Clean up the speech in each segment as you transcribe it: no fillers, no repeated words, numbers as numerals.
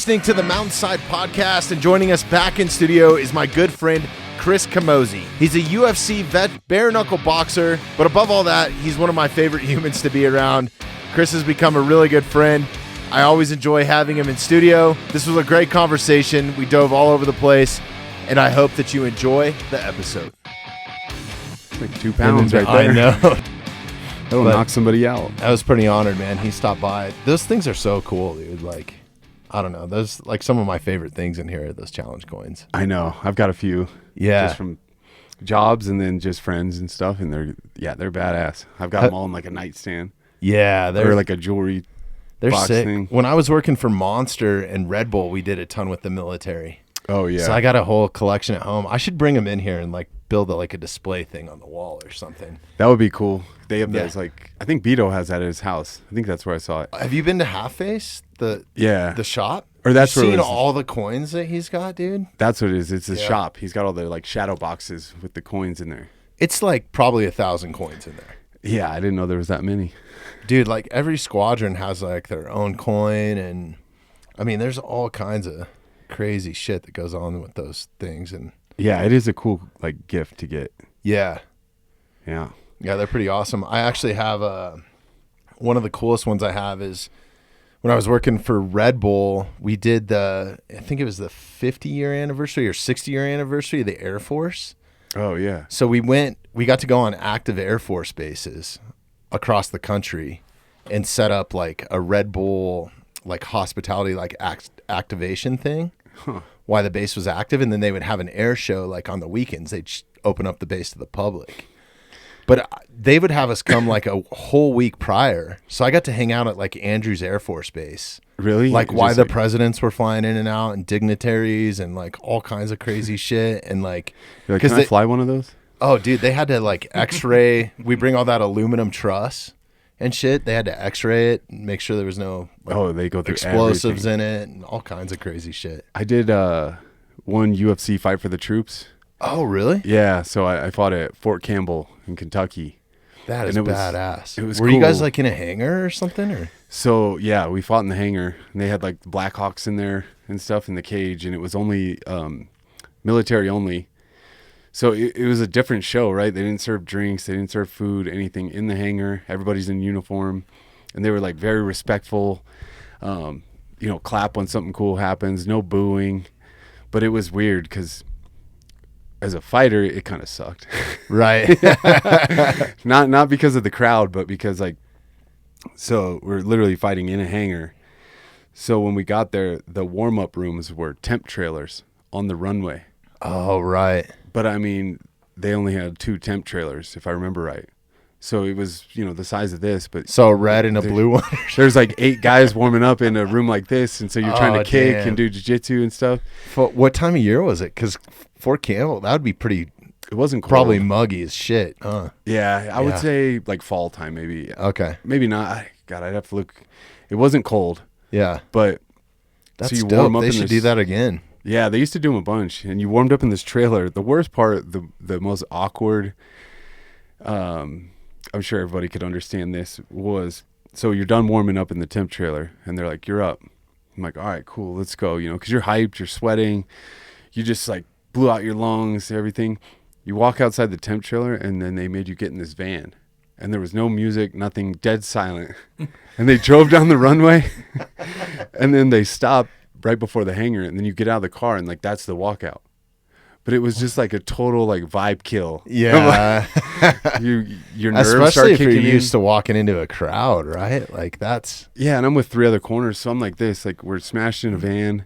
listening to the Mountainside Podcast, and joining us back in studio is my good friend, Chris Camozzi. He's a UFC vet, bare-knuckle boxer, but above all that, he's one of my favorite humans to be around. Chris has become a really good friend. I always enjoy having him in studio. This was a great conversation. We dove all over the place, and I hope that you enjoy the episode. It's like 2 pounds right there. I know. That'll knock somebody out. I was pretty honored, man. He stopped by. Those things are so cool, dude. Like, I don't know. Those like some of my favorite things in here are those challenge coins. I know. I've got a few. Yeah. Just from jobs and then just friends and stuff. And they're badass. I've got them all in like a nightstand. Yeah. They're like a jewelry They're box sick. thing. When I was working for Monster and Red Bull, we did a ton with the military. Oh, yeah. So I got a whole collection at home. I should bring them in here and like build a display thing on the wall or something. That would be cool. They have those like, I think Beto has that at his house. I think that's where I saw it. Have you been to Half Face? The shop? Or that's you where seen it is. all the coins that he's got, dude? That's what it is. It's a shop. He's got all the like shadow boxes with the coins in there. It's like probably 1,000 coins in there. Yeah, I didn't know there was that many. Dude, like every squadron has like their own coin, and I mean there's all kinds of crazy shit that goes on with those things. And Yeah, it is a cool like gift to get. yeah, they're pretty awesome. I actually have one of the coolest ones I have is when I was working for Red Bull, we did I think it was the 50-year anniversary or 60-year anniversary of the Air Force. Oh, yeah. So we got to go on active Air Force bases across the country and set up like a Red Bull like hospitality like activation thing while the base was active, and then they would have an air show like on the weekends. They'd open up the base to the public. But they would have us come like a whole week prior. So I got to hang out at like Andrews Air Force Base. Really? Like why the presidents were flying in and out and dignitaries and like all kinds of crazy shit. And like, You're like, can I fly one of those? Oh, dude, they had to like x-ray. We bring all that aluminum truss and shit. They had to x-ray it and make sure there was no they go through explosives everything. in it and all kinds of crazy shit. I did one UFC fight for the troops. Oh, really? Yeah, so I fought at Fort Campbell in Kentucky. That is badass. It was Were cool. you guys like in a hangar or something? Or So, yeah, we fought in the hangar, and they had like the Blackhawks in there and stuff in the cage, and it was only military only. So it was a different show, right? They didn't serve drinks, they didn't serve food, anything in the hangar. Everybody's in uniform, and they were like very respectful. Clap when something cool happens, no booing. But it was weird because as a fighter, it kind of sucked. right. Not because of the crowd, but because so we're literally fighting in a hangar. So when we got there, the warm-up rooms were temp trailers on the runway. Oh, right. But I mean, they only had 2 temp trailers, if I remember right. So it was, the size of this, but So a red and a blue one. there's like 8 guys warming up in a room like this, and so you're trying to kick and do jiu-jitsu and stuff. What time of year was it? Because Fort Campbell, that would be pretty. It wasn't cold. Probably muggy as shit. Yeah, I would say like fall time, maybe. Okay. Maybe not. God, I'd have to look. It wasn't cold. Yeah. But That's so you dope. warm up They in should this, do that again. Yeah, they used to do them a bunch, and you warmed up in this trailer. The worst part, the most awkward, I'm sure everybody could understand this, was so you're done warming up in the temp trailer, and they're like, you're up. I'm like, all right, cool, let's go, because you're hyped, you're sweating, you just like blew out your lungs, everything. You walk outside the temp trailer, and then they made you get in this van, and there was no music, nothing, dead silent. And they drove down the runway, and then they stopped right before the hangar, and then you get out of the car, and like that's the walkout. But it was just like a total like vibe kill. Yeah. your nerves Especially start if you're kicking used in. to walking into a crowd, right? Like that's. Yeah, and I'm with 3 other corners, so I'm like this, like we're smashed in a van,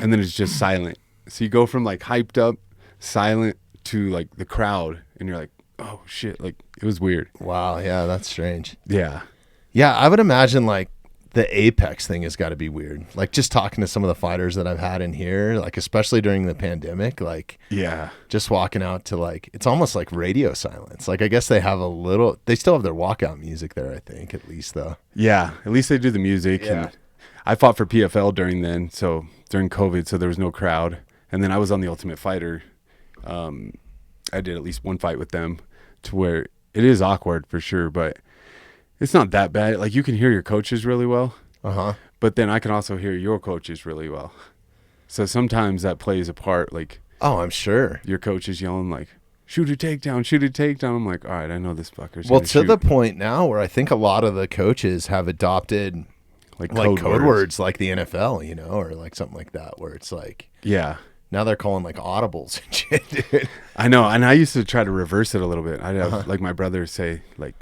and then it's just silent. So you go from like hyped up, silent to like the crowd, and you're like, oh shit, like it was weird. Wow. Yeah, that's strange. Yeah. Yeah, I would imagine like the Apex thing has got to be weird. Like just talking to some of the fighters that I've had in here, like especially during the pandemic, like Yeah. just walking out to like, it's almost like radio silence. Like I guess they still have their walkout music there, I think, at least though. Yeah, at least they do the music. Yeah. And I fought for PFL during COVID, so there was no crowd. And then I was on the Ultimate Fighter. I did at least one fight with them to where it is awkward for sure, but it's not that bad. Like you can hear your coaches really well. But then I can also hear your coaches really well. So sometimes that plays a part. Like, Oh, I'm sure. your coach is yelling like, shoot a takedown, shoot a takedown. I'm like, all right, I know this fucker's Well, gonna to shoot. the point now where I think a lot of the coaches have adopted like code words like the NFL, you know, or like something like that, where it's like Yeah. now they're calling like audibles and shit, dude. I know. And I used to try to reverse it a little bit. I'd have like my brother say like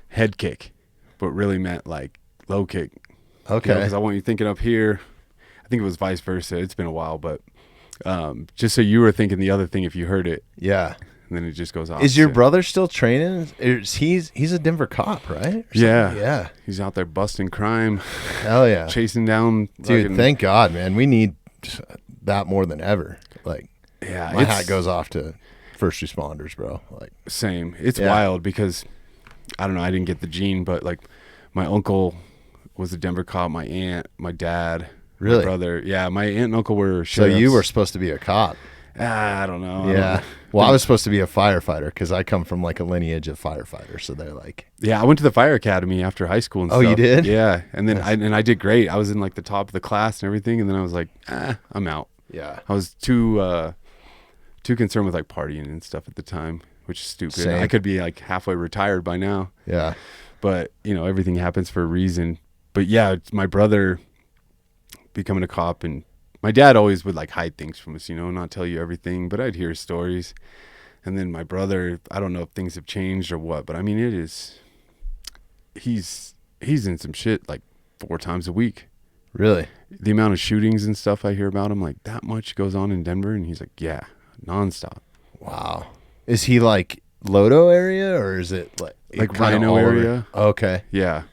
head kick, but really meant like low kick. Okay. Because I want you thinking up here. I think it was vice versa. It's been a while, but just so you were thinking the other thing if you heard it, Yeah. and then it just goes off. Is your brother still training? He's a Denver cop, right? Yeah. Yeah. He's out there busting crime, Hell yeah. chasing down. Dude, fucking- thank God, man. We need that more than ever. Like, yeah, my it's hat goes off to first responders, bro. Like, same. It's Yeah. wild because I don't know. I didn't get the gene, but like my uncle was a Denver cop. My aunt, my dad, Really? my brother. Yeah, my aunt and uncle were so sheriffs. you were supposed to be a cop. I don't know. Yeah. Well, I was supposed to be a firefighter because I come from like a lineage of firefighters. So they're like, Yeah, I went to the fire academy after high school and Oh, stuff. you did? Yeah, and then I did great. I was in like the top of the class and everything, and then I was like, I'm out. yeah. I was too concerned with like partying and stuff at the time, which is stupid. Same. I could be like halfway retired by now, Yeah. but you know everything happens for a reason. But yeah, it's my brother becoming a cop, and my dad always would like hide things from us, you know, not tell you everything, but I'd hear stories. And then my brother, I don't know if things have changed or what, but I mean he's in some shit like 4 times a week. Really? The amount of shootings and stuff I hear about him, like that much goes on in Denver, and he's like, yeah, nonstop. Wow. Is he like Lodo area or is it like Like kinda Rhino all over? area? Okay. Yeah.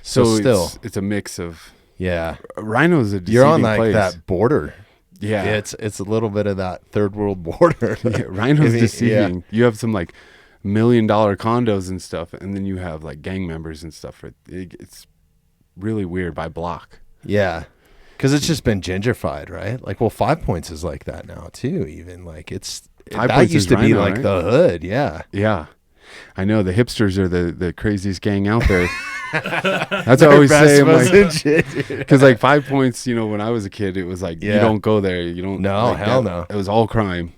So still, it's a mix of yeah. Rhino's a deceiving You're on like place. that border. Yeah. It's a little bit of that third world border. Yeah, Rhino's I mean, deceiving. yeah. You have some like $1 million condos and stuff, and then you have like gang members and stuff. It's really weird by block. Yeah. Because it's just been gentrified, right? Like, well, 5 Points is like that now too. Even like Five that Points used is to be Rhino, like right? the hood. Yeah. Yeah. I know the hipsters are the craziest gang out there. That's what I always say. Because like 5 Points, you know, when I was a kid, it was like you Yeah. don't go there. You don't. No, like, hell that- no. It was all crime.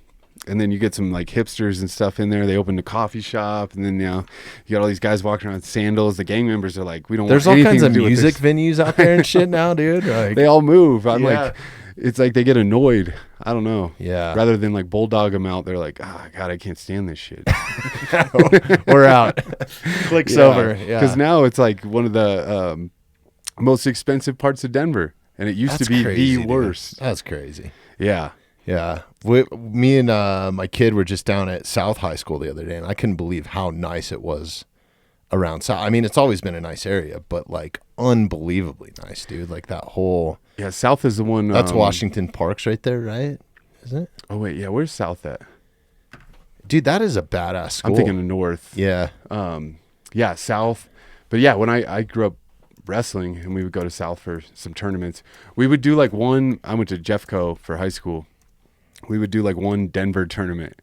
And then you get some like hipsters and stuff in there. They opened a coffee shop, and then you got all these guys walking around with sandals. The gang members are like, we don't. There's want all anything kinds of to do with music this. venues out there and shit now, dude. Like, They all move. I'm Yeah. like, it's like they get annoyed. I don't know. yeah. Rather than like bulldog them out, they're like, God, I can't stand this shit. We're out. Clicks over. Yeah. Because now it's like one of the most expensive parts of Denver, and it used That's to be crazy, the dude. worst. That's crazy. Yeah. Yeah. Me and my kid were just down at South High School the other day, and I couldn't believe how nice it was around South. I mean, it's always been a nice area, but like unbelievably nice, dude. Like that whole. Yeah, South is the one. That's Washington Park's right there, right? Isn't it? Oh wait, yeah. Where's South at? Dude, that is a badass school. I'm thinking of North. Yeah. Yeah, South. But yeah, when I grew up wrestling, and we would go to South for some tournaments, we would do like one. I went to Jeffco for high school. We would do like one Denver tournament,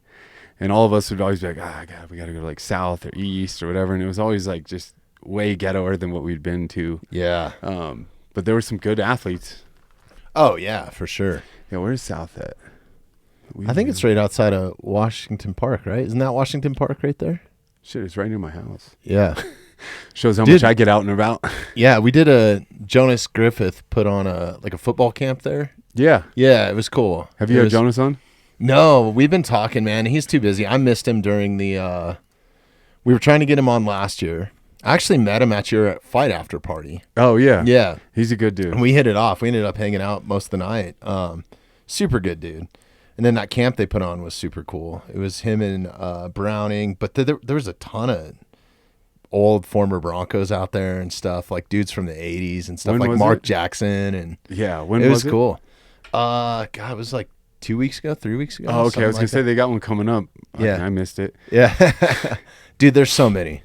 and all of us would always be like, God, we got to go to like South or East or whatever. And it was always like just way ghettoer than what we'd been to. Yeah. But there were some good athletes. Oh yeah, for sure. Yeah, where's South at? I think it's right outside of Washington Park, right? Isn't that Washington Park right there? Shit, it's right near my house. Yeah. Shows how Dude. much I get out and about. Yeah, we did a Jonas Griffith put on a football camp there. Yeah. Yeah, it was cool. Have you It had was- Jonas on? No, we've been talking, man. He's too busy. I missed him during the we were trying to get him on last year. I actually met him at your fight after party. Oh, yeah. Yeah. He's a good dude. And we hit it off. We ended up hanging out most of the night. Super good dude. And then that camp they put on was super cool. It was him and Browning, but there was a ton of old former Broncos out there and stuff, like dudes from the 80s and stuff, When like was Mark it? Jackson. And Yeah. When it was was cool. God, it was like 2 weeks ago, 3 weeks ago. Oh, okay. I was something going to like say they got one coming up. Yeah. I missed it. that. Yeah. Dude, there's so many.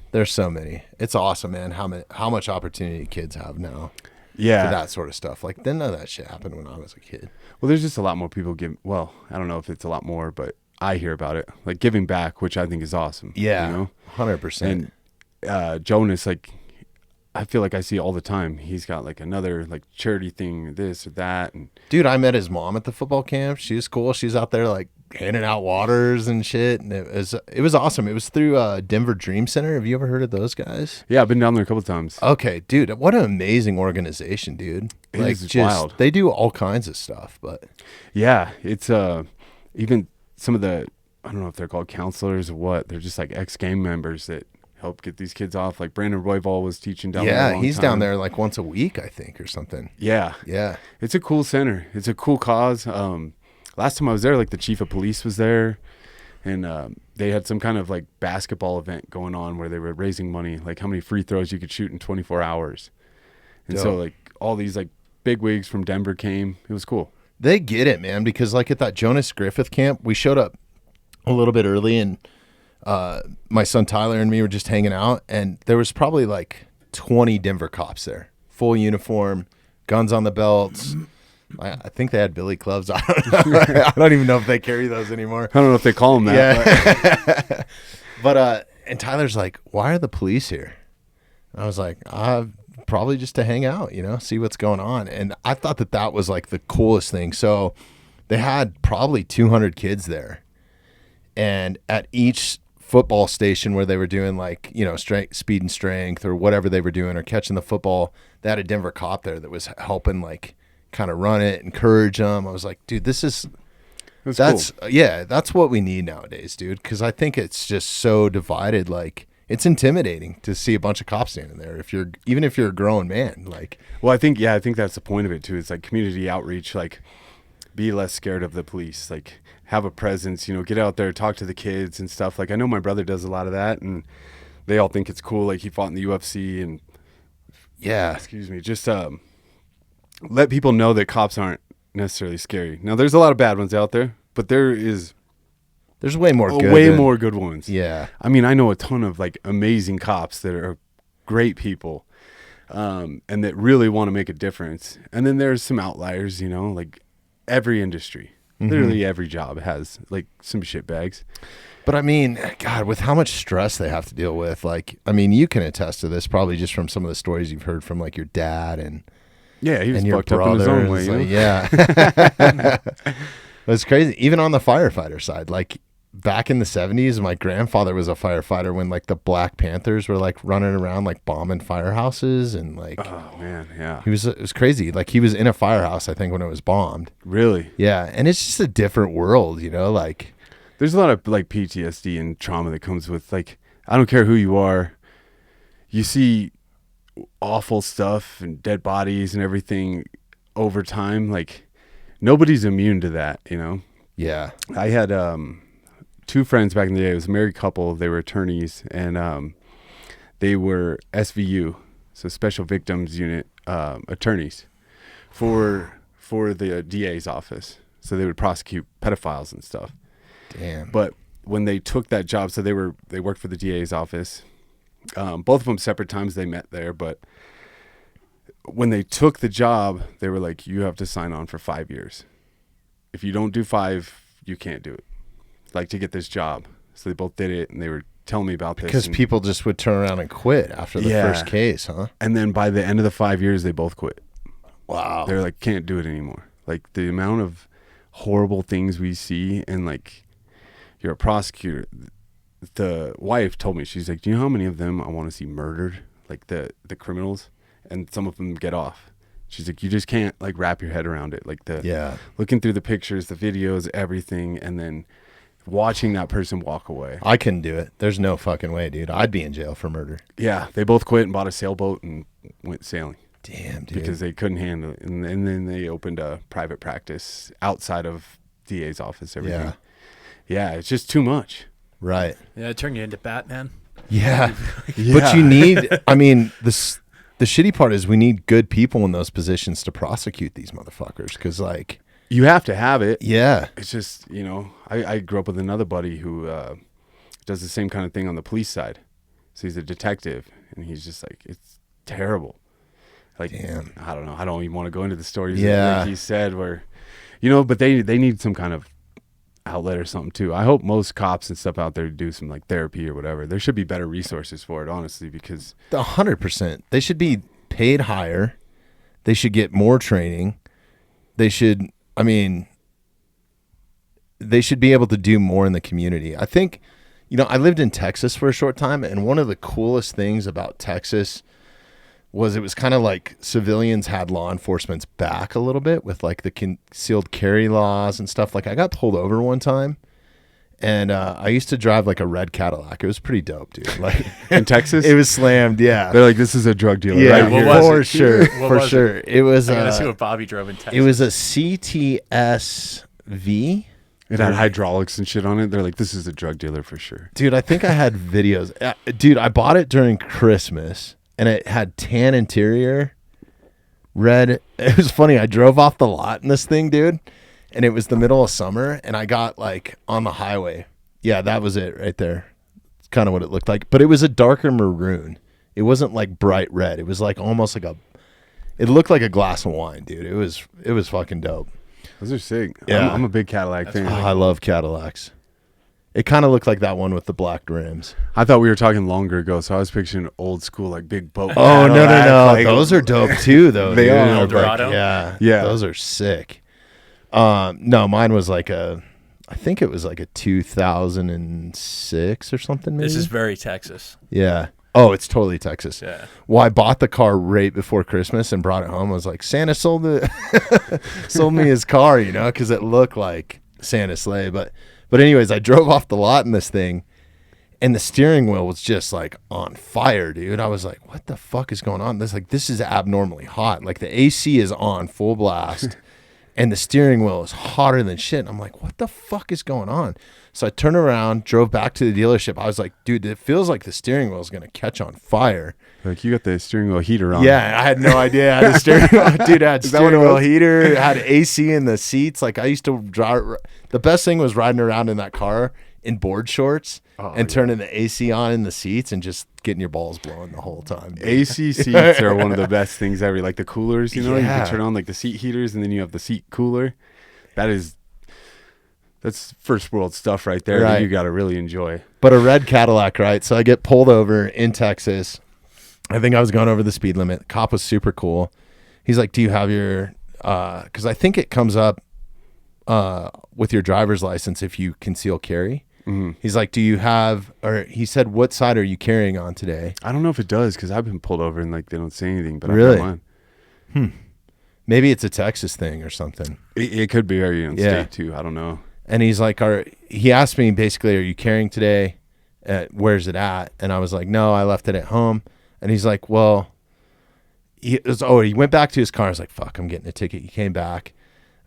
It's awesome, man, how much opportunity kids have now Yeah. for that sort of stuff. Like, none of that shit happened when I was a kid. Well, there's just a lot more people well, I don't know if it's a lot more, but I hear about it. Like giving back, which I think is awesome. Yeah, You know? 100%. And Jonas, like, I feel like I see all the time. He's got like another like charity thing, this or that. And Dude, I met his mom at the football camp. She's cool. She's out there like handing out waters and shit. And it was awesome. It was through Denver Dream Center. Have you ever heard of those guys? yeah, I've been down there a couple of times. Okay, dude, what an amazing organization, dude. It Like, is just wild. they do all kinds of stuff, but Yeah, it's even some of the, I don't know if they're called counselors or what. They're just like ex-gang members that help get these kids off. Like Brandon Royval was teaching down there. yeah, he's down there like once a week, I think, or something. Yeah, Yeah. it's a cool center. It's a cool cause. Last time I was there, like the chief of police was there, and they had some kind of like basketball event going on where they were raising money, like how many free throws you could shoot in 24 hours. And so Dope. like all these like big wigs from Denver came. It was cool. They get it, man, because like at that Jonas Griffith camp, we showed up a little bit early, and my son Tyler and me were just hanging out, and there was probably like 20 Denver cops there, full uniform, guns on the belts. I think they had billy clubs. I don't even know if they carry those anymore. I don't know if they call them that. Yeah. But and Tyler's like, why are the police here? I was like, probably just to hang out, see what's going on. And I thought that was like the coolest thing. So they had probably 200 kids there. And at each football station where they were doing like, strength, speed and strength or whatever they were doing or catching the football, they had a Denver cop there that was helping like kind of run it, encourage them. I was like, dude, that's cool. Yeah, that's what we need nowadays, dude. Cause I think it's just so divided. Like it's intimidating to see a bunch of cops standing there. Even if you're a grown man, like, Well, I think that's the point of it too. It's like community outreach, like be less scared of the police, like have a presence, get out there, talk to the kids and stuff. Like I know my brother does a lot of that and they all think it's cool. Like he fought in the UFC and yeah, just let people know that cops aren't necessarily scary. Now there's a lot of bad ones out there, but there's way more good. Way more good ones. Yeah. I mean, I know a ton of like amazing cops that are great people, and that really want to make a difference. And then there's some outliers, like every industry, literally every job has like some shit bags. But I mean, God, with how much stress they have to deal with, like, I mean, you can attest to this probably just from some of the stories you've heard from like your dad and Yeah, he was your fucked up in his own way. brothers. Yeah. It's crazy. Even on the firefighter side, like back in the 70s, my grandfather was a firefighter when like the Black Panthers were like running around like bombing firehouses and like, Oh man, yeah. it was crazy. Like he was in a firehouse, I think, when it was bombed. Really? Yeah. And it's just a different world, like. There's a lot of like PTSD and trauma that comes with like, I don't care who you are, you see awful stuff and dead bodies and everything over time. Like nobody's immune to that, Yeah. I had two friends back in the day. It was a married couple. They were attorneys and they were SVU, so Special Victims Unit attorneys for the DA's office. So they would prosecute pedophiles and stuff. Damn. But when they took that job, so they worked for the DA's office. Both of them separate times they met there, but when they took the job, they were like, you have to sign on for 5 years. If you don't do 5, you can't do it, like to get this job. So they both did it, and they were telling me about this. Because people just would turn around and quit after the first case, huh? And then by the end of the 5 years, they both quit. Wow. They're like, can't do it anymore. Like the amount of horrible things we see, and like, you're a prosecutor. The wife told me, she's like, do you know how many of them I want to see murdered? Like the criminals, and some of them get off. She's like, you just can't like wrap your head around it. Like looking through the pictures, the videos, everything, and then watching that person walk away. I couldn't do it. There's no fucking way, dude. I'd be in jail for murder. Yeah, they both quit and bought a sailboat and went sailing. Damn, dude. Because they couldn't handle it. And then they opened a private practice outside of DA's office, everything. Yeah, it's just too much. Right. Yeah, it turned you into Batman. Yeah. But you need, I mean, the shitty part is we need good people in those positions to prosecute these motherfuckers. Because, like, you have to have it. Yeah. It's just, I grew up with another buddy who does the same kind of thing on the police side. So he's a detective, and he's just like, it's terrible. Like, damn. I don't know. I don't even want to go into the stories like he said where, but they need some kind of outlet or something too. I hope most cops and stuff out there do some like therapy or whatever. There should be better resources for it, honestly, because 100%. They should be paid higher. They should get more training. They should, I mean, they should be able to do more in the community. I think, I lived in Texas for a short time, and one of the coolest things about Texas was it was kind of like civilians had law enforcement's back a little bit with like the concealed carry laws and stuff. Like I got pulled over one time, and I used to drive like a red Cadillac. It was pretty dope, dude. Like in Texas, it was slammed. Yeah, they're like, this is a drug dealer. Yeah, right here. for sure, for sure. It was. I gotta see what Bobby drove in Texas. It was a CTS V. It had hydraulics and shit on it. They're like, this is a drug dealer for sure. Dude, I think I had videos. Dude, I bought it during Christmas, and it had tan interior, red. It was funny. I drove off the lot in this thing, dude, and it was the middle of summer, and I got like on the highway. Yeah, that was it right there. It's kind of what it looked like. But it was a darker maroon. It wasn't like bright red. It was like almost like it looked like a glass of wine, dude. It was fucking dope. Those are sick. Yeah. I'm a big Cadillac fan. I love Cadillacs. It kind of looked like that one with the black rims. I thought we were talking longer ago, so I was picturing old school, like big boat. Oh, no. Like, Those are dope too, though. They dude. are. Eldorado? Yeah. Those are sick. No, mine was like I think it was like a 2006 or something, maybe. This is very Texas. Yeah. Oh, it's totally Texas. Yeah. Well, I bought the car right before Christmas and brought it home. I was like, Santa sold me his car, because it looked like Santa's sleigh. But anyways, I drove off the lot in this thing, and the steering wheel was just like on fire, dude. I was like, what the fuck is going on? This is abnormally hot. Like the AC is on full blast, and the steering wheel is hotter than shit. And I'm like, what the fuck is going on? So I turned around, drove back to the dealership. I was like, dude, it feels like the steering wheel is going to catch on fire. Like, you got the steering wheel heater on. Yeah, I had no idea. I had a steering wheel. Dude, I had steering wheel heater. It had AC in the seats. Like, I used to drive. The best thing was riding around in that car in board shorts and turning the AC on in the seats and just getting your balls blowing the whole time. Dude. AC seats are one of the best things ever. Like the coolers, you Yeah. can turn on like the seat heaters, and then you have the seat cooler. That's first world stuff right there that you got to really enjoy. But a red Cadillac, right? So I get pulled over in Texas. I think I was going over the speed limit. The cop was super cool. He's like, do you have your, because I think it comes up with your driver's license if you conceal carry. Mm-hmm. He's like, do you have, or he said, what side are you carrying on today? I don't know if it does, because I've been pulled over and like they don't say anything, but really? I've got mine. Maybe it's a Texas thing or something. It could be area in state too. I don't know. And he's like, he asked me basically, are you carrying today? Where's it at? And I was like, no, I left it at home. And he's like, well, he went back to his car. I was like, fuck, I'm getting a ticket. He came back.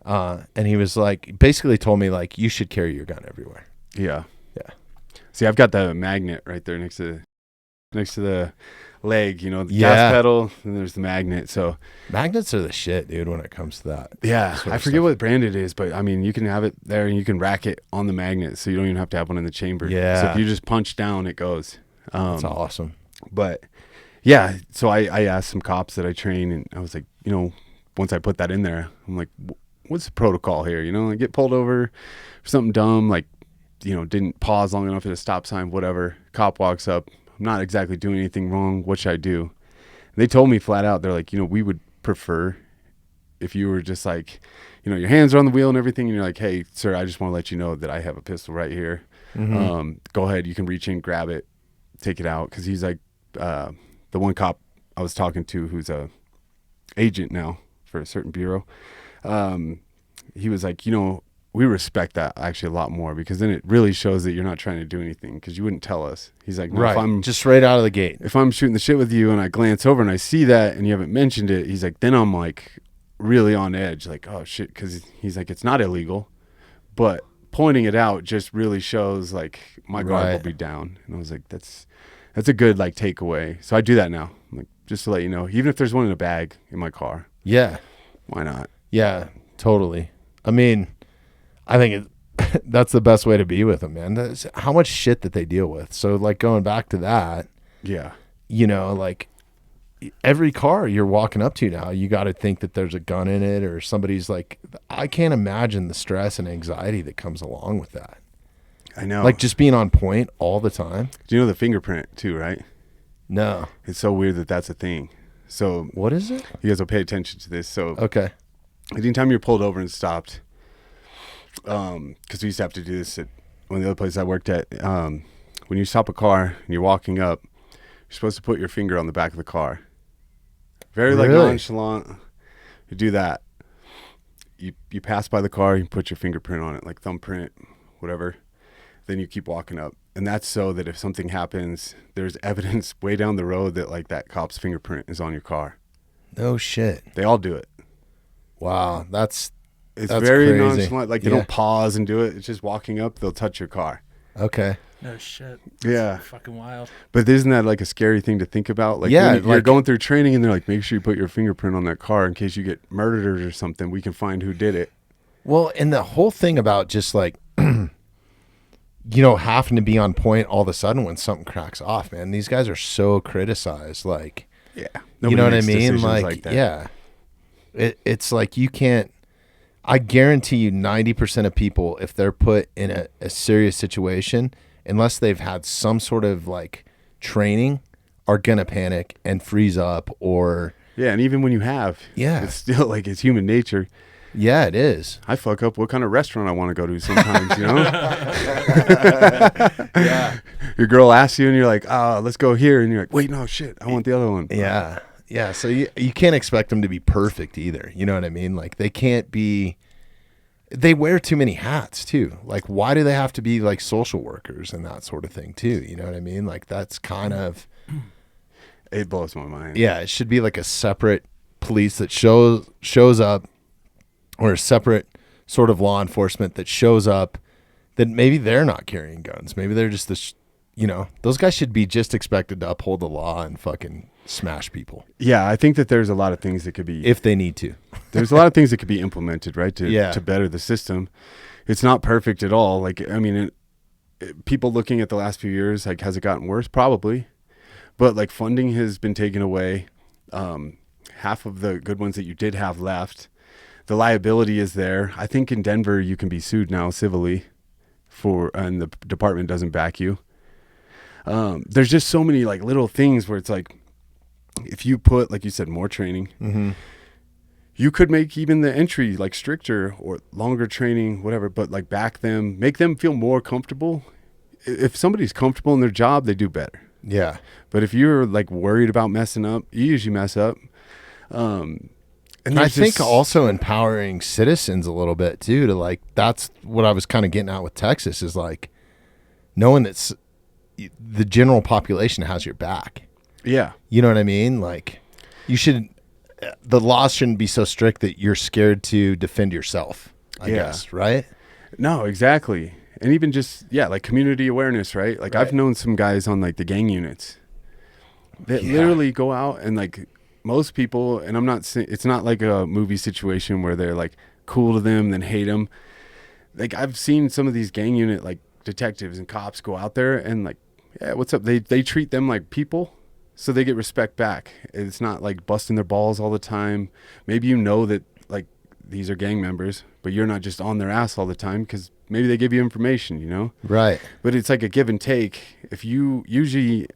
And he was like, basically told me like, you should carry your gun everywhere. Yeah. Yeah. See, I've got the magnet right there next to the leg, the gas pedal, and there's the magnet. So magnets are the shit, dude, when it comes to that. Yeah. I forget what brand it is, but I mean, you can have it there and you can rack it on the magnet, so you don't even have to have one in the chamber. Yeah. So if you just punch down, it goes. That's awesome. But yeah, so I asked some cops that I train, and I was like, once I put that in there, I'm like, what's the protocol here? I get pulled over for something dumb, like, didn't pause long enough at a stop sign, whatever. Cop walks up. I'm not exactly doing anything wrong. What should I do? And they told me flat out, they're like, we would prefer if you were just like, your hands are on the wheel and everything, and you're like, hey, sir, I just want to let you know that I have a pistol right here. Mm-hmm. Go ahead. You can reach in, grab it, take it out. Because he's like, the one cop I was talking to who's a agent now for a certain bureau, he was like, we respect that actually a lot more, because then it really shows that you're not trying to do anything, because you wouldn't tell us. He's like, no, right, if I'm just right out of the gate. If I'm shooting the shit with you and I glance over and I see that and you haven't mentioned it, he's like, then I'm like really on edge, like, oh shit, because he's like, it's not illegal, but pointing it out just really shows like my guard will be down. And I was like, that's a good like takeaway. So I do that now, like, just to let you know, even if there's one in a bag in my car. Yeah. Why not? Yeah, totally. I mean, I think that's the best way to be with them, man. That's how much shit that they deal with. So like going back to that, yeah, like every car you're walking up to now, you got to think that there's a gun in it or somebody's like, I can't imagine the stress and anxiety that comes along with that. I know. Like just being on point all the time. Do you know the fingerprint too, right? No. It's so weird that that's a thing. So What is it? you guys will pay attention to this. So Okay. anytime you're pulled over and stopped, because we used to have to do this at one of the other places I worked at, when you stop a car and you're walking up, you're supposed to put your finger on the back of the car. Very like Really? nonchalant. You do that. You pass by the car, you put your fingerprint on it, like thumbprint, whatever. Then you keep walking up. And that's so that if something happens, there's evidence way down the road that like that cop's fingerprint is on your car. No shit. They all do it. Wow. It's That's very crazy. nonchalant. Like they don't pause and do it. It's just walking up, they'll touch your car. Okay. No shit. Yeah. That's fucking wild. But isn't that like a scary thing to think about? Like Yeah, when you're like- going through training and they're like, make sure you put your fingerprint on that car in case you get murdered or something. We can find who did it. Well, and the whole thing about just like, you know, having to be on point all of a sudden when something cracks off, man. These guys are so criticized. Like, Yeah. you know what I makes mean? decisions Like, that. yeah. It's like you can't, I guarantee you 90% of people, if they're put in a serious situation, unless they've had some sort of like training, are going to panic and freeze up or. Yeah. And even when you have, Yeah. it's still like it's human nature. Yeah, it is. I fuck up what kind of restaurant I want to go to sometimes, you know? Yeah. Your girl asks you and you're like, let's go here. And you're like, wait, no, shit. I want the other one. Yeah. Yeah. So you can't expect them to be perfect either. You know what I mean? Like they can't be, they wear too many hats too. Like why do they have to be like social workers and that sort of thing too? You know what I mean? Like that's kind of, It blows my mind. yeah, it should be like a separate police that shows up, or a separate sort of law enforcement that shows up that maybe they're not carrying guns. Maybe they're just this, you know, those guys should be just expected to uphold the law and fucking smash people Yeah. I think that there's a lot of things that could be, if they need to. there's a lot of things that could be implemented, right? Yeah. To better the system. It's not perfect at all. Like, I mean, people looking at the last few years, like, has it gotten worse? Probably. But like funding has been taken away. Half of the good ones that you did have left, the liability is there. I think in Denver, you can be sued now civilly and the department doesn't back you. There's just so many like little things where it's like, if you put, like you said, more training, Mm-hmm. you could make even the entry like stricter or longer training, whatever, but like make them feel more comfortable. If somebody's comfortable in their job, they do better. Yeah. But if you're like worried about messing up, you usually mess up. And I there's think just- also empowering citizens a little bit too, to like, that's what I was kind of getting at with Texas is like knowing that the general population has your back. Yeah. You know what I mean? Like the laws shouldn't be so strict that you're scared to defend yourself, I guess. Right. No, exactly. And even just, like community awareness, right? Like I've known some guys on like the gang units that literally go out and like most people, and I'm not saying it's not like a movie situation where they're like cool to them, then hate them. Like I've seen some of these gang unit like detectives and cops go out there and like, yeah, what's up? They treat them like people, so they get respect back. It's not like busting their balls all the time. Maybe you know that like these are gang members, but you're not just on their ass all the time because maybe they give you information, you know? Right. But it's like a give and take. If you usually,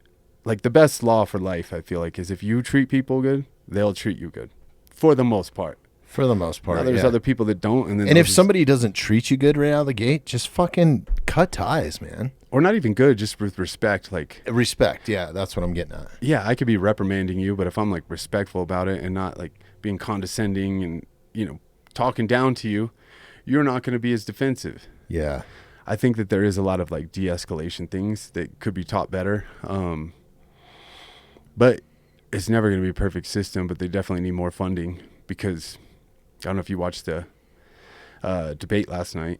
like the best law for life, I feel like, is if you treat people good, they'll treat you good for the most part. For the most part. Now, there's other people that don't. And if somebody doesn't treat you good right out of the gate, just fucking cut ties, man. or not even good, just with respect, like Respect. Yeah. That's what I'm getting at. yeah, I could be reprimanding you, but if I'm like respectful about it and not like being condescending and, you know, talking down to you, you're not going to be as defensive. Yeah. I think that there is a lot of like de-escalation things that could be taught better. But it's never going to be a perfect system, but they definitely need more funding because I don't know if you watched the debate last night.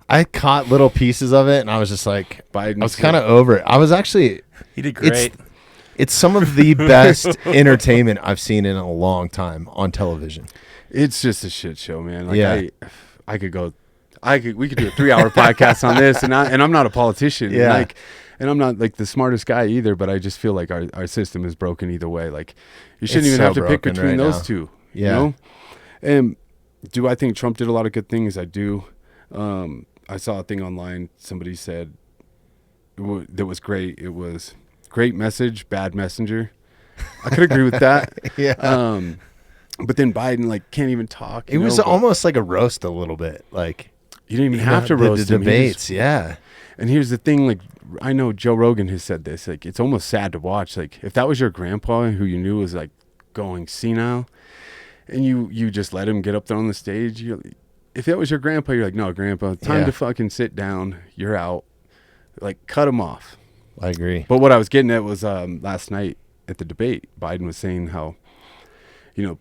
I caught little pieces of it and I was just like, Biden I was kind of over it. I was actually, He did great. it's some of the best entertainment I've seen in a long time on television. It's just a shit show, man. Like Yeah. we could do a 3-hour podcast on this and I'm not a politician. Yeah. Like, And I'm not like the smartest guy either, but I just feel like our system is broken either way. Like you shouldn't It's even so have to pick broken between right those now. two. Yeah. You know? And do I think Trump did a lot of good things? I do. I saw a thing online. Somebody said that was great. It was great message, bad messenger. I could agree with that. Yeah. But then Biden like can't even talk. It was almost like a roast a little bit. Like you didn't even have to roast the him. He just- debates. Yeah. And here's the thing, like I know Joe Rogan has said this, like it's almost sad to watch. Like if that was your grandpa who you knew was like going senile and you just let him get up there on the stage, if that was your grandpa, you're like, no, grandpa, time to fucking sit down. You're out. Like cut him off. I agree. But what I was getting at was last night at the debate, Biden was saying how,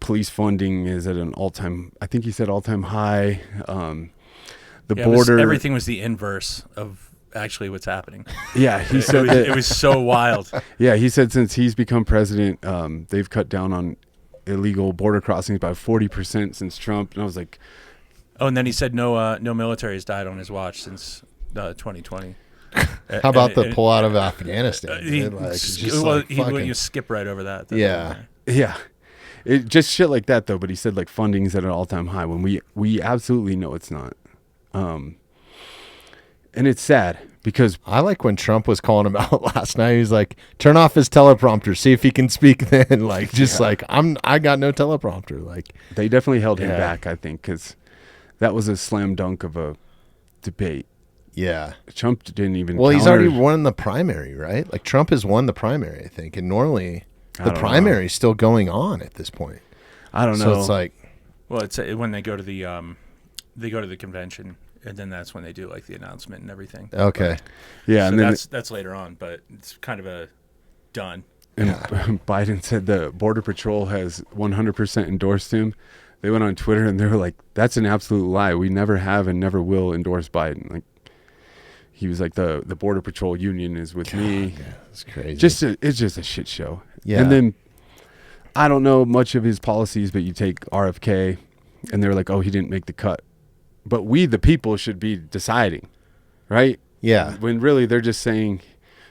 police funding is at an all-time, I think he said all-time high. The border. Everything was the inverse of actually what's happening. Yeah, he said that. It was so wild. Yeah, he said since he's become president, they've cut down on illegal border crossings by 40% since Trump. And I was like, Oh, and then he said no military has died on his watch since 2020. How about the pullout of Afghanistan? You skip right over that. Yeah. yeah. It just shit like that though, but he said like funding's at an all-time high when we absolutely know it's not. And it's sad because I like when Trump was calling him out last night. He's like, turn off his teleprompter, see if he can speak then. Like, just like, I got no teleprompter. Like, they definitely held him back, I think, because that was a slam dunk of a debate. Yeah. Trump didn't even Well, he's counter. already won the primary, right? Like, Trump has won the primary, I think. And normally the primary is still going on at this point. I don't know. So it's like, well, it's when they go to the convention, and then that's when they do like the announcement and everything. okay. yeah, So and then that's later on, but it's kind of a done. and Biden said the Border Patrol has 100% endorsed him. They went on Twitter and they were like, "That's an absolute lie. We never have and never will endorse Biden." Like he was like, "The Border Patrol union is with me." Yeah, it's crazy. It's just a shit show. Yeah. And then I don't know much of his policies, but you take RFK, and they're like, "Oh, he didn't make the cut." But we, the people, should be deciding, right? Yeah. When really they're just saying,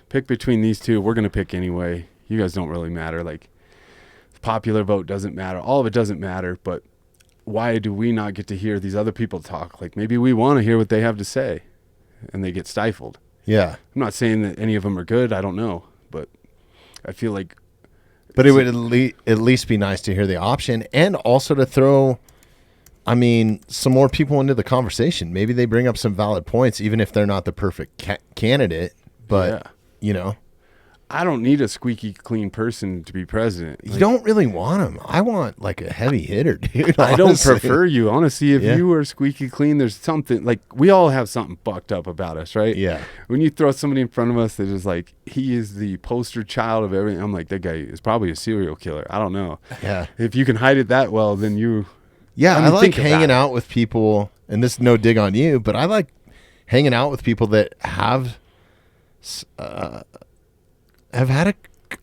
pick between these two. We're going to pick anyway. You guys don't really matter. Like, the popular vote doesn't matter. All of it doesn't matter. But why do we not get to hear these other people talk? Like, maybe we want to hear what they have to say, and they get stifled. Yeah. I'm not saying that any of them are good. I don't know. But I feel like... But it would at least be nice to hear the option and also to throw, some more people into the conversation. Maybe they bring up some valid points, even if they're not the perfect candidate. But, I don't need a squeaky clean person to be president. you don't really want them. I want like a heavy hitter, dude. I don't honestly. prefer you. Honestly, if you are squeaky clean, there's something like we all have something fucked up about us, right? Yeah. When you throw somebody in front of us that is like, he is the poster child of everything, I'm like, that guy is probably a serial killer. I don't know. Yeah. If you can hide it that well, then you. Yeah, I like think about hanging it. out with people, and this is no dig on you, but I like hanging out with people that have had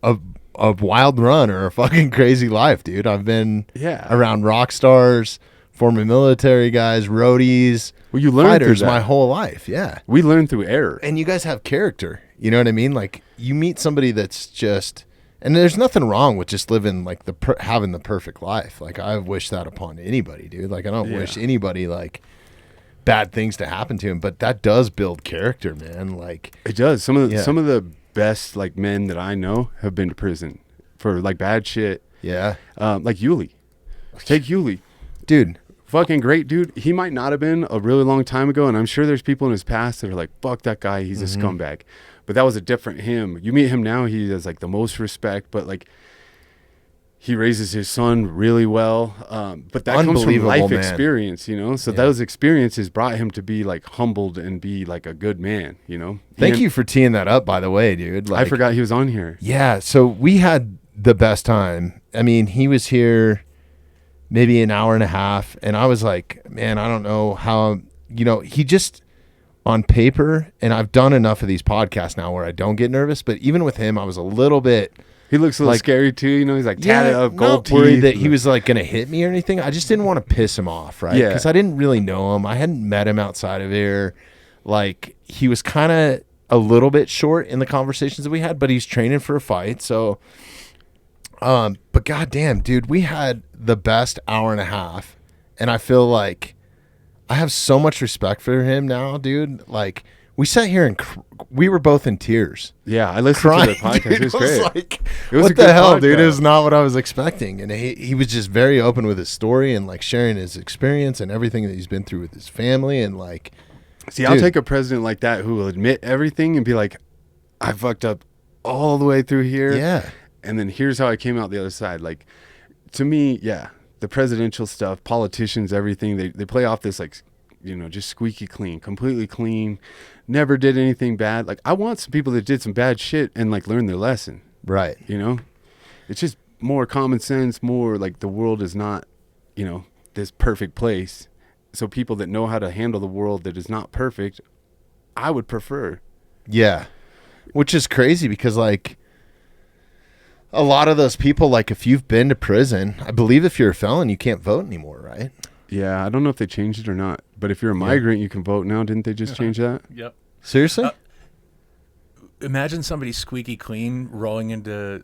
a wild run or a fucking crazy life, dude. I've been around rock stars, former military guys, roadies, Well, you learn fighters through that. my whole life. Yeah. We learn through error. And you guys have character. You know what I mean? Like, you meet somebody that's just, and there's nothing wrong with just living like having the perfect life. Like, I wish that upon anybody, dude. Like, I don't wish anybody like bad things to happen to him, but that does build character, man. Like, It does. Some of the best like men that I know have been to prison for like bad shit. yeah, Like Yuli. Take Yuli. dude. Fucking great dude. He might not have been a really long time ago, and I'm sure there's people in his past that are like, fuck that guy, he's a scumbag. But that was a different him. You meet him now, he has like the most respect, but like he raises his son really well. But that comes from Unbelievable, life man. experience, So those experiences brought him to be like humbled and be like a good man, Thank you for teeing that up, by the way, dude. Like, I forgot he was on here. Yeah, so we had the best time. I mean, he was here maybe an hour and a half, and I was like, man, I don't know how, he just, on paper, and I've done enough of these podcasts now where I don't get nervous, but even with him, I was a little bit... He looks a little scary too, he's like tatted up, gold not worried teeth. that he was like going to hit me or anything. I just didn't want to piss him off, right? Yeah. Because I didn't really know him. I hadn't met him outside of here. Like, he was kind of a little bit short in the conversations that we had, but he's training for a fight. So, but goddamn, dude, we had the best hour and a half, and I feel like I have so much respect for him now, dude. Like, we sat here and we were both in tears. Yeah, I listened to the podcast. Dude, it was great. Like, it was what a good the hell, podcast. dude? It was not what I was expecting. And he was just very open with his story and like sharing his experience and everything that he's been through with his family. And like, see, I'll take a president like that who will admit everything and be like, I fucked up all the way through here. Yeah. And then here's how I came out the other side. Like, to me, yeah, the presidential stuff, politicians, everything, they play off this like, you know, just squeaky clean, completely clean, never did anything bad. Like, I want some people that did some bad shit and like learn their lesson. Right. You know, it's just more common sense, more like the world is not, you know, this perfect place. So people that know how to handle the world that is not perfect, I would prefer. Yeah. Which is crazy because like a lot of those people, like if you've been to prison, I believe if you're a felon, you can't vote anymore, right? Yeah, I don't know if they changed it or not. But if you're a migrant, you can vote now. Didn't they just change that? Yep. Seriously? Imagine somebody squeaky clean rolling into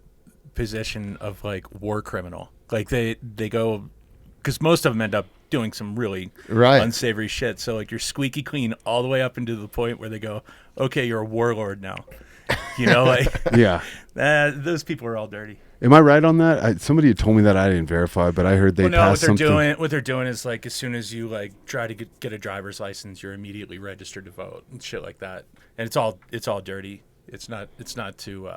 position of like war criminal. Like they go, because most of them end up doing some really unsavory shit. So like you're squeaky clean all the way up into the point where they go, okay, you're a warlord now. You know, like yeah, those people are all dirty. Am I right on that? Somebody had told me that I didn't verify, but I heard they passed something. What they're doing is like as soon as you like try to get a driver's license, you're immediately registered to vote and shit like that. And it's all dirty. It's not to.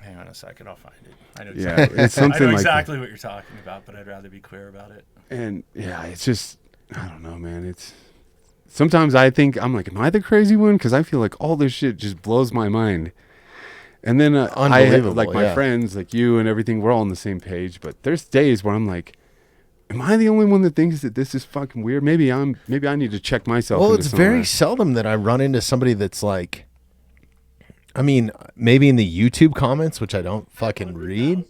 Hang on a second, I'll find it. I know exactly, it's something I know like exactly what you're talking about, but I'd rather be clear about it. And yeah, it's just I don't know, man. It's sometimes I think I'm like, am I the crazy one? Because I feel like all this shit just blows my mind. And then I have, like my friends, like you and everything, we're all on the same page. But there's days where I'm like, am I the only one that thinks that this is fucking weird? Maybe I need to check myself. Well, it's very seldom that I run into somebody that's like, I mean, maybe in the YouTube comments, which I don't fucking read,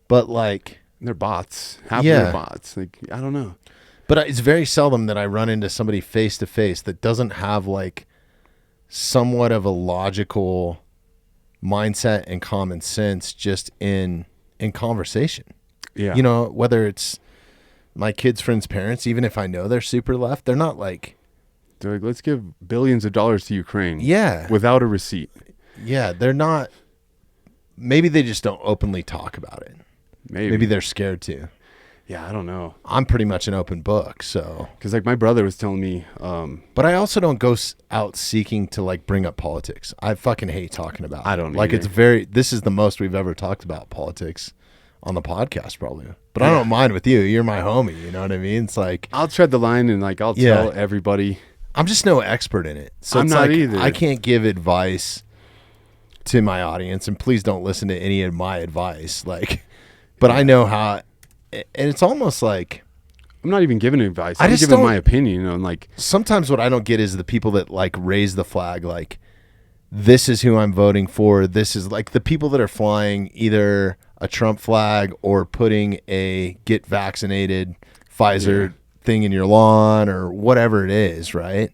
but like they're bots. Half of them are bots. Like, I don't know. But it's very seldom that I run into somebody face to face that doesn't have like somewhat of a logical mindset and common sense just in conversation. Yeah. You know, whether it's my kids' friends' parents, even if I know they're super left, they're not like, they're like, let's give billions of dollars to Ukraine. Yeah. Without a receipt. Yeah. They're not, maybe they just don't openly talk about it. Maybe they're scared to. Yeah, I don't know. I'm pretty much an open book, so. Because like my brother was telling me. But I also don't go out seeking to like bring up politics. I fucking hate talking about it. I don't like either. this is the most we've ever talked about politics on the podcast probably. But I don't mind with you. You're my homie, you know what I mean? It's like. I'll tread the line and like I'll tell everybody. I'm just no expert in it. So I'm it's not like, either. I can't give advice to my audience, and please don't listen to any of my advice. Like, but I know how. And it's almost like I'm not even giving advice. I'm giving my opinion on like sometimes what I don't get is the people that like raise the flag like this is who I'm voting for. This is like the people that are flying either a Trump flag or putting a get vaccinated Pfizer thing in your lawn or whatever it is, right?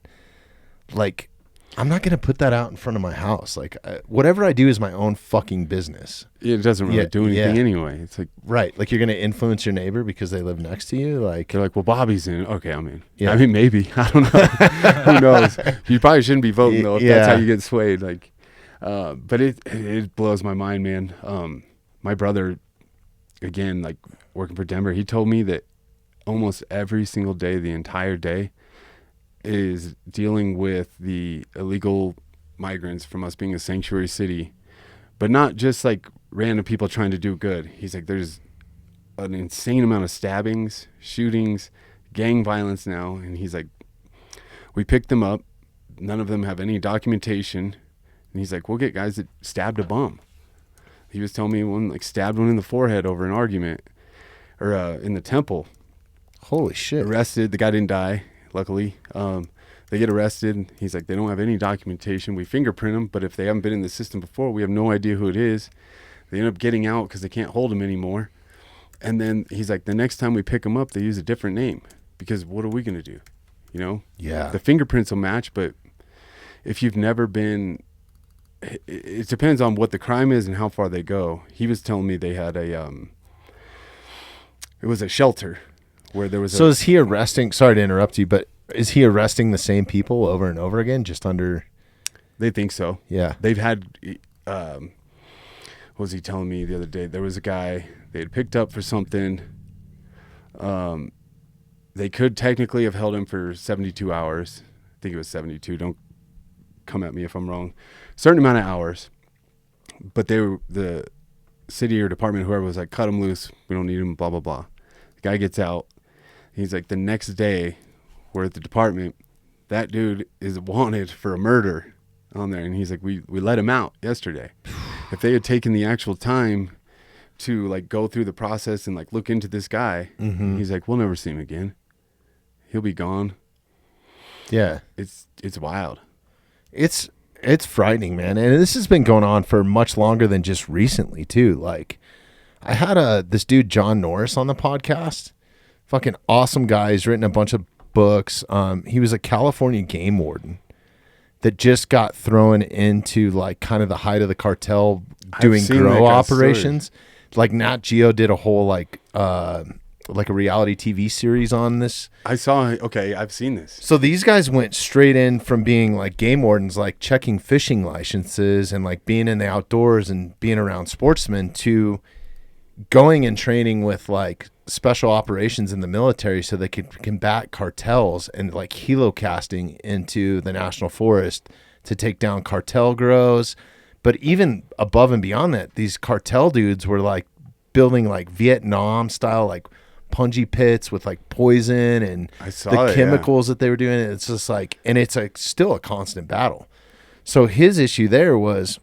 Like I'm not going to put that out in front of my house. Like whatever I do is my own fucking business. It doesn't really do anything anyway. It's like right. Like you're going to influence your neighbor because they live next to you. Like they're like, well, Bobby's in. Okay, I'm in. Yeah. I mean, maybe. I don't know. Who knows? You probably shouldn't be voting though. If that's how you get swayed. Like, but it blows my mind, man. My brother, again, like working for Denver, he told me that almost every single day, the entire day, is dealing with the illegal migrants from us being a sanctuary city, but not just like random people trying to do good. He's like, there's an insane amount of stabbings, shootings, gang violence now. And he's like, we picked them up. None of them have any documentation. And he's like, we'll get guys that stabbed a bum. He was telling me one like stabbed one in the forehead over an argument or in the temple. Holy shit. Arrested. The guy didn't die. Luckily, they get arrested. He's like, they don't have any documentation. We fingerprint them, but if they haven't been in the system before, we have no idea who it is. They end up getting out because they can't hold them anymore. And then he's like, the next time we pick them up, they use a different name because what are we going to do? You know? Yeah. The fingerprints will match, but if you've never been, it depends on what the crime is and how far they go. He was telling me they had it was a shelter where there was So is he arresting, sorry to interrupt you, but is he arresting the same people over and over again, just under? They think so. Yeah. They've had, what was he telling me the other day? There was a guy they had picked up for something. They could technically have held him for 72 hours. I think it was 72. Don't come at me if I'm wrong. Certain amount of hours. But the city or department, whoever was like, cut him loose. We don't need him, blah, blah, blah. The guy gets out. He's like, the next day, we're at the department. That dude is wanted for a murder on there. And he's like, we let him out yesterday. If they had taken the actual time to like go through the process and like look into this guy, he's like, we'll never see him again. He'll be gone. Yeah. It's wild. It's frightening, man. And this has been going on for much longer than just recently too. Like I had this dude, John Norris, on the podcast. Fucking awesome guy. He's written a bunch of books. He was a California game warden that just got thrown into like kind of the height of the cartel doing grow operations. Like Nat Geo did a whole like a reality TV series on this. I saw. Okay, I've seen this. So these guys went straight in from being like game wardens, like checking fishing licenses and like being in the outdoors and being around sportsmen, to going and training with like special operations in the military so they could combat cartels, and like helocasting into the national forest to take down cartel grows. But even above and beyond that, these cartel dudes were like building like Vietnam style like punji pits with like poison and the chemicals that they were doing. It's just like, and it's like still a constant battle. So his issue there was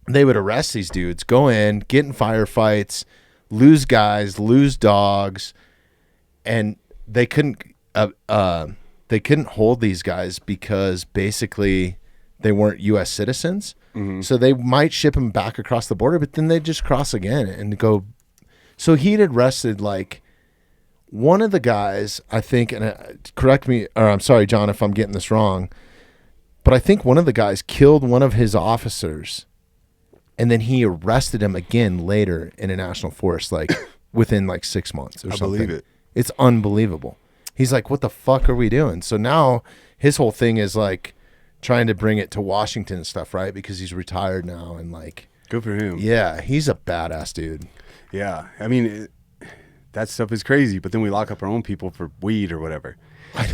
they would arrest these dudes, go in, get in firefights, lose guys, lose dogs, and they couldn't hold these guys because basically they weren't U.S. citizens. So they might ship them back across the border, but then they just cross again and go. So he'd arrested like one of the guys, I think, and correct me, or I'm sorry, John, if I'm getting this wrong, but I think one of the guys killed one of his officers, and then he arrested him again later in a national forest, like within like 6 months or something. I believe it. It's unbelievable. He's like, what the fuck are we doing? So now his whole thing is like trying to bring it to Washington and stuff, right? Because he's retired now and like. Good for him. Yeah, he's a badass dude. Yeah, I mean, that stuff is crazy, but then we lock up our own people for weed or whatever.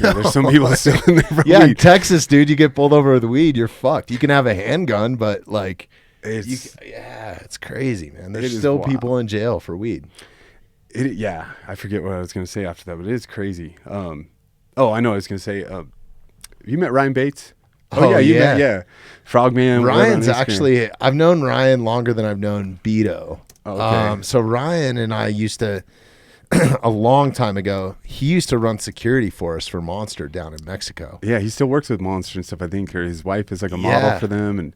There's some people still in there for weed. In Texas, dude, you get pulled over with weed, you're fucked. You can have a handgun, but like, it's crazy, man. There's still people in jail for weed. Yeah, I forget what I was going to say after that, but it is crazy. I know what I was going to say. You met Ryan Bates? Met Frogman. Ryan's actually, I've known Ryan longer than I've known Beto. Oh, okay. So Ryan and I used to, a long time ago, he used to run security for us for Monster down in Mexico. Yeah, he still works with Monster and stuff, I think, or his wife is like a model for them. And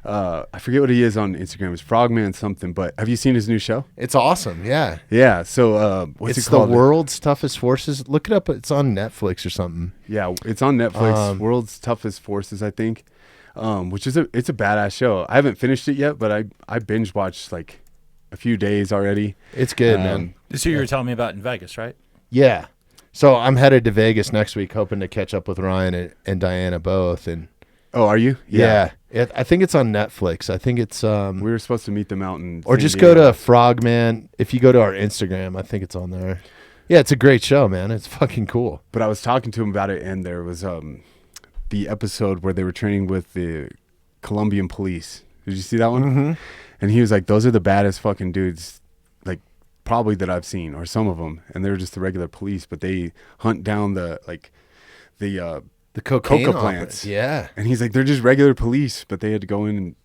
I forget what he is on Instagram. It's Frogman something, but have you seen his new show? It's awesome, yeah. Yeah, so what's it called? It's the World's Toughest Forces. Look it up. It's on Netflix or something. Yeah, it's on Netflix. World's Toughest Forces, I think, which is it's a badass show. I haven't finished it yet, but I binge watched like a few days already. It's good, man. This is who you were telling me about in Vegas, right? Yeah. So I'm headed to Vegas next week, hoping to catch up with Ryan and Diana both. And oh, are you? Yeah. I think it's on Netflix. I think it's we were supposed to meet them out in or just go to Frogman. If you go to our Instagram, I think it's on there. Yeah, it's a great show, man. It's fucking cool. But I was talking to him about it, and there was the episode where they were training with the Colombian police. Did you see that one? Mm-hmm. And he was like, those are the baddest fucking dudes, like, probably that I've seen, or some of them. And they're just the regular police, but they hunt down the coca plants. Yeah. And he's like, they're just regular police, but they had to go in and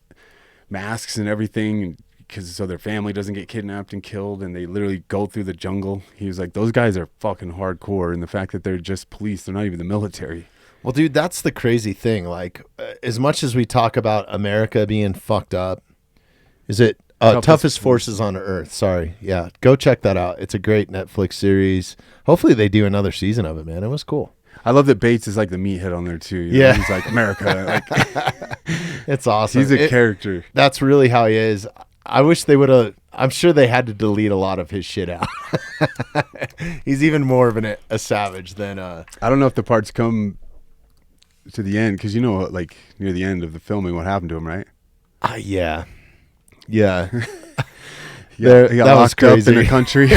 masks and everything so their family doesn't get kidnapped and killed. And they literally go through the jungle. He was like, those guys are fucking hardcore. And the fact that they're just police, they're not even the military. Well, dude, that's the crazy thing. Like, as much as we talk about America being fucked up, is it Toughest Forces on Earth? Sorry. Yeah. Go check that out. It's a great Netflix series. Hopefully they do another season of it, man. It was cool. I love that Bates is like the meathead on there too. Yeah. He's like America. Like, it's awesome. He's a character. That's really how he is. I wish they would have. I'm sure they had to delete a lot of his shit out. He's even more of a savage than. I don't know if the parts come to the end because like near the end of the filming, what happened to him, right? Yeah. Yeah, he got locked up in the country.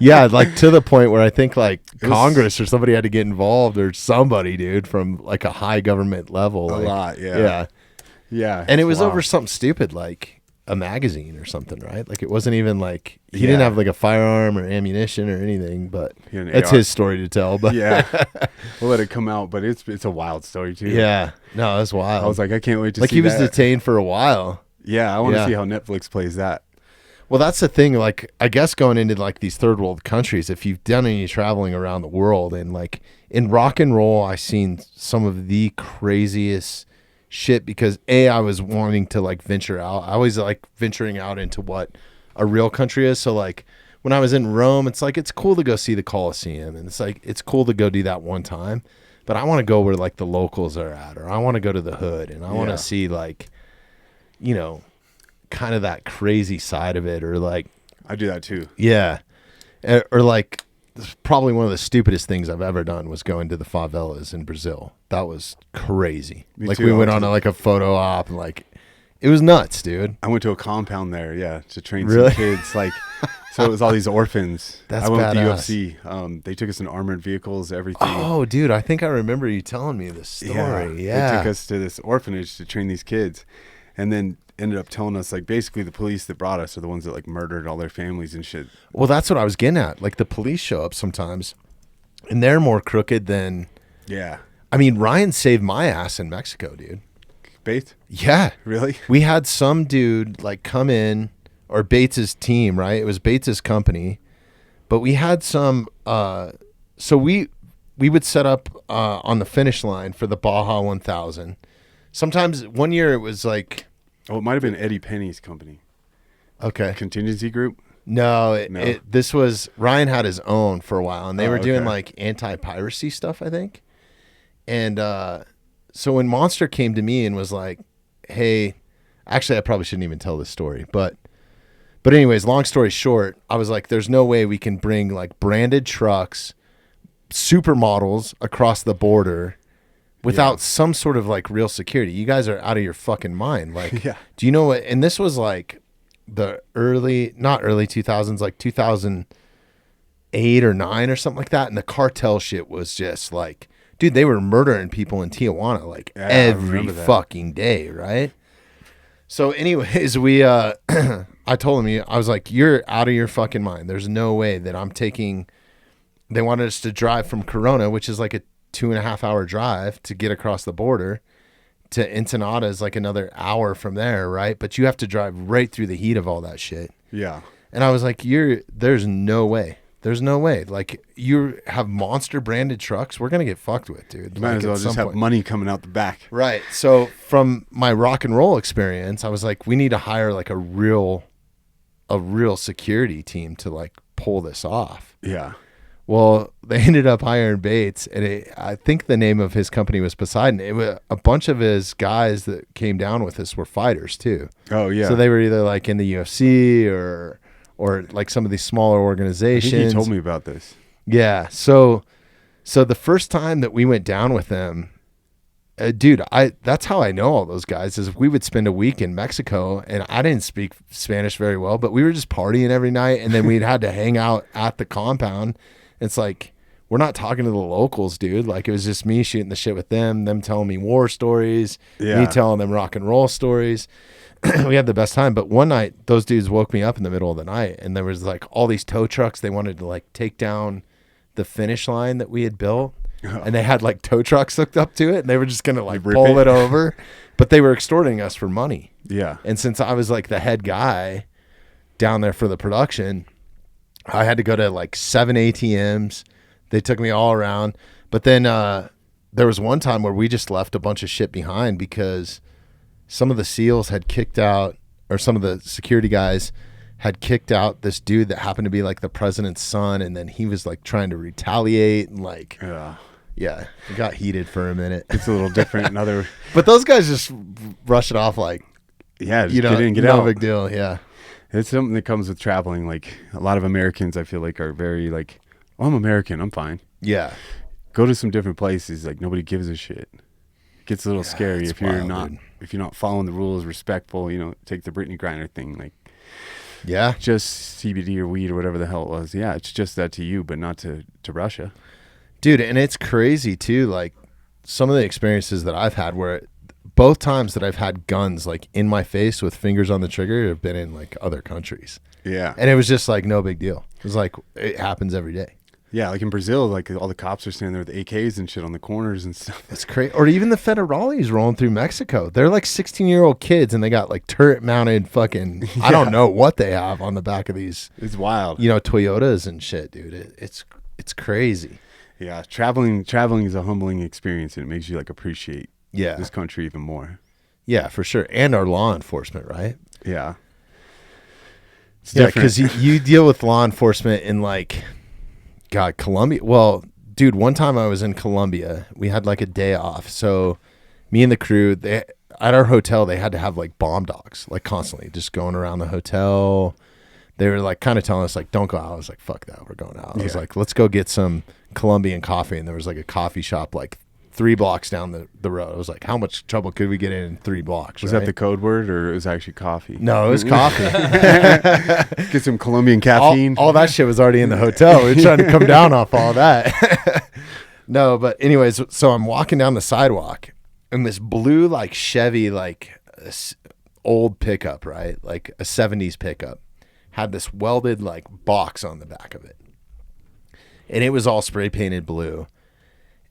Yeah, like to the point where I think like Congress or somebody had to get involved or somebody, dude, from like a high government level. A like, lot, yeah. Yeah. And it was over something stupid like a magazine or something, right? Like it wasn't even like he didn't have like a firearm or ammunition or anything, but it's his story to tell. But yeah, we'll let it come out. But it's a wild story too. Yeah, no, it's wild. I was like, I can't wait to see. Like he was detained for a while. Yeah, I want to see how Netflix plays that. Well, that's the thing. Like, I guess going into like these third world countries, if you've done any traveling around the world, and like in rock and roll, I seen some of the craziest shit because I was wanting to like venture out. I always like venturing out into what a real country is. So like when I was in Rome, it's like it's cool to go see the Colosseum, and it's like it's cool to go do that one time. But I want to go where like the locals are at, or I want to go to the hood, and I want to see like, kind of that crazy side of it, or like I do that too. Yeah, or like probably one of the stupidest things I've ever done was going to the favelas in Brazil. That was crazy. Me like too. we went on like a photo op, and like it was nuts, dude. I went to a compound there, to train some kids. Like, so it was all these orphans. That's I went badass. with the UFC. They took us in armored vehicles, everything. Oh, dude, I think I remember you telling me this story. Yeah. They took us to this orphanage to train these kids, and then ended up telling us like basically the police that brought us are the ones that like murdered all their families and shit. Well, that's what I was getting at. Like the police show up sometimes, and they're more crooked than. Yeah. I mean, Ryan saved my ass in Mexico, dude. Bates? Yeah. Really? We had some dude like come in, or Bates's team, right? It was Bates's company, but we had some. So we would set up on the finish line for the Baja 1000. Sometimes one year it was like. Oh, it might have been Eddie Penny's company. Okay. Contingency Group? No, this was Ryan had his own for a while, and they were doing like anti-piracy stuff, I think. And so when Monster came to me and was like, "Hey," actually, I probably shouldn't even tell this story, but anyways, long story short, I was like, "There's no way we can bring like branded trucks, supermodels across the border." Without some sort of like real security. You guys are out of your fucking mind. Like, do you know what? And this was like the not early 2000s, like 2008 or 9 or something like that. And the cartel shit was just like, dude, they were murdering people in Tijuana like every fucking day, right? So anyways, I told him, I was like, you're out of your fucking mind. There's no way that I'm taking, they wanted us to drive from Corona, which is like a 2.5 hour drive to get across the border to Ensenada is like another hour from there, right? But you have to drive right through the heat of all that shit. Yeah. And I was like, there's no way. There's no way. Like, you have Monster branded trucks. We're going to get fucked with, dude. Might as well just have money coming out the back. Right. So from my rock and roll experience, I was like, we need to hire like a real security team to like pull this off. Yeah. Well, they ended up hiring Bates, and I think the name of his company was Poseidon. It was a bunch of his guys that came down with us were fighters too. Oh yeah. So they were either like in the UFC or like some of these smaller organizations. I think you told me about this. Yeah. So the first time that we went down with them, dude, that's how I know all those guys is we would spend a week in Mexico, and I didn't speak Spanish very well, but we were just partying every night, and then we'd had to hang out at the compound. It's like, we're not talking to the locals, dude. Like, it was just me shooting the shit with them telling me war stories, me telling them rock and roll stories. We had the best time. But one night, those dudes woke me up in the middle of the night, and there was like all these tow trucks. They wanted to like take down the finish line that we had built. And they had like tow trucks hooked up to it, and they were just going to like pull it over. But they were extorting us for money. Yeah. And since I was like the head guy down there for the production, I had to go to like 7 ATMs. They took me all around. But then there was one time where we just left a bunch of shit behind because some of the SEALs had kicked out, or some of the security guys had kicked out this dude that happened to be like the president's son. And then he was like trying to retaliate and like, Yeah, it got heated for a minute. It's a little different. But those guys just rush it off like, just you know, get in, get no out. big deal. Yeah. It's something that comes with traveling. Like a lot of Americans, I feel like are very like, oh, I'm American, I'm fine. Yeah. Go to some different places, like nobody gives a shit. It gets a little scary if you're not following the rules, respectful. You know, take the Brittany Griner thing, like. Yeah. Just CBD or weed or whatever the hell it was. Yeah, it's just that to you, but not to Russia. Dude, and it's crazy too, like some of the experiences that I've had where both times that I've had guns like in my face with fingers on the trigger have been in like other countries. Yeah. And it was just like no big deal. It was like it happens every day. Yeah, like in Brazil, like all the cops are standing there with AKs and shit on the corners and stuff. It's crazy. Or even the federales rolling through Mexico. They're like 16-year-old kids and they got like turret-mounted fucking, I don't know what they have on the back of these. It's wild. You know, Toyotas and shit, dude. It's crazy. Yeah, traveling is a humbling experience, and it makes you like appreciate this country even more. Yeah, for sure. And our law enforcement, right? Yeah. Yeah, because you deal with law enforcement in like, God, Colombia. Well, dude, one time I was in Colombia. We had like a day off. So me and the crew, at our hotel, they had to have like bomb dogs, like constantly just going around the hotel. They were like kind of telling us like, don't go out. I was like, fuck that. We're going out. I was like, let's go get some Colombian coffee. And there was like a coffee shop like 3 blocks down the road. I was like, how much trouble could we get in 3 blocks? Was that the code word or it was actually coffee? No, it was coffee. Get some Colombian caffeine. All that shit was already in the hotel. We were trying to come down off all that. No, but anyways, so I'm walking down the sidewalk and this blue like Chevy, like old pickup, right? Like a 70s pickup had this welded like box on the back of it. And it was all spray painted blue.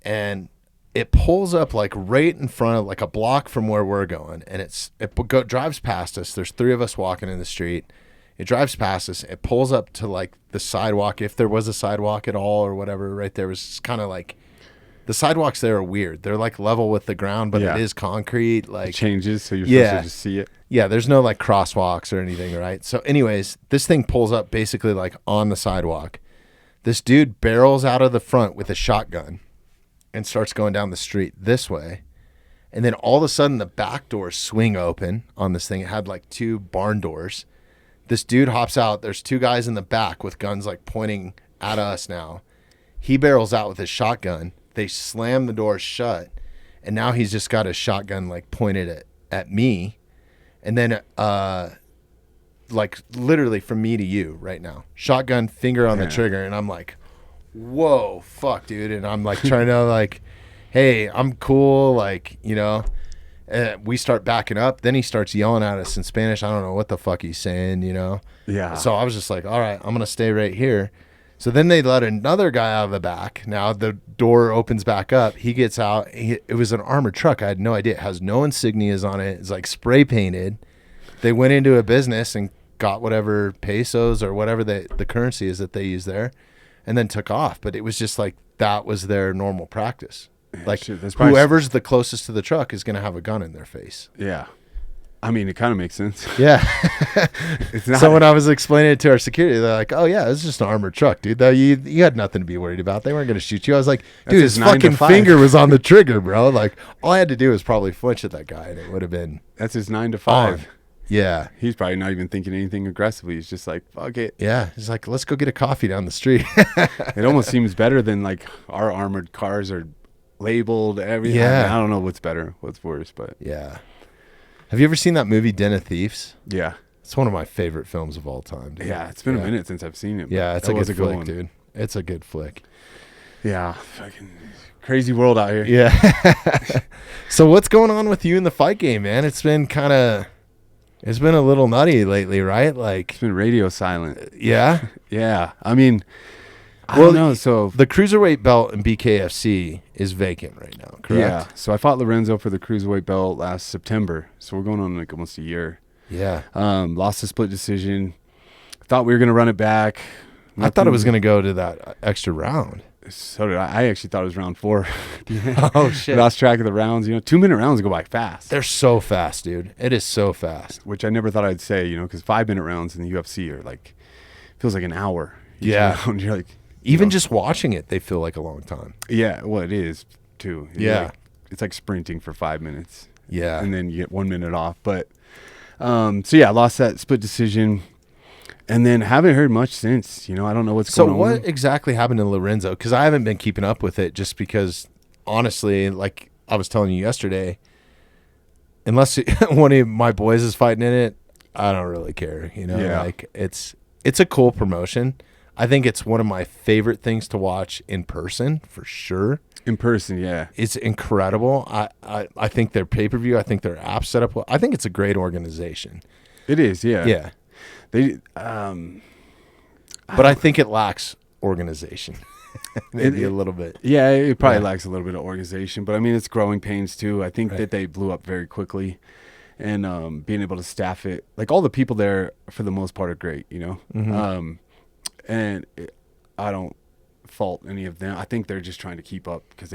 And it pulls up like right in front of like a block from where we're going. And it drives past us. There's 3 of us walking in the street. It drives past us. It pulls up to like the sidewalk. If there was a sidewalk at all or whatever, right there was kind of like the sidewalks there are weird. They're like level with the ground, but it is concrete. Like it changes. So you're supposed to just see it. Yeah. There's no like crosswalks or anything. Right. So anyways, this thing pulls up basically like on the sidewalk. This dude barrels out of the front with a shotgun and starts going down the street this way. And then all of a sudden the back doors swing open on this thing. It had like 2 barn doors. This dude hops out. There's 2 guys in the back with guns like pointing at us now. He barrels out with his shotgun. They slam the doors shut. And now he's just got his shotgun like pointed at me. And then like literally from me to you right now. Shotgun, finger on the trigger. And I'm like, whoa, fuck, dude. And I'm like trying to like, hey, I'm cool. Like, you know, we start backing up. Then he starts yelling at us in Spanish. I don't know what the fuck he's saying, you know? Yeah. So I was just like, all right, I'm going to stay right here. So then they let another guy out of the back. Now the door opens back up. He gets out. It was an armored truck. I had no idea. It has no insignias on it. It's like spray painted. They went into a business and got whatever pesos or whatever the currency is that they use there and then took off. But it was just like that was their normal practice. Like whoever's the closest to the truck is going to have a gun in their face. Yeah. I mean, it kind of makes sense. Yeah. So when I was explaining it to our security, they're like, oh, yeah, it's just an armored truck, dude. You had nothing to be worried about. They weren't going to shoot you. I was like, dude, his fucking finger was on the trigger, bro. Like, all I had to do was probably flinch at that guy, and it would have been. That's his 9 to 5. On. Yeah. He's probably not even thinking anything aggressively. He's just like, fuck it. Yeah. He's like, let's go get a coffee down the street. It almost seems better than like our armored cars are labeled, everything. Yeah. I don't know what's better, what's worse, but. Yeah. Have you ever seen that movie, Den of Thieves? Yeah. It's one of my favorite films of all time, dude. Yeah, it's been a minute since I've seen it. Yeah, it's a good flick, dude. It's a good flick. Yeah, fucking crazy world out here. Yeah. So what's going on with you in the fight game, man? It's been a little nutty lately, right? Like it's been radio silent. Yeah? Yeah. I mean, I don't know. So the Cruiserweight belt in BKFC is vacant right now, correct? Yeah. So I fought Lorenzo for the Cruiserweight belt last September. So we're going on like almost a year. Yeah. Lost a split decision. Thought we were going to run it back. I thought it was going to go to that extra round. So did I. I actually thought it was round 4. Oh, shit. Lost track of the rounds. 2-minute rounds go by fast. They're so fast, dude. It is so fast. Which I never thought I'd say, because 5-minute rounds in the UFC are like, feels like an hour. Yeah. And you're like, Even just watching it, they feel like a long time. Yeah, well, it is too. It's like sprinting for 5 minutes. Yeah. And then you get 1 minute off. But so yeah, I lost that split decision. And then haven't heard much since. I don't know what's going on. So what exactly happened to Lorenzo? Because I haven't been keeping up with it just because, honestly, like I was telling you yesterday, unless one of my boys is fighting in it, I don't really care. Like it's a cool promotion. I think it's one of my favorite things to watch in person, for sure. In person, yeah. It's incredible. I think their pay-per-view, I think their app set up well. I think it's a great organization. It is, yeah. Yeah. They, but I think it lacks organization. Maybe a little bit. Yeah, it probably lacks a little bit of organization, but I mean, it's growing pains too. I think that they blew up very quickly, and being able to staff it, like all the people there for the most part are great, Mm-hmm. I don't fault any of them. I think they're just trying to keep up because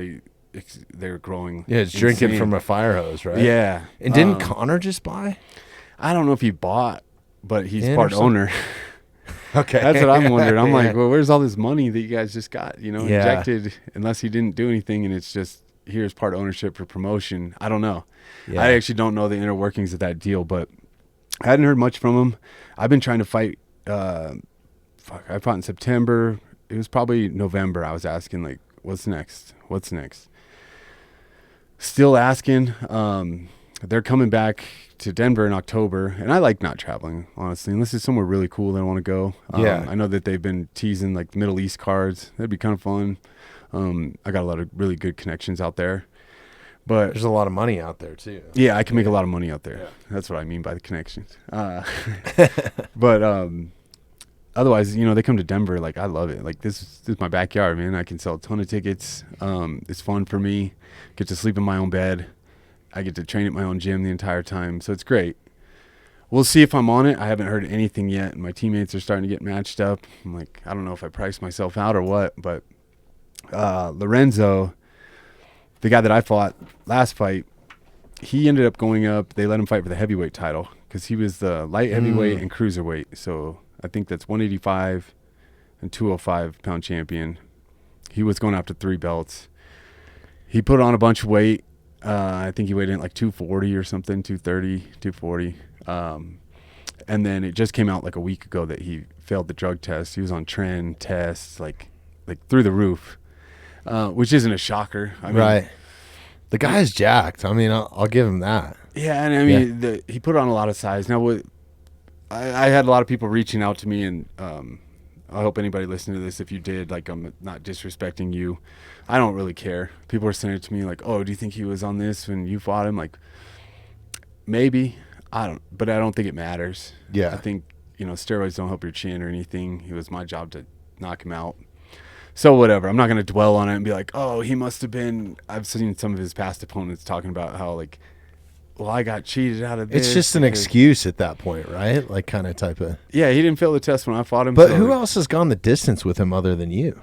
they're growing. Yeah, it's drinking from a fire hose, right? Yeah. And didn't Connor just buy? I don't know if he bought, but he's part owner. Okay. That's what I'm wondering. I'm like, well, where's all this money that you guys just got, injected, unless he didn't do anything and it's just, here's part ownership for promotion. I don't know. Yeah. I actually don't know the inner workings of that deal, but I hadn't heard much from him. I've been trying to fight. I fought in September. It was probably November. I was asking, like, what's next? Still asking. They're coming back to Denver in October, and I like not traveling, honestly, unless it's somewhere really cool that I want to go. I know that they've been teasing like Middle East cards. That'd be kind of fun. I got a lot of really good connections out there, but there's a lot of money out there too. Yeah, I can make a lot of money out there. Yeah. That's what I mean by the connections. But otherwise, they come to Denver. Like, I love it. Like, this is my backyard, man. I can sell a ton of tickets. It's fun for me. Get to sleep in my own bed. I get to train at my own gym the entire time, so it's great. We'll see if I'm on it. I haven't heard anything yet, and my teammates are starting to get matched up. I'm like, I don't know if I priced myself out or what, but Lorenzo, the guy that I fought last fight, he ended up going up. They let him fight for the heavyweight title because he was the light heavyweight and cruiserweight, so I think that's 185 and 205 pound champion. He was going after 3 belts. He put on a bunch of weight. I think he weighed in like 240 or something, 230, 240. And then it just came out like a week ago that he failed the drug test. He was on trend tests, like through the roof, which isn't a shocker. I mean, right. The guy's jacked. I mean, I'll give him that. Yeah, and I mean, he put on a lot of size. Now, I had a lot of people reaching out to me, and I hope anybody listening to this, if you did, like, I'm not disrespecting you. I don't really care. People are saying it to me like, oh, do you think he was on this when you fought him? Like, maybe. But I don't think it matters. Yeah. I think, steroids don't help your chin or anything. It was my job to knock him out. So whatever. I'm not going to dwell on it and be like, oh, he must have been. I've seen some of his past opponents talking about how, like, well, I got cheated out of this. It's just an excuse at that point, right? Like, kind of type of. Yeah, he didn't fail the test when I fought him. But who else has gone the distance with him other than you?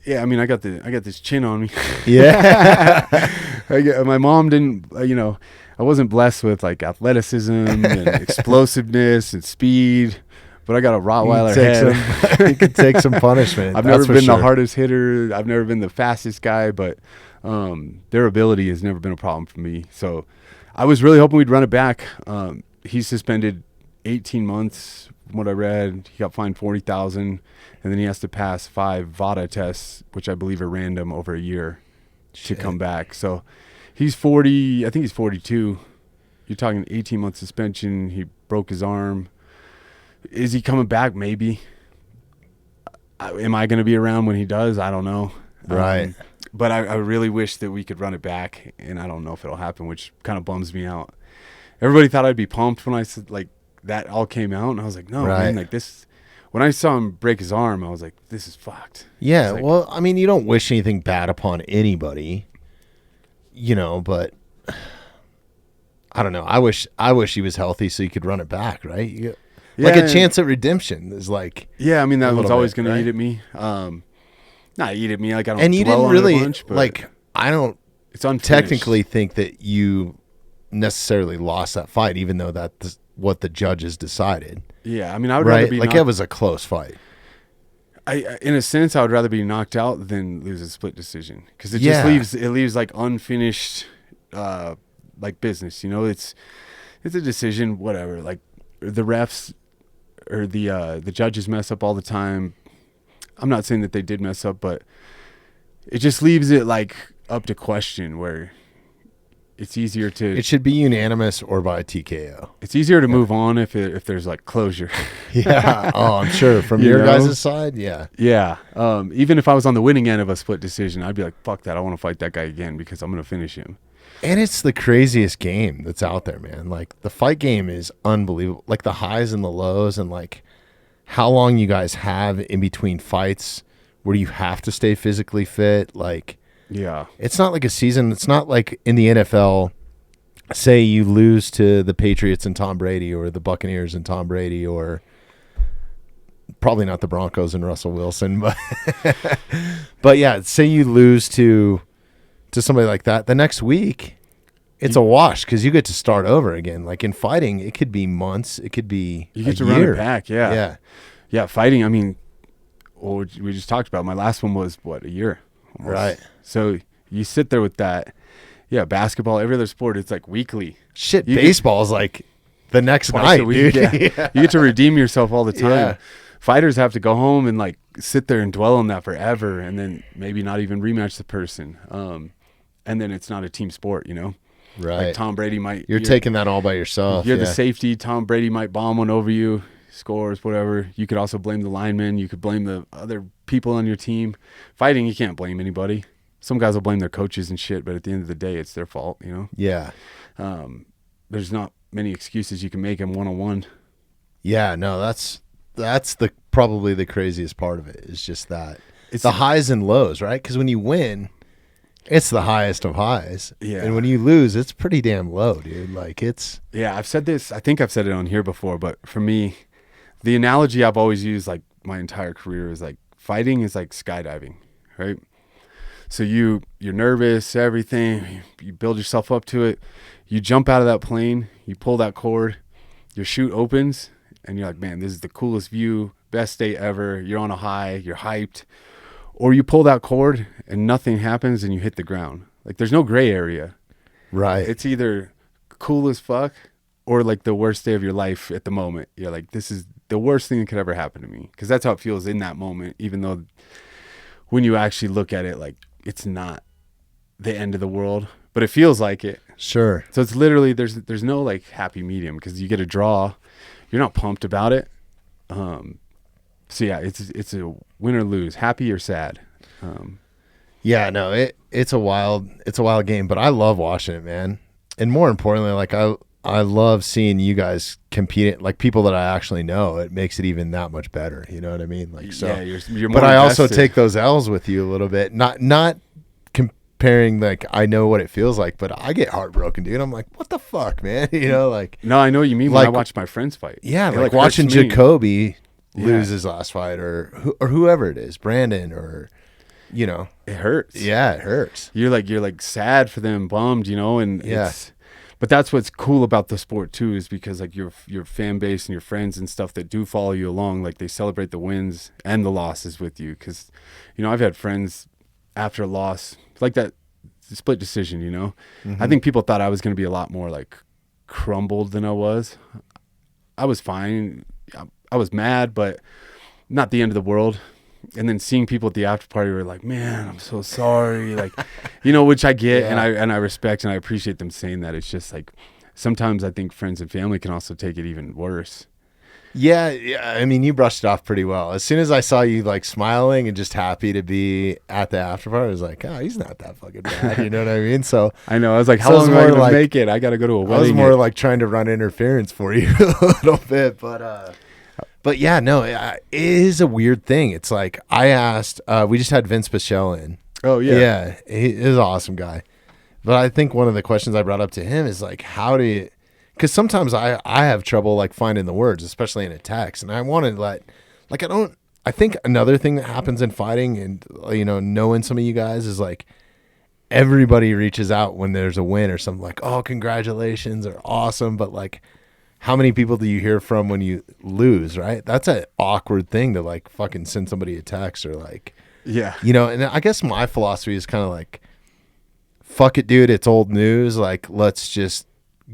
Yeah, I mean, I got this chin on me. Yeah. My mom didn't, I wasn't blessed with like athleticism and explosiveness and speed, but I got a Rottweiler head. You could take some punishment. I've never been the hardest hitter. I've never been the fastest guy, but their ability has never been a problem for me. So I was really hoping we'd run it back. He's suspended 18 months from what I read. He got fined $40,000, and then he has to pass 5 VADA tests, which I believe are random over a year to come back. So he's 40. I think he's 42. You're talking 18-month suspension. He broke his arm. Is he coming back? Maybe. Am I going to be around when he does? I don't know. Right. But I really wish that we could run it back, and I don't know if it'll happen, which kind of bums me out. Everybody thought I'd be pumped when I said, like, that all came out, and I was like, no, man, like this. When I saw him break his arm, I was like, this is fucked. Yeah, well, I mean, you don't wish anything bad upon anybody, but I don't know. I wish he was healthy so you could run it back, right? Like a chance at redemption is like. Yeah, I mean, that was always going to eat at me. Not eat at me, like I don't. And you didn't really bunch, like. I don't. It's unfinished. Technically think that you necessarily lost that fight, even though that's what the judges decided. Yeah, I mean, I would rather be like it was a close fight. In a sense, I would rather be knocked out than lose a split decision, because it just leaves like unfinished, like business. You know, it's a decision, whatever. Like the refs or the judges mess up all the time. I'm not saying that they did mess up, but it just leaves it like up to question, where it's easier to. It should be unanimous or by TKO. It's easier to move on if there's like closure. Yeah. Oh, I'm sure from your guys' side. Yeah. Yeah. Even if I was on the winning end of a split decision, I'd be like, fuck that. I want to fight that guy again because I'm going to finish him. And it's the craziest game that's out there, man. Like the fight game is unbelievable. Like the highs and the lows, and like how long you guys have in between fights where you have to stay physically fit. Like, yeah, it's not like a season. It's not like in the NFL, say you lose to the Patriots and Tom Brady, or the Buccaneers and Tom Brady, or probably not the Broncos and Russell Wilson, but yeah, say you lose to somebody like that. The next week, it's a wash because you get to start over again. Like in fighting, it could be months. It could be you get to run it back. Yeah. Fighting. I mean, well, we just talked about my last one was what, a year. Almost. Right. So you sit there with that. Yeah, basketball, every other sport, it's like weekly. Shit, baseball is like the next night, dude. Yeah. You get to redeem yourself all the time. Yeah. Fighters have to go home and like sit there and dwell on that forever, and then maybe not even rematch the person. And then it's not a team sport, you know? Right. Like Tom Brady might. You're taking that all by yourself. You're the safety. Tom Brady might bomb one over you, scores, whatever. You could also blame the linemen. You could blame the other people on your team. Fighting, you can't blame anybody. Some guys will blame their coaches and shit, but at the end of the day, it's their fault, you know? Yeah. There's not many excuses you can make in one-on-one. Yeah, no, that's probably the craziest part of it, is just that. It's the highs and lows, right? Because when you win, it's the highest of highs. Yeah. And when you lose, it's pretty damn low, dude. Like it's. Yeah, I've said this. I think I've said it on here before, but for me, the analogy I've always used like my entire career is like fighting is like skydiving, right? So you're nervous, everything, you build yourself up to it. You jump out of that plane, you pull that cord, your chute opens, and you're like, man, this is the coolest view, best day ever. You're on a high, you're hyped. Or you pull that cord and nothing happens and you hit the ground. Like there's no gray area. Right. It's either cool as fuck or like the worst day of your life at the moment. You're like, this is the worst thing that could ever happen to me. Because that's how it feels in that moment, even though when you actually look at it, like it's not the end of the world, but it feels like it. Sure. So it's literally, there's no like happy medium, because you get a draw. You're not pumped about it. So yeah, it's a win or lose, happy or sad. Yeah, no, it's a wild game, but I love watching it, man. And more importantly, like I love seeing you guys compete, like people that I actually know. It makes it even that much better. You know what I mean? Like, so, yeah, you're more but I invested. also take those L's with you a little bit, not comparing, like I know what it feels like, but I get heartbroken, dude. I'm like, what the fuck, man? You know, like, no, I know what you mean. Like, when I watch my friends fight, yeah, it, like watching Jacoby lose Yeah. his last fight, or whoever it is, Brandon, or you know, it hurts. Yeah, it hurts. You're like sad for them, bummed, you know, and Yeah. But that's what's cool about the sport too, is because like your fan base and your friends and stuff that do follow you along, like they celebrate the wins and the losses with you. Because, you know, I've had friends after a loss like that split decision. You know, I think people thought I was going to be a lot more like crumbled than I was. I was fine. I was mad, but not the end of the world. And then seeing people at the after party were like, man, I'm so sorry. Like, you know, which I get. Yeah. and I respect and I appreciate them saying that. It's just like, sometimes I think friends and family can also take it even worse. Yeah. I mean, you brushed it off pretty well. As soon as I saw you like smiling and just happy to be at the after party, I was like, oh, he's not that fucking bad. You know what I mean? So I know. I was like, how So long it's am I more going to like- make it? I got to go to a I wedding. was more like trying to run interference for you a little bit, but yeah, no, it is a weird thing. It's like I asked, we just had Vince Pichel in. Oh, yeah. Yeah, he's an awesome guy. But I think one of the questions I brought up to him is like, how do you, because sometimes I have trouble like finding the words, especially in a text. And I want to I think another thing that happens in fighting and, you know, knowing some of you guys is like, everybody reaches out when there's a win or something, like, oh, congratulations or awesome. But like, how many people do you hear from when you lose, right? That's an awkward thing to like fucking send somebody a text or like, you know, and I guess my philosophy is kind of like, fuck it, dude. It's old news. Like, let's just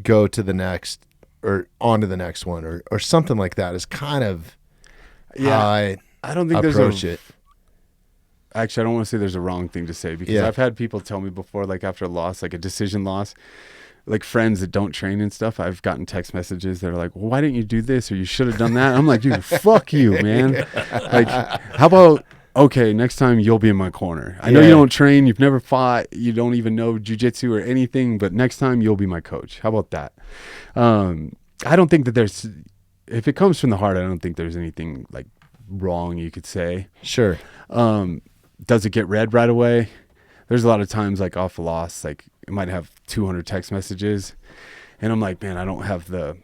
go to the next or on to the next one or something like that is kind of how I don't think approach it. Actually, I don't want to say there's a wrong thing to say because I've had people tell me before, like after a loss, like a decision loss, like friends that don't train and stuff, I've gotten text messages that are like, well, why didn't you do this? Or you should have done that. I'm like, dude, fuck you, man. Like, how about, okay, next time you'll be in my corner. I know you don't train, you've never fought, you don't even know jiu-jitsu or anything, but next time you'll be my coach. How about that? I don't think that there's, if it comes from the heart, I don't think there's anything like wrong you could say. Sure. Does it get read right away? There's a lot of times like off a loss, like it might have 200 text messages and I'm like, man, I don't have the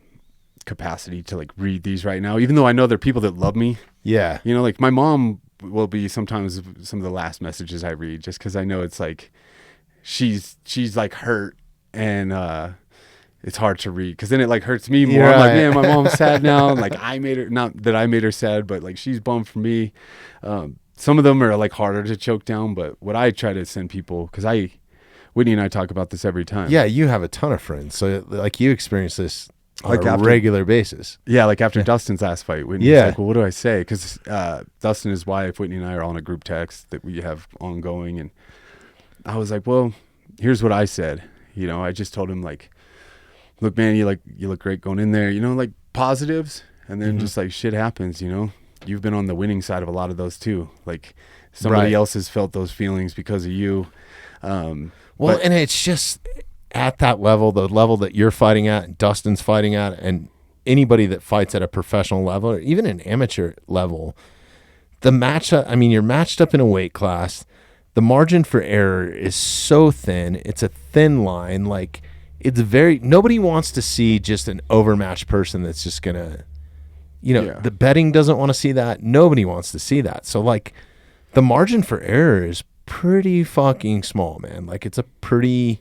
capacity to like read these right now, even though I know there are people that love me. Yeah. You know, like my mom will be sometimes some of the last messages I read just because I know it's like she's like hurt and it's hard to read because then it like hurts me more. I'm like, man, my mom's sad now. Like I made her, not that I made her sad, but like she's bummed for me. Some of them are like harder to choke down, but what I try to send people, because Whitney and I talk about this every time. Yeah, you have a ton of friends, so like you experience this on a regular basis. Yeah, like after Dustin's last fight, Whitney was like, well, what do I say? Because Dustin, his wife, Whitney and I are on a group text that we have ongoing, and I was like, well, here's what I said. You know, I just told him like, look, man, you look great going in there. You know, like positives, and then just like shit happens. You know. You've been on the winning side of a lot of those too. Like somebody else has felt those feelings because of you. And it's just at that level, the level that you're fighting at and Dustin's fighting at, and anybody that fights at a professional level or even an amateur level, the matchup, I mean, you're matched up in a weight class. The margin for error is so thin. It's a thin line. Like it's nobody wants to see just an overmatched person that's just going to, you know, the betting doesn't want to see that. Nobody wants to see that. So like the margin for error is pretty fucking small, man. Like it's a pretty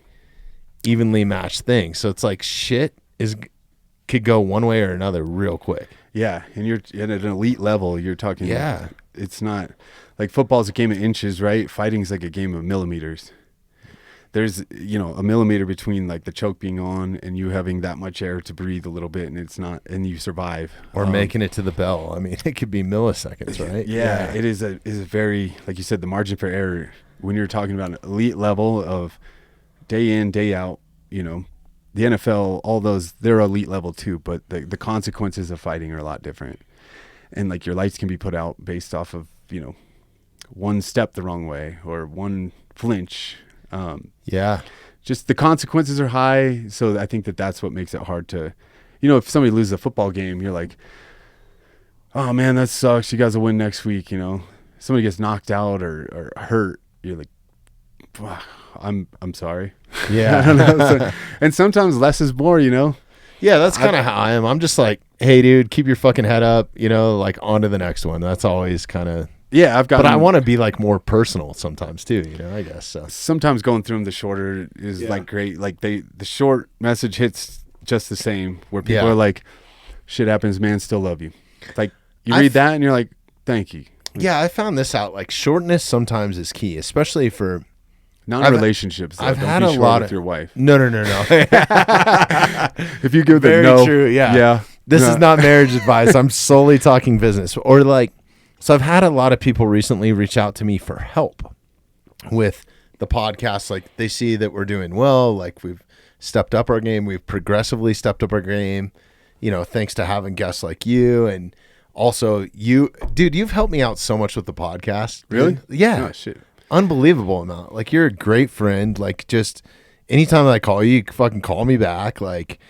evenly matched thing. So it's like shit could go one way or another real quick. Yeah. And you're at an elite level. You're talking. Yeah. It's not like football's a game of inches, right? Fighting's like a game of millimeters. There's, you know, a millimeter between like the choke being on and you having that much air to breathe a little bit and it's not, and you survive. Or making it to the bell. I mean, it could be milliseconds, right? Yeah. It is a very, like you said, the margin for error when you're talking about an elite level of day in, day out, you know, the NFL, all those, they're elite level too, but the consequences of fighting are a lot different. And like your lights can be put out based off of, you know, one step the wrong way or one flinch. Just the consequences are high. So I think that's what makes it hard to, you know, if somebody loses a football game, you're like, oh man, that sucks. You guys will win next week. You know, somebody gets knocked out or hurt. You're like, I'm sorry. Yeah. I don't know. So, and sometimes less is more, you know? Yeah. That's kind of how I am. I'm just like, hey dude, keep your fucking head up, you know, like on to the next one. That's always kind of, but I want to be like more personal sometimes too, you know, I guess. So sometimes going through them the shorter is like great. Like the short message hits just the same where people are like, shit happens, man, still love you. Like you read that and you're like, thank you. Yeah. I found this out. Like shortness sometimes is key, especially for non-relationships. I've had a lot with your wife. No. If you give Very the no. True. Yeah. This is not marriage advice. I'm solely talking business or like, so I've had a lot of people recently reach out to me for help with the podcast. Like they see that we're doing well. Like we've stepped up our game. We've progressively stepped up our game, you know, thanks to having guests like you. And also you, dude, you've helped me out so much with the podcast. Really? Dude. Yeah. Oh, shit. Unbelievable amount. Like you're a great friend. Like just anytime I call you, you fucking call me back. Like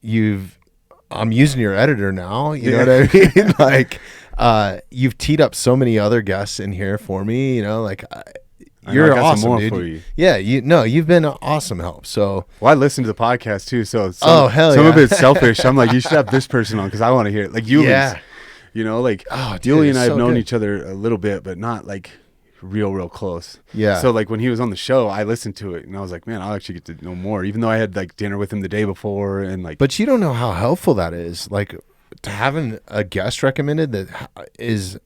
I'm using your editor now. You know what I mean? Like, you've teed up so many other guests in here for me, you know, like you're awesome, dude. For you. Yeah, you've been an awesome help. So, well, I listen to the podcast too. So, some of it's selfish. I'm like, you should have this person on because I want to hear it. Like you, you know, like Julie and I have known each other a little bit, but not like real close. Yeah. So like when he was on the show, I listened to it and I was like, man, I'll actually get to know more, even though I had like dinner with him the day before and like. But you don't know how helpful that is. Like to having a guest recommended that is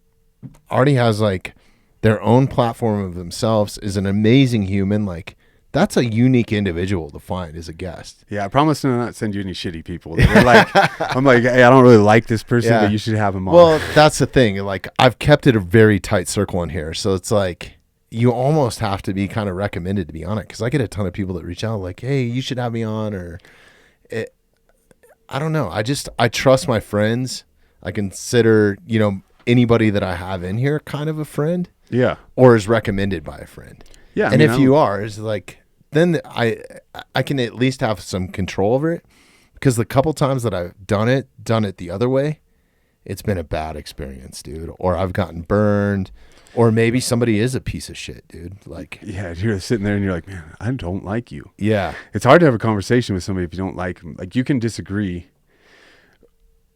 already has like their own platform of themselves, is an amazing human. Like that's a unique individual to find as a guest. Yeah, I promise to not send you any shitty people. They're like, I'm like, hey, I don't really like this person, but you should have him on. Well, that's the thing. Like, I've kept it a very tight circle in here, so it's like you almost have to be kind of recommended to be on it. Because I get a ton of people that reach out, like, "Hey, you should have me on," or I don't know. I trust my friends. I consider anybody that I have in here kind of a friend. Yeah. Or is recommended by a friend. Yeah. And if you are, it's like. Then I can at least have some control over it, because the couple times that I've done it the other way, it's been a bad experience, dude. Or I've gotten burned, or maybe somebody is a piece of shit, dude. Like, yeah, you're sitting there and you're like, man, I don't like you. Yeah, it's hard to have a conversation with somebody if you don't like them. Like you can disagree,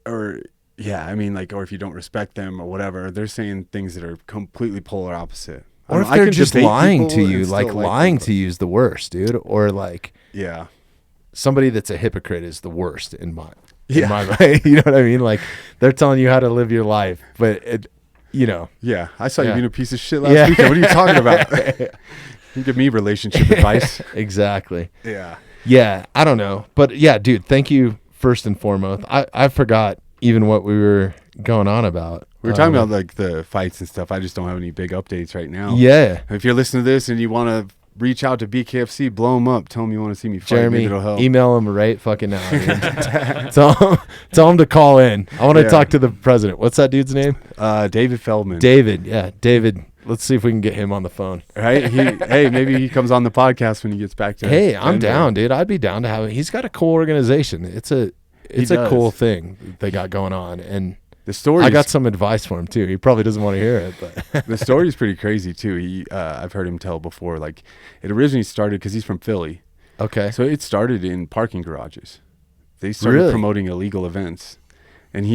or or if you don't respect them or whatever, they're saying things that are completely polar opposite. Or if they're just lying to you, like lying to you is the worst, dude. Or like, somebody that's a hypocrite is the worst in my mind. You know what I mean? Like they're telling you how to live your life, but Yeah, I saw you being a piece of shit last weekend. What are you talking about? You give me relationship advice. Exactly. Yeah. Yeah, I don't know, but yeah, dude. Thank you first and foremost. I forgot even what we were going on about. We were talking about like the fights and stuff. I just don't have any big updates right now. Yeah. If you're listening to this and you want to reach out to BKFC, blow them up. Tell them you want to see me fight. Jeremy, maybe it'll help. Email him right fucking now. tell him to call in. I want to talk to the president. What's that dude's name? David Feldman. David. Yeah, David. Let's see if we can get him on the phone. Right? Hey, maybe he comes on the podcast when he gets back to. Hey, I'm down, dude. I'd be down to have it. He's got a cool organization. It's a cool thing they got going on, and the story. I got some advice for him too. He probably doesn't want to hear it, but the story is pretty crazy too. I've heard him tell before. Like it originally started because he's from Philly. Okay. So it started in parking garages. They started promoting illegal events, and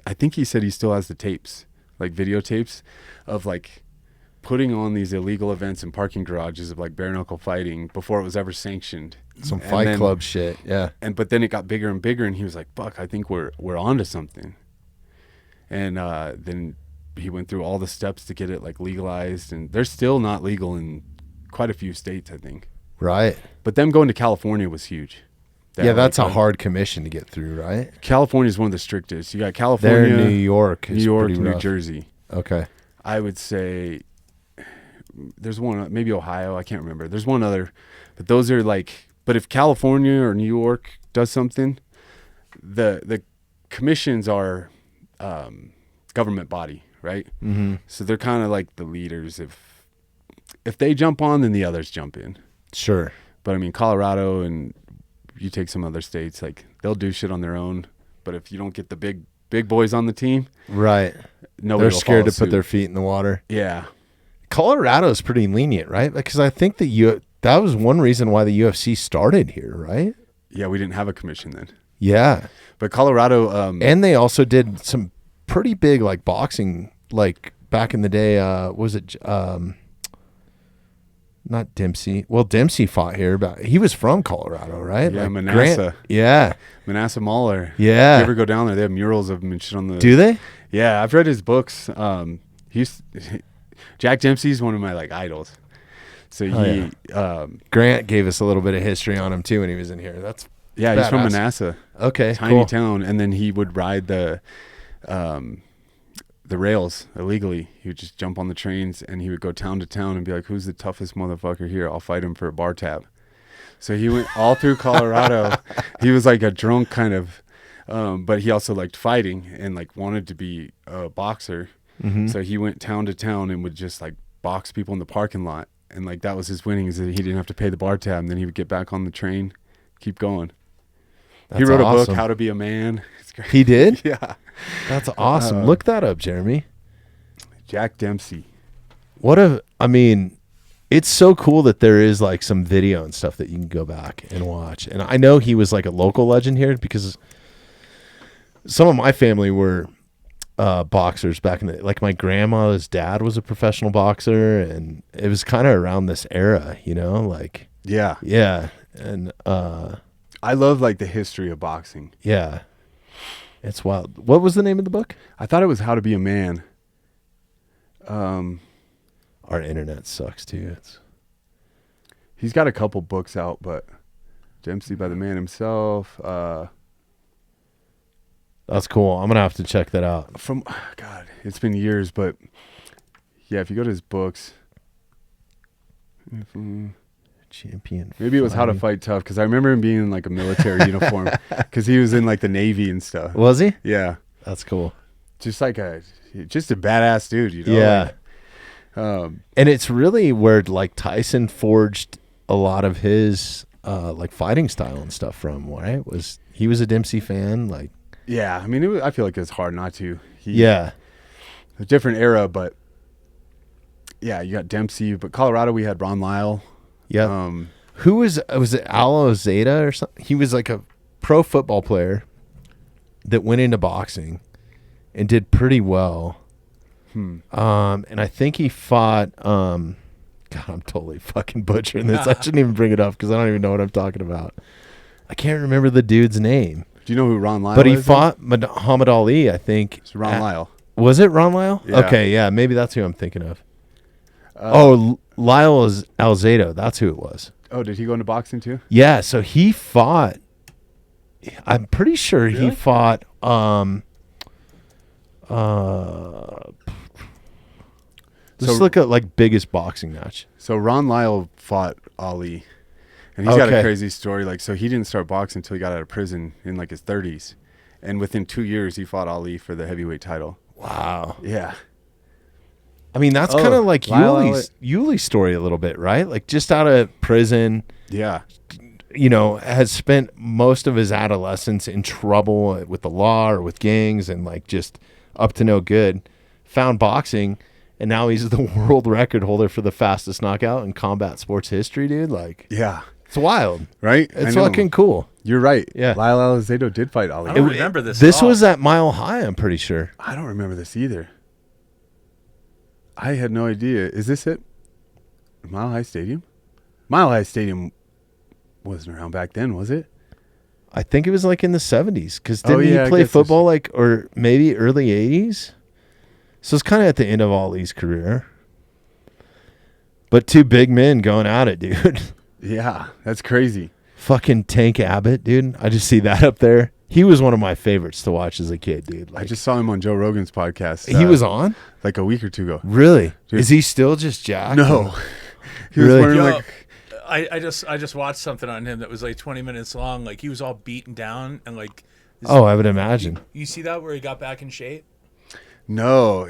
I think he said he still has the tapes, like videotapes, of like putting on these illegal events in parking garages of like bare knuckle fighting before it was ever sanctioned. Some Fight Club shit, yeah. But then it got bigger and bigger, and he was like, "Fuck, I think we're onto something." And then he went through all the steps to get it like legalized, and they're still not legal in quite a few states, I think. Right. But them going to California was huge. That's a hard commission to get through, right? California is one of the strictest. You got California, New York, New Jersey. Okay. I would say there's one, maybe Ohio. I can't remember. There's one other, but those are like. But if California or New York does something, the commissions are government body, right? Mm-hmm. So they're kind of like the leaders. If they jump on, then the others jump in. Sure. But I mean, Colorado and you take some other states, like they'll do shit on their own. But if you don't get the big boys on the team, right? They're scared to put their feet in the water. Yeah. Colorado is pretty lenient, right? Because I think that was one reason why the UFC started here, right? Yeah, we didn't have a commission then. Yeah. But Colorado... and they also did some pretty big, like, boxing, like, back in the day. Was it... not Dempsey. Well, Dempsey fought here, but he was from Colorado, right? Yeah, like Manasseh. Manasseh Mahler. Yeah. If you ever go down there, they have murals of him and shit on the... Do they? Yeah, I've read his books. Jack Dempsey's one of my, like, idols. So Grant gave us a little bit of history on him too when he was in here. That's he's from Manasseh. Okay, tiny town, and then he would ride the rails illegally. He would just jump on the trains and he would go town to town and be like, "Who's the toughest motherfucker here? I'll fight him for a bar tab." So he went all through Colorado. He was like a drunk kind of, but he also liked fighting and like wanted to be a boxer. Mm-hmm. So he went town to town and would just like box people in the parking lot. And like that was his winning, is that he didn't have to pay the bar tab, and then he would get back on the train, keep going. He wrote a book, How to Be a Man. It's great. He did? Yeah. That's awesome. Look that up, Jeremy. Jack Dempsey. It's so cool that there is like some video and stuff that you can go back and watch. And I know he was like a local legend here because some of my family were boxers back in the, like my grandma's dad was a professional boxer, and it was kind of around this era, you know, like yeah, and I love like the history of boxing. Yeah, it's wild. What was the name of the book? I thought it was How to Be a Man. Our internet sucks too. He's got a couple books out, but Dempsey by the man himself. That's cool. I'm gonna have to check that out. God, it's been years, but yeah, if you go to his books, Champion. Maybe it was How to Fight Tough, because I remember him being in like a military uniform, because he was in like the Navy and stuff. Was he? Yeah, that's cool. Just a badass dude, you know. Yeah. And it's really where like Tyson forged a lot of his like fighting style and stuff from, right? He was a Dempsey fan, like. Yeah, I mean, I feel like it's hard not to. Yeah. A different era, but yeah, you got Dempsey, but Colorado we had Ron Lyle. Yeah. Who was it Alo Zeta or something? He was like a pro football player that went into boxing and did pretty well. And I think he fought God, I'm totally fucking butchering this. I shouldn't even bring it up because I don't even know what I'm talking about. I can't remember the dude's name. Do you know who Ron Lyle is? But he fought Muhammad Ali, I think. It's Ron Lyle. Was it Ron Lyle? Yeah. Okay, yeah, maybe that's who I'm thinking of. Lyle Alzado, that's who it was. Oh, did he go into boxing too? Yeah, so he fought. I'm pretty sure he fought. Let's look at like biggest boxing match. So Ron Lyle fought Ali, and he's got a crazy story. Like, so he didn't start boxing until he got out of prison in like his 30s, and within 2 years he fought Ali for the heavyweight title. Wow. Yeah. I mean, that's kind of like Yuli's story a little bit, right? Like just out of prison. Yeah. You know, has spent most of his adolescence in trouble with the law or with gangs and like just up to no good. Found boxing, and now he's the world record holder for the fastest knockout in combat sports history, dude. Like, yeah, it's wild, right? It's fucking cool. You're right. Yeah, Lyle Alzado did fight Ali. I don't remember this. This was at Mile High, I'm pretty sure. I don't remember this either. I had no idea. Is this it? Mile High Stadium? Mile High Stadium wasn't around back then, was it? I think it was like in the 70s, because didn't he play football like, or maybe early 80s? So it's kind of at the end of Ali's career. But two big men going at it, dude. Yeah, that's crazy. Fucking Tank Abbott, dude. I just see that up there. He was one of my favorites to watch as a kid, dude. Like, I just saw him on Joe Rogan's podcast. He was on? Like a week or two ago. Really? Dude. Is he still just jacked? No. He was wearing like... I just watched something on him that was like 20 minutes long. Like he was all beaten down and like. I would imagine. You see that where he got back in shape? No,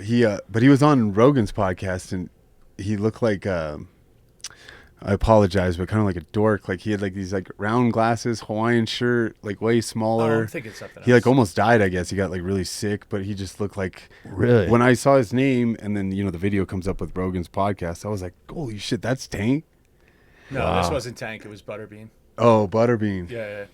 but he was on Rogan's podcast and he looked like I apologize, but kind of like a dork. Like he had like these like round glasses, Hawaiian shirt, like way smaller. I'm thinking something else. He like almost died, I guess. He got like really sick, but he just looked like really. When I saw his name and then the video comes up with Rogan's podcast, I was like, holy shit, that's Tank. No, this wasn't Tank. It was Butterbean. Oh, Butterbean. Yeah.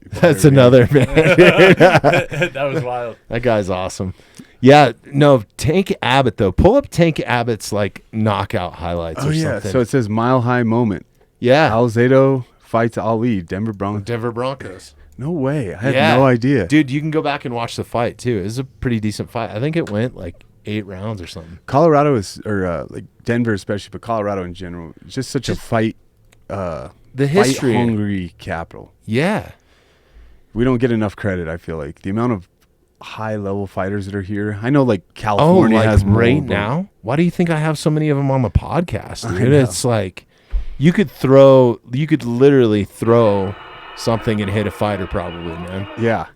That's another man. That was wild. That guy's awesome. Yeah, no, Tank Abbott though. Pull up Tank Abbott's like knockout highlights. Or something. So it says Mile High Moment. Yeah, Alzado fights Ali. Denver Broncos. No way. I had no idea, dude. You can go back and watch the fight too. It was a pretty decent fight. I think it went like 8 rounds or something. Colorado is, or like Denver especially, but Colorado in general, it's just such a fight. The history, hungry capital. Yeah, we don't get enough credit. I feel like the amount of high level fighters that are here. I know like California has more, right now. Why do you think I have so many of them on the podcast, dude? It's like you could literally throw something and hit a fighter probably, man. Yeah.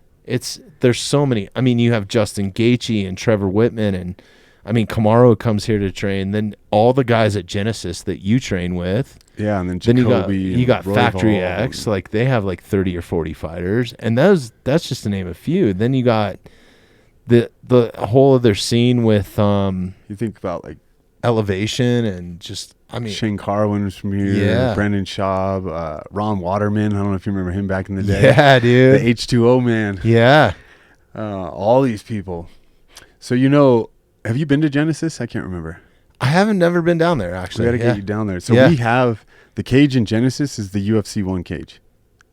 There's so many. I mean, you have Justin Gaethje and Trevor Whitman, and I mean Kamaru comes here to train. Then all the guys at Genesis that you train with. Yeah, and then Jacoby, you got Factory X. Like they have like 30 or 40 fighters, and that's just to name a few. Then you got the whole other scene with you think about like Elevation and just Shane Carwin was from here. Yeah. Brendan Schaub, Ron Waterman. I don't know if you remember him back in the day. Yeah, dude. The H2O man. Yeah. All these people. So, you know, have you been to Genesis? I can't remember. I haven't never been down there, actually. We got to get you down there. So we have the cage in Genesis is the UFC 1 cage.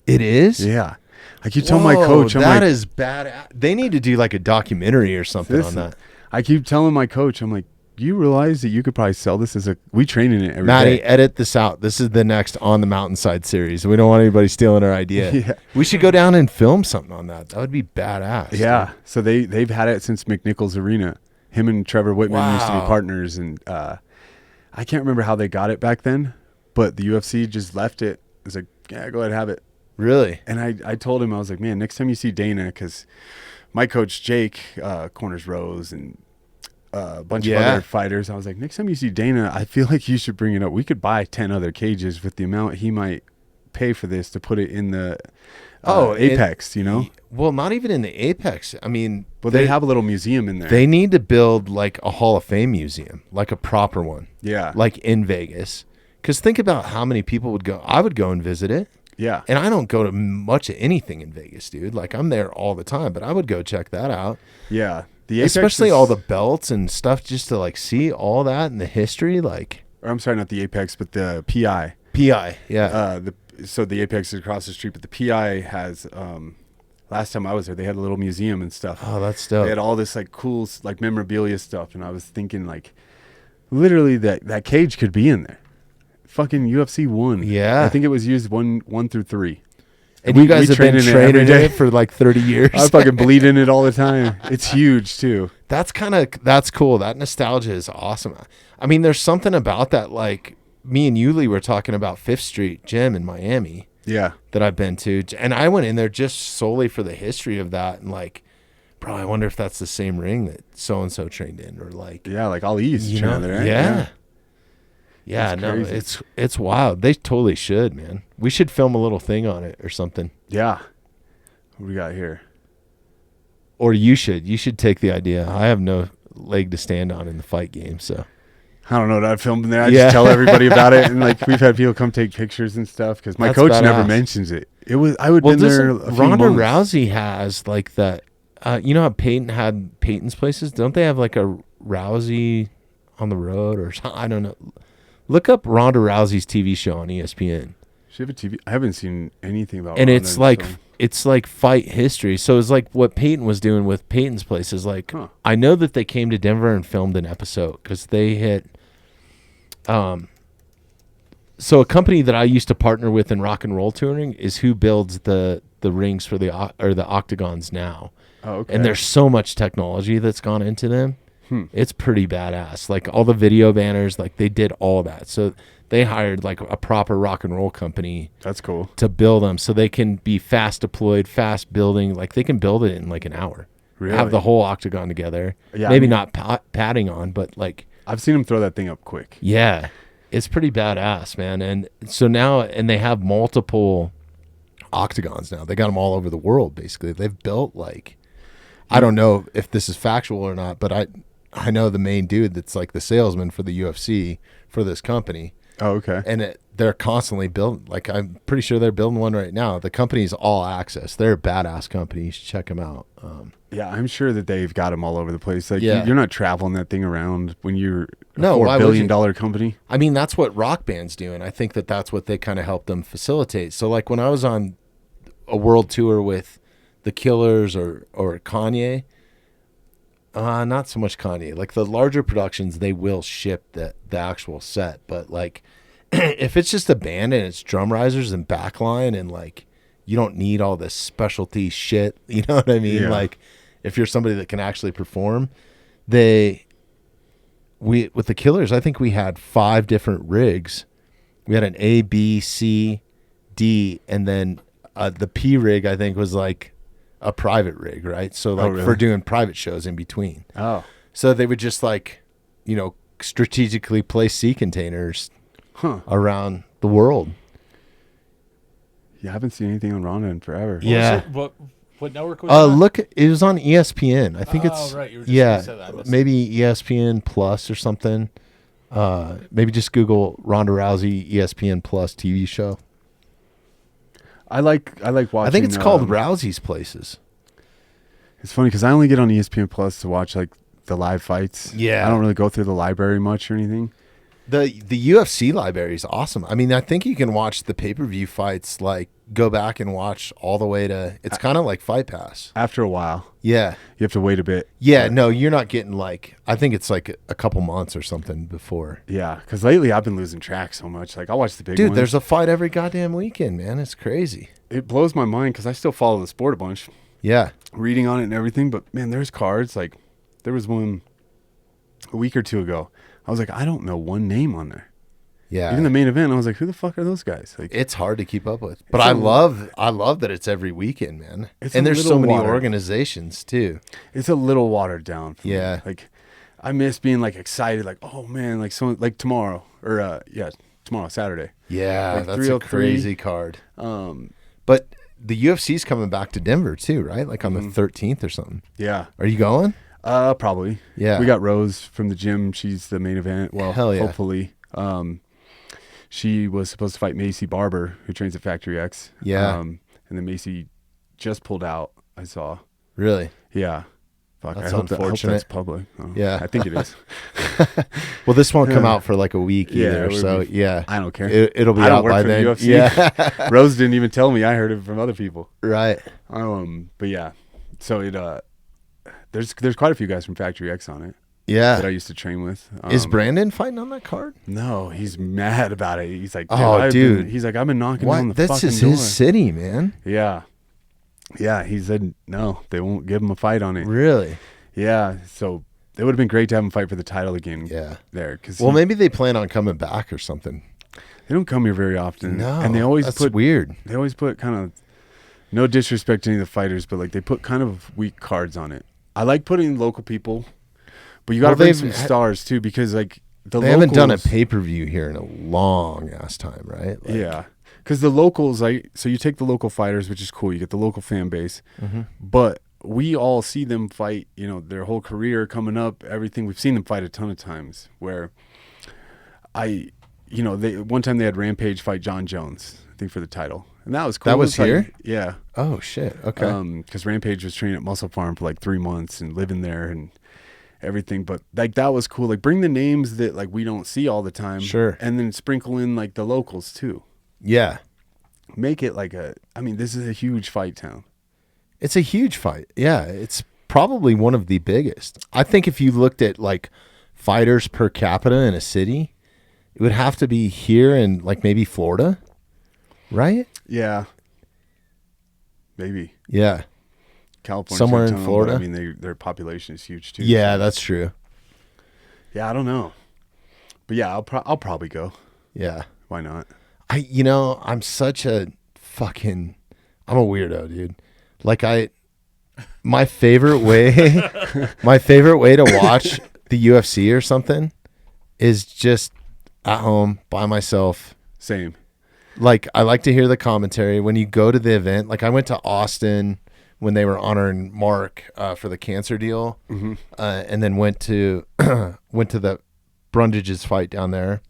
It is? Yeah. I keep telling my coach, I'm that like, is bad. They need to do like a documentary or something on that. I keep telling my coach, I'm like, do you realize that you could probably sell this as we train in it every Maddie, day. edit this out. This is the next On the Mountainside series. We don't want anybody stealing our idea. Yeah. We should go down and film something on that. That would be badass. Yeah. Dude. So they've had it since McNichols Arena. Him and Trevor Whitman used to be partners, and I can't remember how they got it back then, but the UFC just left it. It was like, yeah, go ahead, have it. Really? And I told him, I was like, man, next time you see Dana, because my coach Jake corners Rose and a bunch of other fighters, I was like, next time you see Dana, I feel like you should bring it up. We could buy 10 other cages with the amount he might pay for this to put it in the Apex, you know? Well, not even in the Apex. I mean, well, they have a little museum in there. They need to build like a Hall of Fame museum, like a proper one. Yeah. Like in Vegas. Because think about how many people would go. I would go and visit it. Yeah. And I don't go to much of anything in Vegas, dude. Like I'm there all the time, but I would go check that out. Yeah. The Apex especially all the belts and stuff, just to like see all that and the history. Like, or I'm sorry, not the Apex, but the PI. PI, yeah. So the Apex is across the street, but the PI has. Last time I was there, they had a little museum and stuff. Oh, that's dope. They had all this like cool like memorabilia stuff, and I was thinking like, literally that cage could be in there. Fucking UFC 1. Yeah. I think it was used 1 through 3. And you guys have been training in it for like 30 years. I fucking bleed in it all the time. It's huge too. That's cool. That nostalgia is awesome. I mean, there's something about that. Like me and Yuli were talking about Fifth Street Gym in Miami. Yeah. That I've been to. And I went in there just solely for the history of that. And like, bro, I wonder if that's the same ring that so-and-so trained in, or like. Yeah. Like Ali's training there. Right? Yeah. Yeah, no, it's wild. They totally should, man. We should film a little thing on it or something. Yeah. What do we got here? Or you should take the idea. I have no leg to stand on in the fight game, so. I don't know what I filmed in there. I just tell everybody about it, and like we've had people come take pictures and stuff because my coach never mentions it. I would been there. Ronda Rousey has like that. You know how Peyton had Peyton's places? Don't they have like a Rousey on the road or something? I don't know. Look up Ronda Rousey's TV show on ESPN. She have a TV? I haven't seen anything about. And Ronda, it's like fight history. So it's like what Peyton was doing with Peyton's place is like. I know that they came to Denver and filmed an episode because they hit. So a company that I used to partner with in rock and roll touring is who builds the rings for the octagons now. Oh, okay. And there's so much technology that's gone into them. It's pretty badass. Like all the video banners, like they did all that. So they hired like a proper rock and roll company. That's cool. To build them so they can be fast deployed, fast building. Like they can build it in like an hour. Really? Have the whole octagon together. Yeah, maybe not padding on, but like. I've seen them throw that thing up quick. Yeah. It's pretty badass, man. And so now, and they have multiple octagons now. They got them all over the world, basically. They've built like, I don't know if this is factual or not, but I know the main dude that's like the salesman for the UFC for this company. Oh, okay. And they're constantly building, like I'm pretty sure they're building one right now. The company's All Access. They're a badass company. You should check them out. Yeah, I'm sure that they've got them all over the place. Like you're not traveling that thing around when you're a $4 billion company. I mean, that's what rock bands do, and I think that that's what they kind of help them facilitate. So like when I was on a world tour with the Killers or Kanye, not so much Kanye. Like the larger productions, they will ship the actual set, but like if it's just a band and it's drum risers and backline and like you don't need all this specialty shit, you know what I mean? Yeah. Like if you're somebody that can actually perform, with the Killers, I think we had 5 different rigs. We had an A, B, C, D, and then the P rig I think was like a private rig, right? So like for doing private shows in between. Oh. So they would just like, strategically place sea containers around the world. Yeah, I haven't seen anything on Ronda in forever. Yeah. What network was that? Look, it was on ESPN. I think it's right. You were just gonna say that. Maybe ESPN Plus or something. Maybe just Google Ronda Rousey ESPN Plus TV show. I like watching. I think it's called Rousey's Places. It's funny because I only get on ESPN Plus to watch like the live fights. Yeah. I don't really go through the library much or anything. The UFC library is awesome. I mean, I think you can watch the pay-per-view fights, like go back and watch all the way to, it's kind of like Fight Pass. After a while. Yeah. You have to wait a bit. Yeah, no, you're not getting like, I think it's like a couple months or something before. Yeah, because lately I've been losing track so much. Like, I'll watch the big ones. Dude, there's a fight every goddamn weekend, man. It's crazy. It blows my mind because I still follow the sport a bunch. Yeah. Reading on it and everything. But, man, there's cards. Like, there was one a week or two ago. I was like, I don't know one name on there. Yeah. Even the main event, I was like, who the fuck are those guys? Like, it's hard to keep up with. But I love that it's every weekend, man. It's And a there's so little many watered. organizations too. it's a little watered down. For Yeah. me. Like, I miss being like excited, like, oh man, like someone like tomorrow or tomorrow, Saturday. Yeah, Like that's a 303. crazy card. Um, But the UFC's coming back to Denver too, right? Like on the 13th or something. yeah. Are you going? Probably. Yeah. We got Rose from the gym. She's the main event. Well, Hell yeah. hopefully. She was supposed to fight Macy Barber, who trains at Factory X. Yeah. And then Macy just pulled out, I saw. Really? Yeah. Fuck, That's I hope unfortunate. that's public. Oh, Yeah. I think it is. Well, this won't come out for like a week Yeah, either. it would So be- yeah, I don't care. It'll be I don't out work by for the then. UFC. Yeah. Rose didn't even tell me. I heard it from other people. Right. But yeah. So it there's quite a few guys from Factory X on it Yeah. that I used to train with. Is Brandon fighting on that card? No, he's mad about it. He's like, Oh, dude. He's like, I've been knocking What? on the This fucking is door. his city, man. Yeah. Yeah, he said no, they won't give him a fight on it. Really? Yeah, so it would have been great to have him fight for the title again. Yeah. There, because Well, maybe they plan on coming back or something. they don't come here very often. No. and they always that's put weird. They always put kind of, no disrespect to any of the fighters, but like they put kind of weak cards on it. I like putting local people, but you got to bring some stars too, because like They haven't done a pay-per-view here in a long ass time, right? Like, yeah. Because the locals, so you take the local fighters, which is cool. You get the local fan base, but we all see them fight, their whole career coming up, everything. We've seen them fight a ton of times where one time they had Rampage fight John Jones, I think, for the title. And that was cool. That was here? Yeah. Oh shit. Okay. Because Rampage was training at Muscle Farm for like 3 months and living there and everything. But like that was cool. Like bring the names that like we don't see all the time. Sure. And then sprinkle in like the locals too. Yeah. Make it like this is a huge fight town. It's a huge fight. Yeah. It's probably one of the biggest. I think if you looked at like fighters per capita in a city, it would have to be here in like maybe Florida, right? Yeah. Maybe. Yeah. California. Somewhere in Florida. I mean, their population is huge too. Yeah, that's true. Yeah, I don't know. But yeah, I'll probably go. Yeah. Why not? I'm such a fucking, I'm a weirdo, dude. Like my favorite way to watch the UFC or something is just at home by myself. Same. Like I like to hear the commentary when you go to the event. Like I went to Austin when they were honoring Mark for the cancer deal, and then went to the Brundage's fight down there.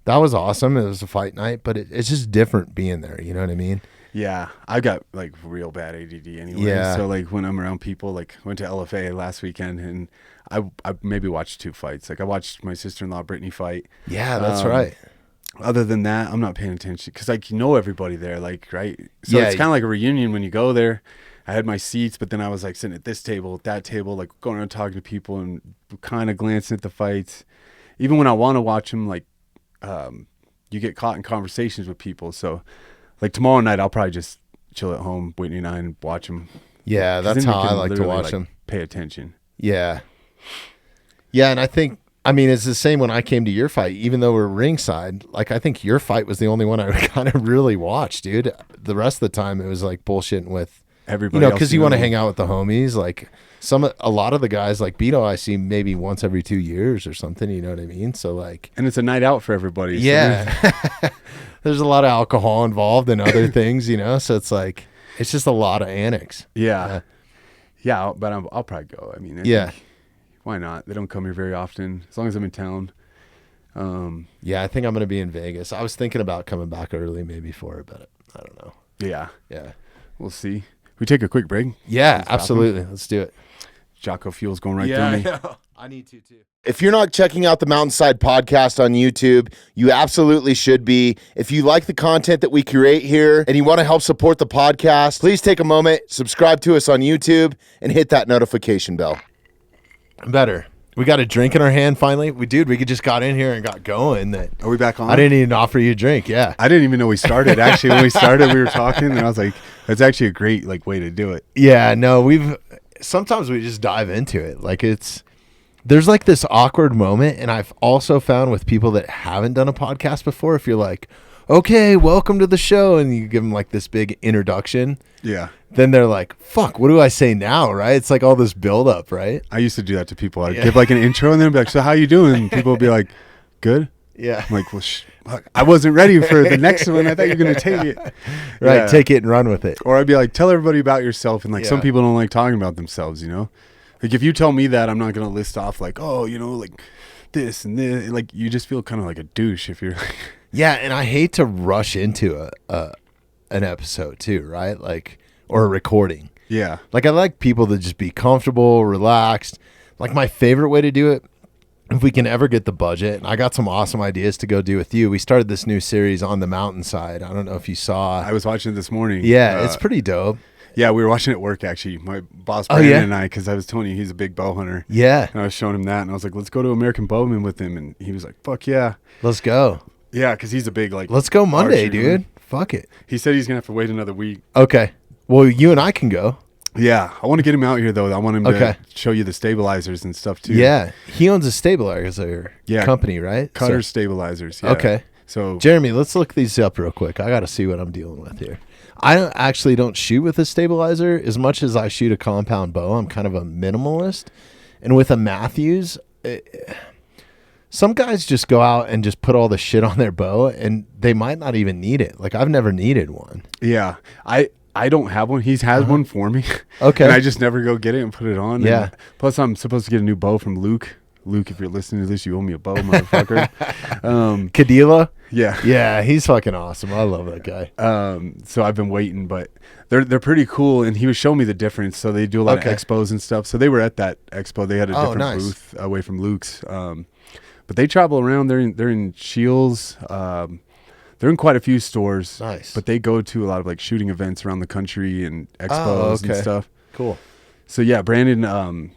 That was awesome. It was a fight night, but it's just different being there. You know what I mean? Yeah, I got like real bad ADD anyway. Yeah. So like when I'm around people, like went to LFA last weekend and I maybe watched 2 fights. Like I watched my sister-in-law Brittany fight. Yeah, that's right. Other than that, I'm not paying attention because like you know everybody there, like right. So Yeah. it's kind of like a reunion when you go there. I had my seats, but then I was like sitting at this table, at that table, like going around talking to people and kind of glancing at the fights. Even when I want to watch them, like you get caught in conversations with people. So like tomorrow night, I'll probably just chill at home, wait 9 and watch them. Yeah, that's how I like to watch them. Pay attention. Yeah. Yeah, and I think, it's the same when I came to your fight, even though we're ringside. Like, I think your fight was the only one I kind of really watched, dude. The rest of the time, it was like bullshitting with Everybody else. Because you want to hang out with the homies. Like, a lot of the guys, like Beto, I see maybe once every 2 years or something, you know what I mean? So, like. And it's a night out for everybody. Yeah. So there's a lot of alcohol involved and other things, so it's like, it's just a lot of annex. Yeah. Yeah, but I'll probably go. I think, why not? They don't come here very often, as long as I'm in town. Yeah, I think I'm going to be in Vegas. I was thinking about coming back early maybe for it, but I don't know. Yeah. Yeah. We'll see. We take a quick break? Yeah, absolutely. Let's do it. Jocko fuel's going right through me. Yeah. I need to too. If you're not checking out the Mountainside Podcast on YouTube, you absolutely should be. If you like the content that we create here and you want to help support the podcast, please take a moment, subscribe to us on YouTube, and hit that notification bell. Better. We got a drink in our hand finally. We just got in here and got going. Are we back on? I didn't even offer you a drink. Yeah. I didn't even know we started. Actually, when we started, we were talking, and I was like, that's actually a great way to do it. Yeah, no, sometimes we just dive into it. Like there's like this awkward moment, and I've also found with people that haven't done a podcast before, if you're like, okay, welcome to the show, and you give them like this big introduction. Yeah. Then they're like, fuck, what do I say now, right? It's like all this buildup, right? I used to do that to people. I'd give like an intro, and then be like, so how you doing? And people would be like, good. Yeah. I'm like, well, I wasn't ready for the next one. I thought you were going to take it. Right, Yeah. take it and run with it. Or I'd be like, tell everybody about yourself. And like some Yeah. people don't like talking about themselves, you know? Like if you tell me that, I'm not going to list off like, oh, you know, like this and this. Like you just feel kind of like a douche if you're like. Yeah, and I hate to rush into an episode too, right? Like, or a recording. Yeah. Like I like people to just be comfortable, relaxed. Like my favorite way to do it, if we can ever get the budget, and I got some awesome ideas to go do with you. We started this new series on the mountainside. I don't know if you saw. I was watching it this morning. Yeah, it's pretty dope. Yeah, we were watching it at work actually. My boss Brandon and I, because I was telling you he's a big bow hunter. Yeah. And I was showing him that, and I was like, let's go to American Bowman with him. And he was like, fuck yeah. Let's go. Yeah, because he's a big like. Let's go Monday, archer dude. Fuck it. He said he's going to have to wait another week. Okay. Well, you and I can go. Yeah, I want to get him out here though. I want him to show you the stabilizers and stuff too. Yeah, he owns a stabilizer company, right? Cutter stabilizers. Yeah. Okay. So Jeremy, let's look these up real quick. I got to see what I'm dealing with here. I don't shoot with a stabilizer as much as I shoot a compound bow. I'm kind of a minimalist, and with a Matthews, some guys just go out and just put all the shit on their bow, and they might not even need it. Like I've never needed one. yeah, I don't have one. He's had one for me. Okay. And I just never go get it and put it on. Yeah. And plus, I'm supposed to get a new bow from Luke. Luke, if you're listening to this, you owe me a bow, motherfucker. Kadila? Yeah. Yeah, he's fucking awesome. I love that guy. So I've been waiting, but they're pretty cool. And he was showing me the difference. So they do a lot of expos and stuff. So they were at that expo. They had a different booth away from Luke's. But they travel around. They're in Shields. They're in quite a few stores. Nice. But they go to a lot of like shooting events around the country and expos and stuff. Cool. So yeah, Brandon,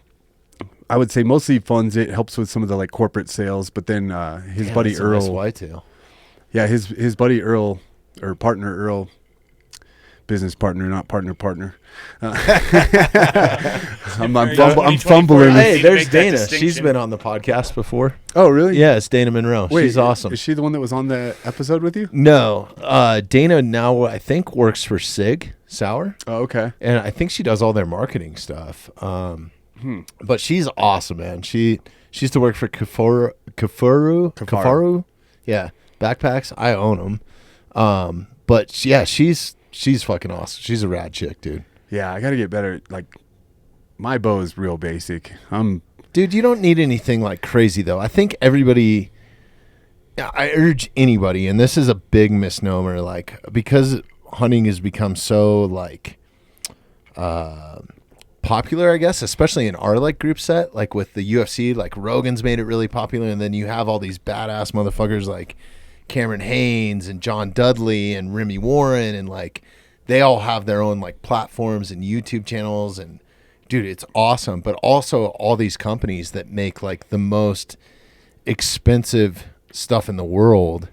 I would say mostly funds it, helps with some of the like corporate sales, but then his buddy that's Earl. A nice whitetail. Yeah, his buddy Earl, or partner Earl, business partner, not partner. I'm fumbling. Hey, there's Dana. She's been on the podcast before. Oh, really? Yeah, it's Dana Monroe. Wait, she's awesome. Is she the one that was on the episode with you? No, Dana now I think works for Sig Sauer. Oh, okay. And I think she does all their marketing stuff. But she's awesome, man. She used to work for Kafaru. Yeah, backpacks. I own them. But yeah, she's fucking awesome. She's a rad chick, dude. Yeah, I got to get better. Like, my bow is real basic. Dude, you don't need anything like crazy, though. I think everybody, I urge anybody, and this is a big misnomer, like, because hunting has become so, like, popular, I guess, especially in our, like, group set, like, with the UFC, like, Rogan's made it really popular, and then you have all these badass motherfuckers like Cameron Haynes and John Dudley and Remy Warren, and, like, they all have their own, like, platforms and YouTube channels, and dude, it's awesome. But also all these companies that make like the most expensive stuff in the world.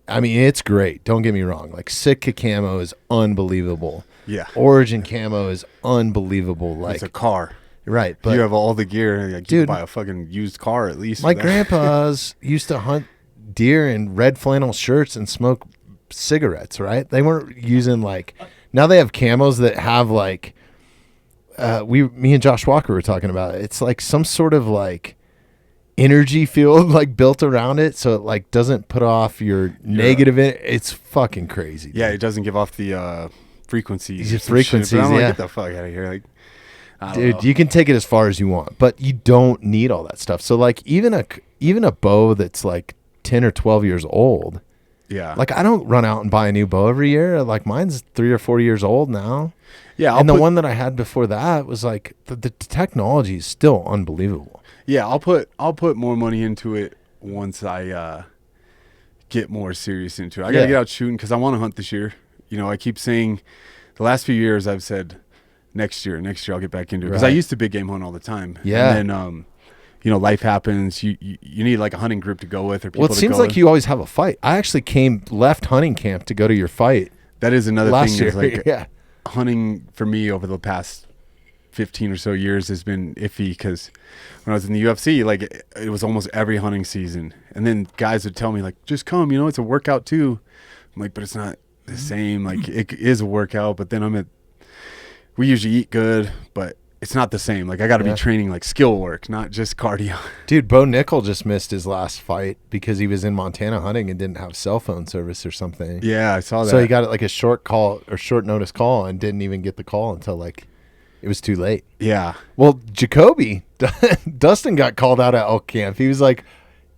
I mean, it's great. Don't get me wrong. Like Sitka camo is unbelievable. Yeah. Origin camo is unbelievable. Like it's a car. Right. But you have all the gear. Like, dude, you can buy a fucking used car at least. My grandpas used to hunt deer in red flannel shirts and smoke cigarettes, right? They weren't using like, now they have camos that have like, me and Josh Walker were talking about it. It's like some sort of like energy field like built around it, so it like doesn't put off your negative. It's fucking crazy. Yeah, it doesn't give off the frequencies. These frequencies. I'm like, yeah. get the fuck out of here, like. Dude, you can take it as far as you want, but you don't need all that stuff. So like even a bow that's like 10 or 12 years old Yeah. Like, I don't run out and buy a new bow every year. Like, mine's 3 or 4 years old now. Yeah. And the one that I had before that was like, the technology is still unbelievable. Yeah. I'll put more money into it once I get more serious into it. I got to get out shooting because I want to hunt this year. You know, I keep saying the last few years I've said next year I'll get back into it because I used to big game hunt all the time. Yeah. And then, you know, life happens. You need like a hunting group to go with or people. Well, it seems like you always have a fight. I actually left hunting camp to go to your fight. That is another last thing. Year. Is like hunting for me over the past 15 or so years has been iffy because when I was in the UFC, like it was almost every hunting season. And then guys would tell me like, just come, you know, it's a workout too. I'm like, but it's not the same. Like it is a workout, but then we usually eat good, but it's not the same. Like I got to be training like skill work, not just cardio. Dude, Bo Nickel just missed his last fight because he was in Montana hunting and didn't have cell phone service or something. Yeah, I saw that. So he got like a short notice call and didn't even get the call until like it was too late. Yeah. Well, Jacoby, Dustin got called out at elk camp. He was like,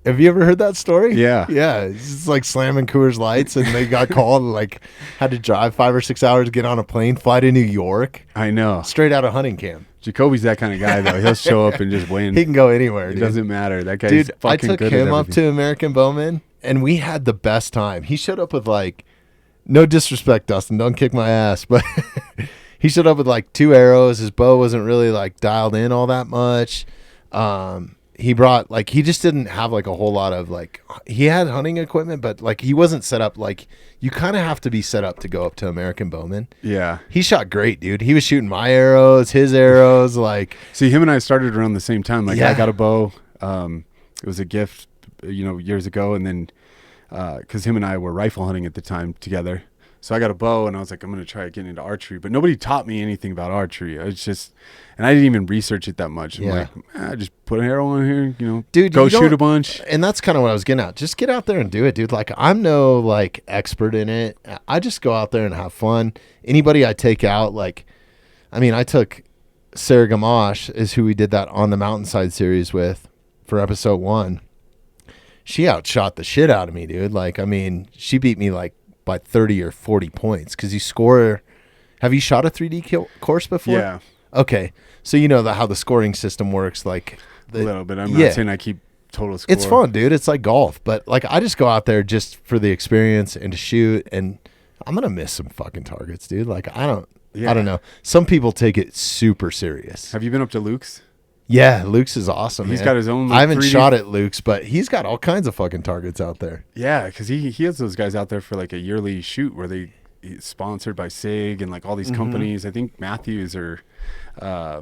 have you ever heard that story? Yeah. Yeah. It's just like slamming Coors Lights and they got called and like had to drive 5 or 6 hours, get on a plane, fly to New York. I know. Straight out of hunting camp. Jacoby's that kind of guy though. He'll show up and just win. He can go anywhere. It doesn't matter. That guy's dude, fucking good. I took him up to American Bowman and we had the best time. He showed up with like, no disrespect, Dustin, don't kick my ass, but he showed up with like 2 arrows. His bow wasn't really like dialed in all that much. He brought like, he just didn't have like a whole lot of like, he had hunting equipment, but like he wasn't set up. Like you kind of have to be set up to go up to American Bowman. Yeah. He shot great, dude. He was shooting my arrows, his arrows. Like, see, him and I started around the same time. Like I got a bow. It was a gift, you know, years ago. And then, cause him and I were rifle hunting at the time together. So I got a bow and I was like, I'm going to try getting into archery, but nobody taught me anything about archery. It's just, and I didn't even research it that much. I'm like, just put an arrow on here, you know, dude, go shoot a bunch. And that's kind of what I was getting at. Just get out there and do it, dude. Like I'm no like expert in it. I just go out there and have fun. Anybody I take out, like, I mean, I took Sarah Gamache is who we did that On the Mountainside series with for episode 1. She outshot the shit out of me, dude. Like, I mean, she beat me like by 30 or 40 points because you score. Have you shot a 3D course before? Yeah. Okay. So you know how the scoring system works. Like a little bit. I'm not saying I keep total score. It's fun, dude. It's like golf. But like I just go out there just for the experience and to shoot. And I'm going to miss some fucking targets, dude. Like I don't know. Some people take it super serious. Have you been up to Luke's? Yeah, Luke's is awesome. He's got his own. I haven't shot at Luke's, but he's got all kinds of fucking targets out there. Yeah, because he has those guys out there for like a yearly shoot where he's sponsored by SIG and like all these companies. I think Matthews or, I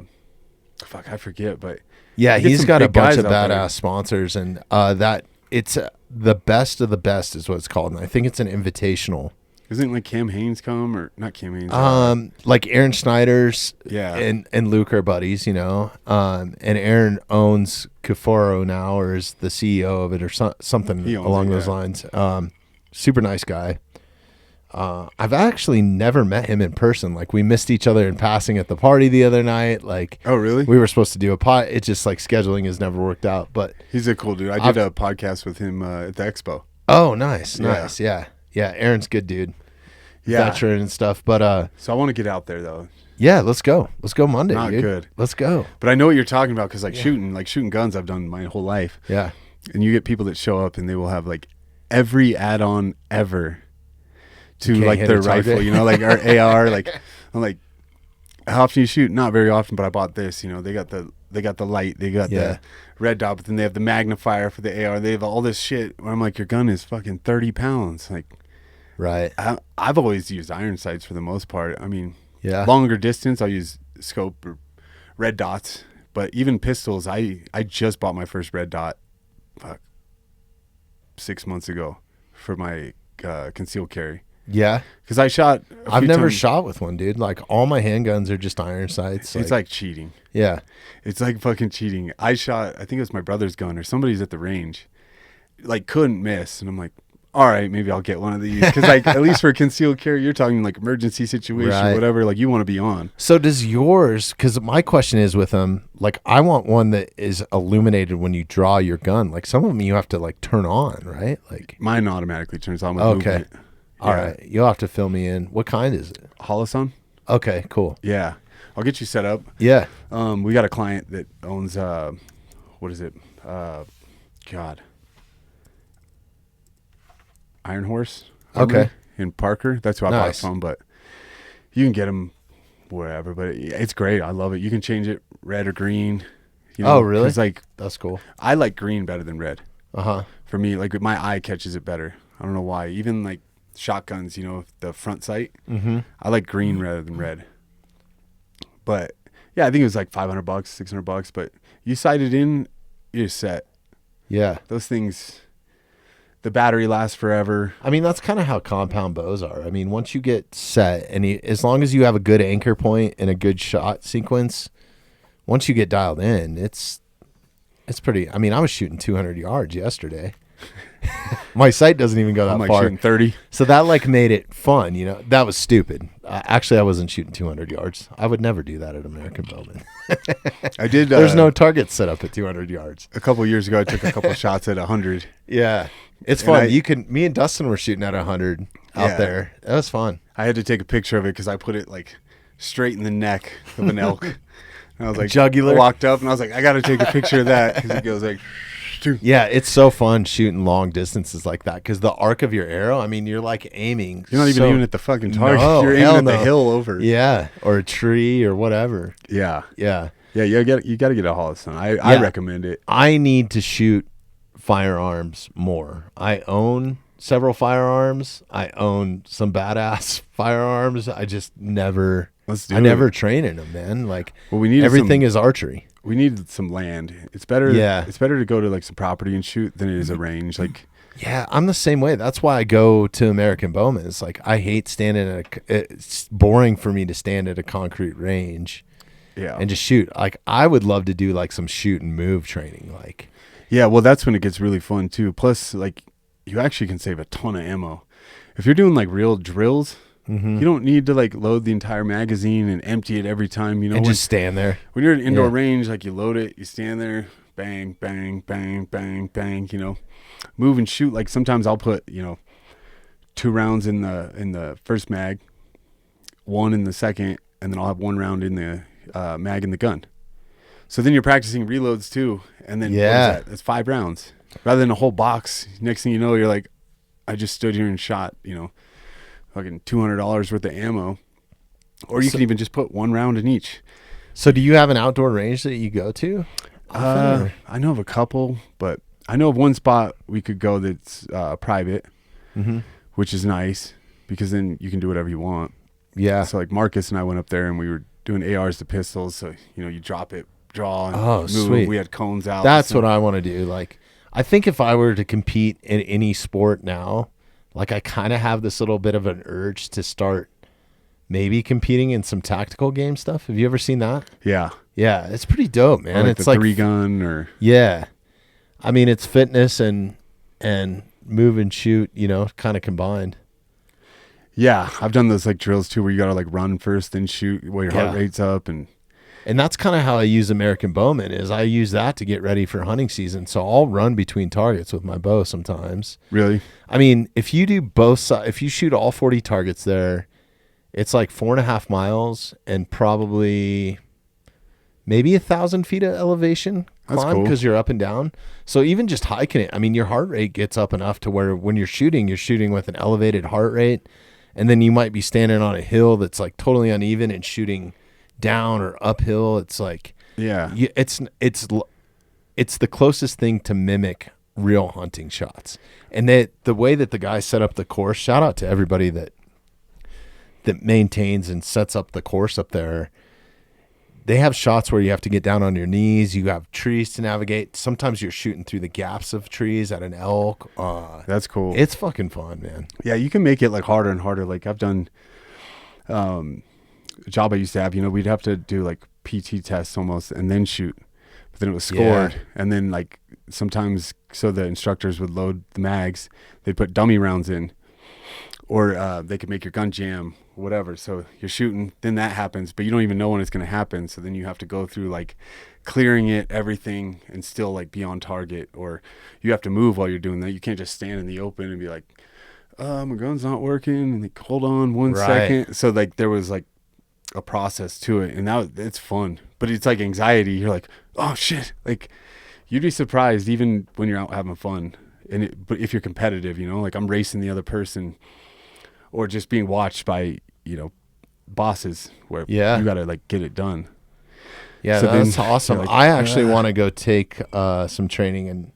forget, but yeah, he's got a bunch of badass sponsors, and that it's the best of the best is what it's called, and I think it's an invitational. Isn't like Cam Haynes come or not Cam Haynes? Like Aaron Schneider's, and Luke are buddies, you know. And Aaron owns Kuforo now, or is the CEO of it, or something along those lines. Super nice guy. I've actually never met him in person. Like we missed each other in passing at the party the other night. Like, oh really? We were supposed to do a pod. It's just like scheduling has never worked out. But he's a cool dude. I did a podcast with him at the expo. Oh, nice. Yeah, Aaron's good dude. Yeah. Veteran and stuff. But so I want to get out there though. Yeah, let's go. Let's go Monday. Not dude. Good. Let's go. But I know what you're talking about because shooting guns I've done my whole life. Yeah. And you get people that show up and they will have like every add-on ever to like their rifle, you know, like our AR. Like I'm like, how often you shoot? Not very often, but I bought this. You know, they got the light, they got the red dot, but then they have the magnifier for the AR. They have all this shit. Where I'm like, your gun is fucking 30 pounds. Like, right. I've always used iron sights for the most part. I mean, longer distance, I'll use scope or red dots. But even pistols, I just bought my first red dot 6 months ago for my concealed carry. Yeah, because I shot. I've never shot with one, dude. Like all my handguns are just iron sights. It's like cheating. Yeah, it's like fucking cheating. I shot. I think it was my brother's gun or somebody's at the range. Like couldn't miss, and I'm like, all right, maybe I'll get one of these. Because, like, at least for concealed carry, you're talking, like, emergency situation, Right. whatever. Like, you want to be on. So does yours, because my question is with them, like, I want one that is illuminated when you draw your gun. Like, some of them you have to, like, turn on, right? Like, Mine automatically turns on with okay. movement. All right. You'll have to fill me in. What kind is it? Holosun? Okay, cool. Yeah. I'll get you set up. Yeah. We got a client that owns, what is it? God. Iron Horse. Okay. In Parker. That's who I bought it from, but you can get them wherever. But it's great. I love it. You can change it red or green. You know, oh, really? 'cause, like, that's cool. I like green better than red. Uh-huh. For me, like, my eye catches it better. I don't know why. Even, like, shotguns, you know, the front sight. Mm-hmm. I like green rather than red. But yeah, I think it was like $500, $600. But you sight it in, you're set. Yeah. Those things, the battery lasts forever. I mean, that's kind of how compound bows are. I mean, once you get set, and as long as you have a good anchor point and a good shot sequence, once you get dialed in, it's pretty. I mean, I was shooting 200 yards yesterday. My sight doesn't even go that I'm like far. shooting 30. So that like made it fun, you know. That was stupid. Actually, I wasn't shooting 200 yards. I would never do that at American Bowman. I did. There's no target set up at 200 yards. A couple of years ago, I took a couple of shots at 100. Yeah, it's And fun. Me and Dustin were shooting at 100 out there. That was fun. I had to take a picture of it because I put it like straight in the neck of an elk. And I was like, Jugular. I walked up and I was like, I got to take a picture of that because it goes like. Yeah, it's so fun shooting long distances like that because the arc of your arrow, I mean, you're like aiming. You're not even aiming at the fucking target. No, you're aiming at the hill over. Yeah, or a tree or whatever. Yeah. Yeah. Yeah, you got to get a Holosun. I recommend it. I need to shoot firearms more. I own several firearms. I own some badass firearms. I just never never train in them, man. Like, well, we need everything is archery. We need some land. It's better. Yeah. It's better to go to like some property and shoot than it is a range. Like, yeah, I'm the same way. That's why I go to American Bowman. It's like I hate standing it's boring for me to stand at a concrete range. Yeah. And just shoot. Like, I would love to do like some shoot and move training. Like, yeah, well, that's when it gets really fun too. Plus, like, you actually can save a ton of ammo. If you're doing like real drills, you don't need to like load the entire magazine and empty it every time. You know, and just stand there. When you're in indoor range, like you load it, you stand there, bang, bang, bang, bang, bang. You know, move and shoot. Like sometimes I'll put 2 rounds in the first mag, 1 in the second, and then I'll have 1 round in the mag in the gun. So then you're practicing reloads too, and then what is that? That's 5 rounds rather than a whole box. Next thing you know, you're like, I just stood here and shot, fucking $200 worth of ammo, or you can even just put 1 round in each. So do you have an outdoor range that you go to? I know of a couple, but I know of one spot we could go that's private, which is nice because then you can do whatever you want. Yeah. So like Marcus and I went up there and we were doing ARs to pistols. So, you drop it, draw, and move. Sweet. We had cones out. That's what I want to do. Like, I think if I were to compete in any sport now, like I kind of have this little bit of an urge to start maybe competing in some tactical game stuff. Have you ever seen that? Yeah. Yeah, it's pretty dope, man. Or It's the like 3-gun or. Yeah. I mean, it's fitness and move and shoot, kind of combined. Yeah, I've done those like drills too, where you gotta like run first, then shoot while your heart rate's up, and that's kind of how I use American Bowman. Is I use that to get ready for hunting season. So I'll run between targets with my bow sometimes. Really? I mean, if you do both sides, if you shoot all 40 targets there, it's like 4.5 miles and probably maybe 1,000 feet of elevation climb because you're up and down. So even just hiking it, I mean, your heart rate gets up enough to where when you're shooting with an elevated heart rate. And then you might be standing on a hill that's like totally uneven and shooting down or uphill. It's like, it's the closest thing to mimic real hunting shots. And the way that the guy set up the course, shout out to everybody that maintains and sets up the course up there. They have shots where you have to get down on your knees. You have trees to navigate. Sometimes you're shooting through the gaps of trees at an elk. That's cool. It's fucking fun, man. Yeah, you can make it like harder and harder. Like I've done a job I used to have, we'd have to do like PT tests almost and then shoot. but then it was scored. And then like sometimes, so the instructors would load the mags, they'd put dummy rounds in, or they could make your gun jam, whatever. So you're shooting, then that happens, but you don't even know when it's going to happen. So then you have to go through like clearing it, everything, and still like be on target, or you have to move while you're doing that. You can't just stand in the open and be like, my gun's not working, and like, hold on one second. So like there was like a process to it, and it's fun, but it's like anxiety. You're like, oh shit, like you'd be surprised even when you're out having fun. But if you're competitive, you know, like I'm racing the other person, or just being watched by, you know, bosses where you gotta like get it done. Yeah, so that's awesome. Like, I actually want to go take some training, and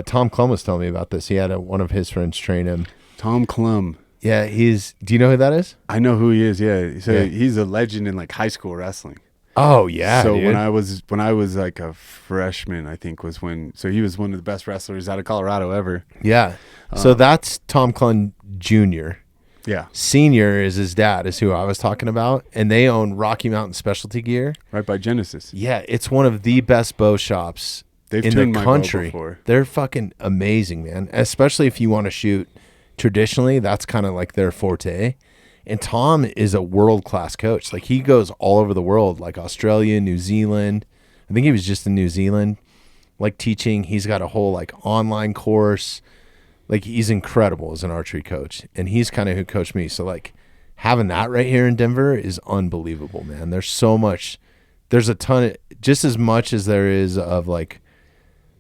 Tom Klum was telling me about this. He had one of his friends train him. Tom Klum. Yeah, do you know who that is? I know who he is. Yeah, so he's a legend in like high school wrestling. Oh yeah. So dude. when I was like a freshman, I think was when. So he was one of the best wrestlers out of Colorado ever. Yeah. So that's Tom Klum Jr. Yeah. Senior is his dad, is who I was talking about, and they own Rocky Mountain Specialty Gear right by Genesis. Yeah, it's one of the best bow shops in the country. They're fucking amazing, man. Especially if you want to shoot traditionally, that's kind of like their forte. And Tom is a world-class coach. Like he goes all over the world, like Australia, New Zealand. I think he was just in New Zealand, like teaching. He's got a whole like online course. Like he's incredible as an archery coach, and he's kind of who coached me. So like having that right here in Denver is unbelievable, man. There's so much. There's a ton of, just as much as there is of like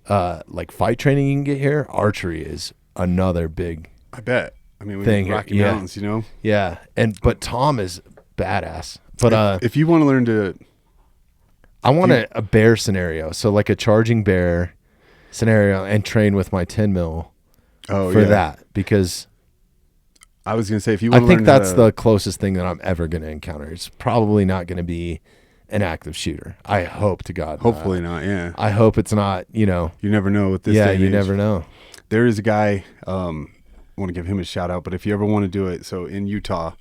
fight training you can get here. Archery is another big. I bet. I mean, we thing have Rocky Mountains, you know. Yeah, but Tom is badass. But if you want to learn to, I want a bear scenario. So like a charging bear scenario, and train with my 10 mil. For that, because I was gonna say, if you want I think that's the closest thing that I'm ever gonna encounter. It's probably not gonna be an active shooter. I hope to God. Hopefully not. Yeah. I hope it's not. You know. You never know with this. Yeah, you never know. There is a guy. I want to give him a shout out, but if you ever want to do it, so in Utah,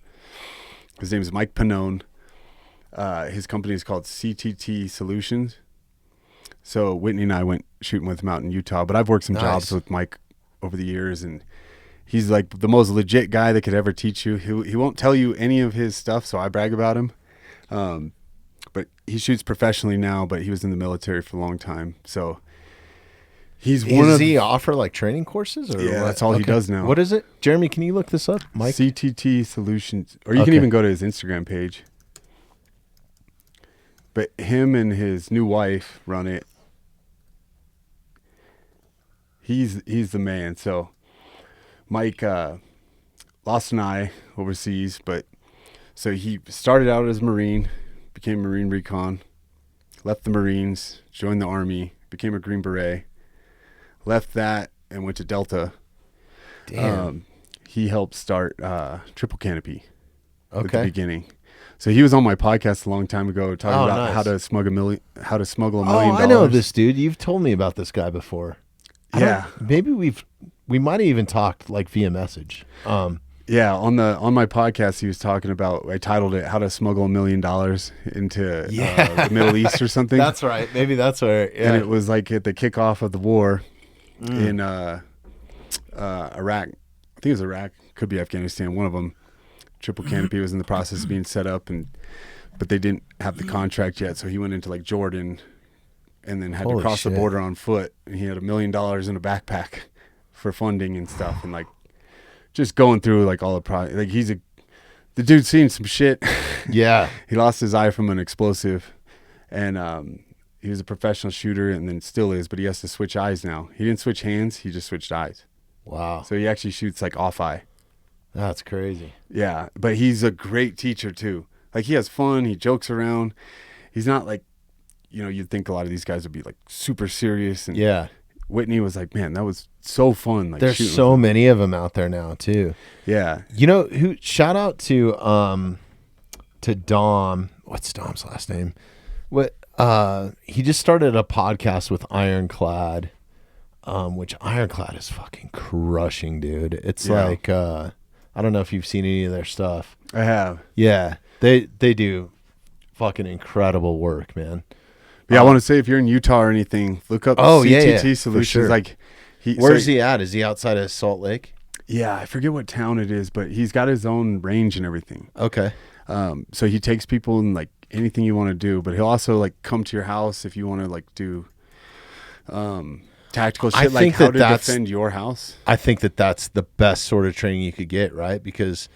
his name is Mike Pannone. His company is called CTT Solutions. So Whitney and I went shooting with him out in Utah, but I've worked some jobs with Mike over the years, and he's like the most legit guy that could ever teach you. He won't tell you any of his stuff, so I brag about him. But he shoots professionally now, but he was in the military for a long time. So does he offer like training courses? Or yeah, that's all he does now. What is it? Jeremy, can you look this up? Mike? CTT Solutions. Or you can even go to his Instagram page. But him and his new wife run it. He's the man. So Mike lost an eye overseas, but so he started out as a Marine, became Marine Recon, left the Marines, joined the Army, became a Green Beret, left that and went to Delta. Damn. He helped start Triple Canopy at the beginning. So he was on my podcast a long time ago talking about how to smuggle $1 million. I know this dude. You've told me about this guy before. Yeah, maybe we might have even talked like via message. Yeah, on my podcast he was talking about. I titled it "How to Smuggle $1 Million into the Middle East" or something. That's right. Maybe that's where. Yeah. And it was like at the kickoff of the war in Iraq. I think it was Iraq. Could be Afghanistan. One of them. Triple Canopy was in the process of being set up, but they didn't have the contract yet. So he went into like Jordan. And then had to cross the border on foot, and he had $1 million in a backpack for funding and stuff, and like just going through like all the like the dude's seen some shit. Yeah, he lost his eye from an explosive, and he was a professional shooter, and then still is, but he has to switch eyes now. He didn't switch hands; he just switched eyes. Wow! So he actually shoots like off eye. That's crazy. Yeah, but he's a great teacher too. Like he has fun. He jokes around. He's not like. You know, you'd think a lot of these guys would be like super serious. And Whitney was like, man, that was so fun. Like, there's so many of them out there now too. Yeah. You know who, shout out to Dom. What's Dom's last name? He just started a podcast with Ironclad, which Ironclad is fucking crushing, dude. It's like, I don't know if you've seen any of their stuff. I have. Yeah. They do fucking incredible work, man. Yeah, I want to say if you're in Utah or anything, look up CTT Solutions. Sure. Like, where's he at? Is he outside of Salt Lake? Yeah, I forget what town it is, but he's got his own range and everything. Okay. So he takes people and like anything you want to do, but he'll also like come to your house if you want to like do tactical shit, like how to defend your house. I think that's the best sort of training you could get, right? Because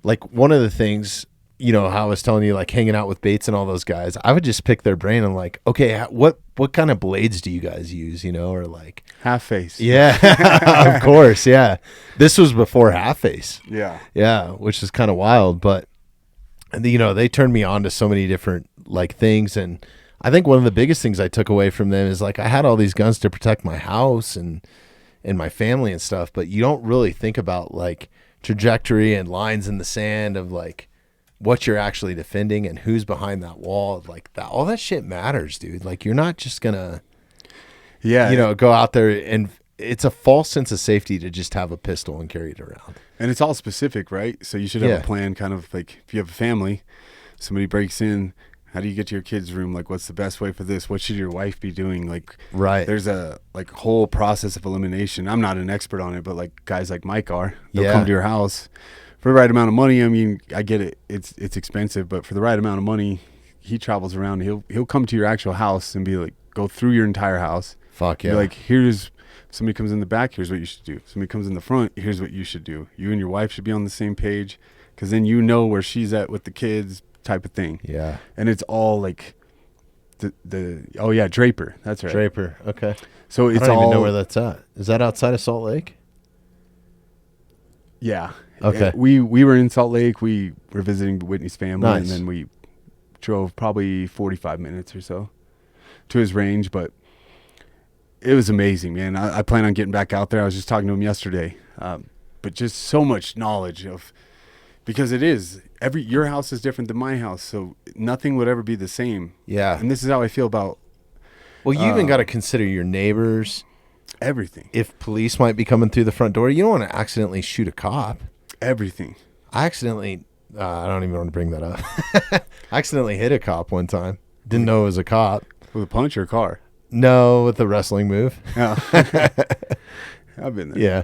like one of the things, you know, how I was telling you, like hanging out with Bates and all those guys, I would just pick their brain and like, okay, what kind of blades do you guys use, you know, or like half face. Yeah, of course. Yeah. This was before half face. Yeah. Yeah. Which is kind of wild, but you know, they turned me on to so many different like things. And I think one of the biggest things I took away from them is like, I had all these guns to protect my house and my family and stuff, but you don't really think about like trajectory and lines in the sand of like what you're actually defending and who's behind that wall. Like that, all that shit matters, dude. Like you're not just gonna, you know, go out there, and it's a false sense of safety to just have a pistol and carry it around. And it's all specific, right? So you should have a plan, kind of like if you have a family, somebody breaks in, how do you get to your kids' room? Like, what's the best way for this? What should your wife be doing? Like, right. There's a like whole process of elimination. I'm not an expert on it, but like guys like Mike are. They'll come to your house for the right amount of money. I mean, I get it. It's expensive, but for the right amount of money, he travels around. He'll come to your actual house and be like, go through your entire house. Fuck yeah. Be like, here's somebody comes in the back. Here's what you should do. Somebody comes in the front. Here's what you should do. You and your wife should be on the same page, because then you know where she's at with the kids, type of thing. Yeah. And it's all like Draper. That's right. Draper. Okay. So it's I don't all, even know where that's at. Is that outside of Salt Lake? Yeah. Okay. We were in Salt Lake. We were visiting Whitney's family, nice. And then we drove probably 45 minutes or so to his range, but it was amazing, man. I plan on getting back out there. I was just talking to him yesterday. But just so much knowledge of, because it is your house is different than my house, so nothing would ever be the same. Yeah. And this is how I feel about. Well, you even got to consider your neighbors, everything. If police might be coming through the front door, you don't want to accidentally shoot a cop. Everything. I accidentally, I don't even want to bring that up. I accidentally hit a cop one time. Didn't know it was a cop. With a punch or a car? No, with the wrestling move. Oh. I've been there. Yeah.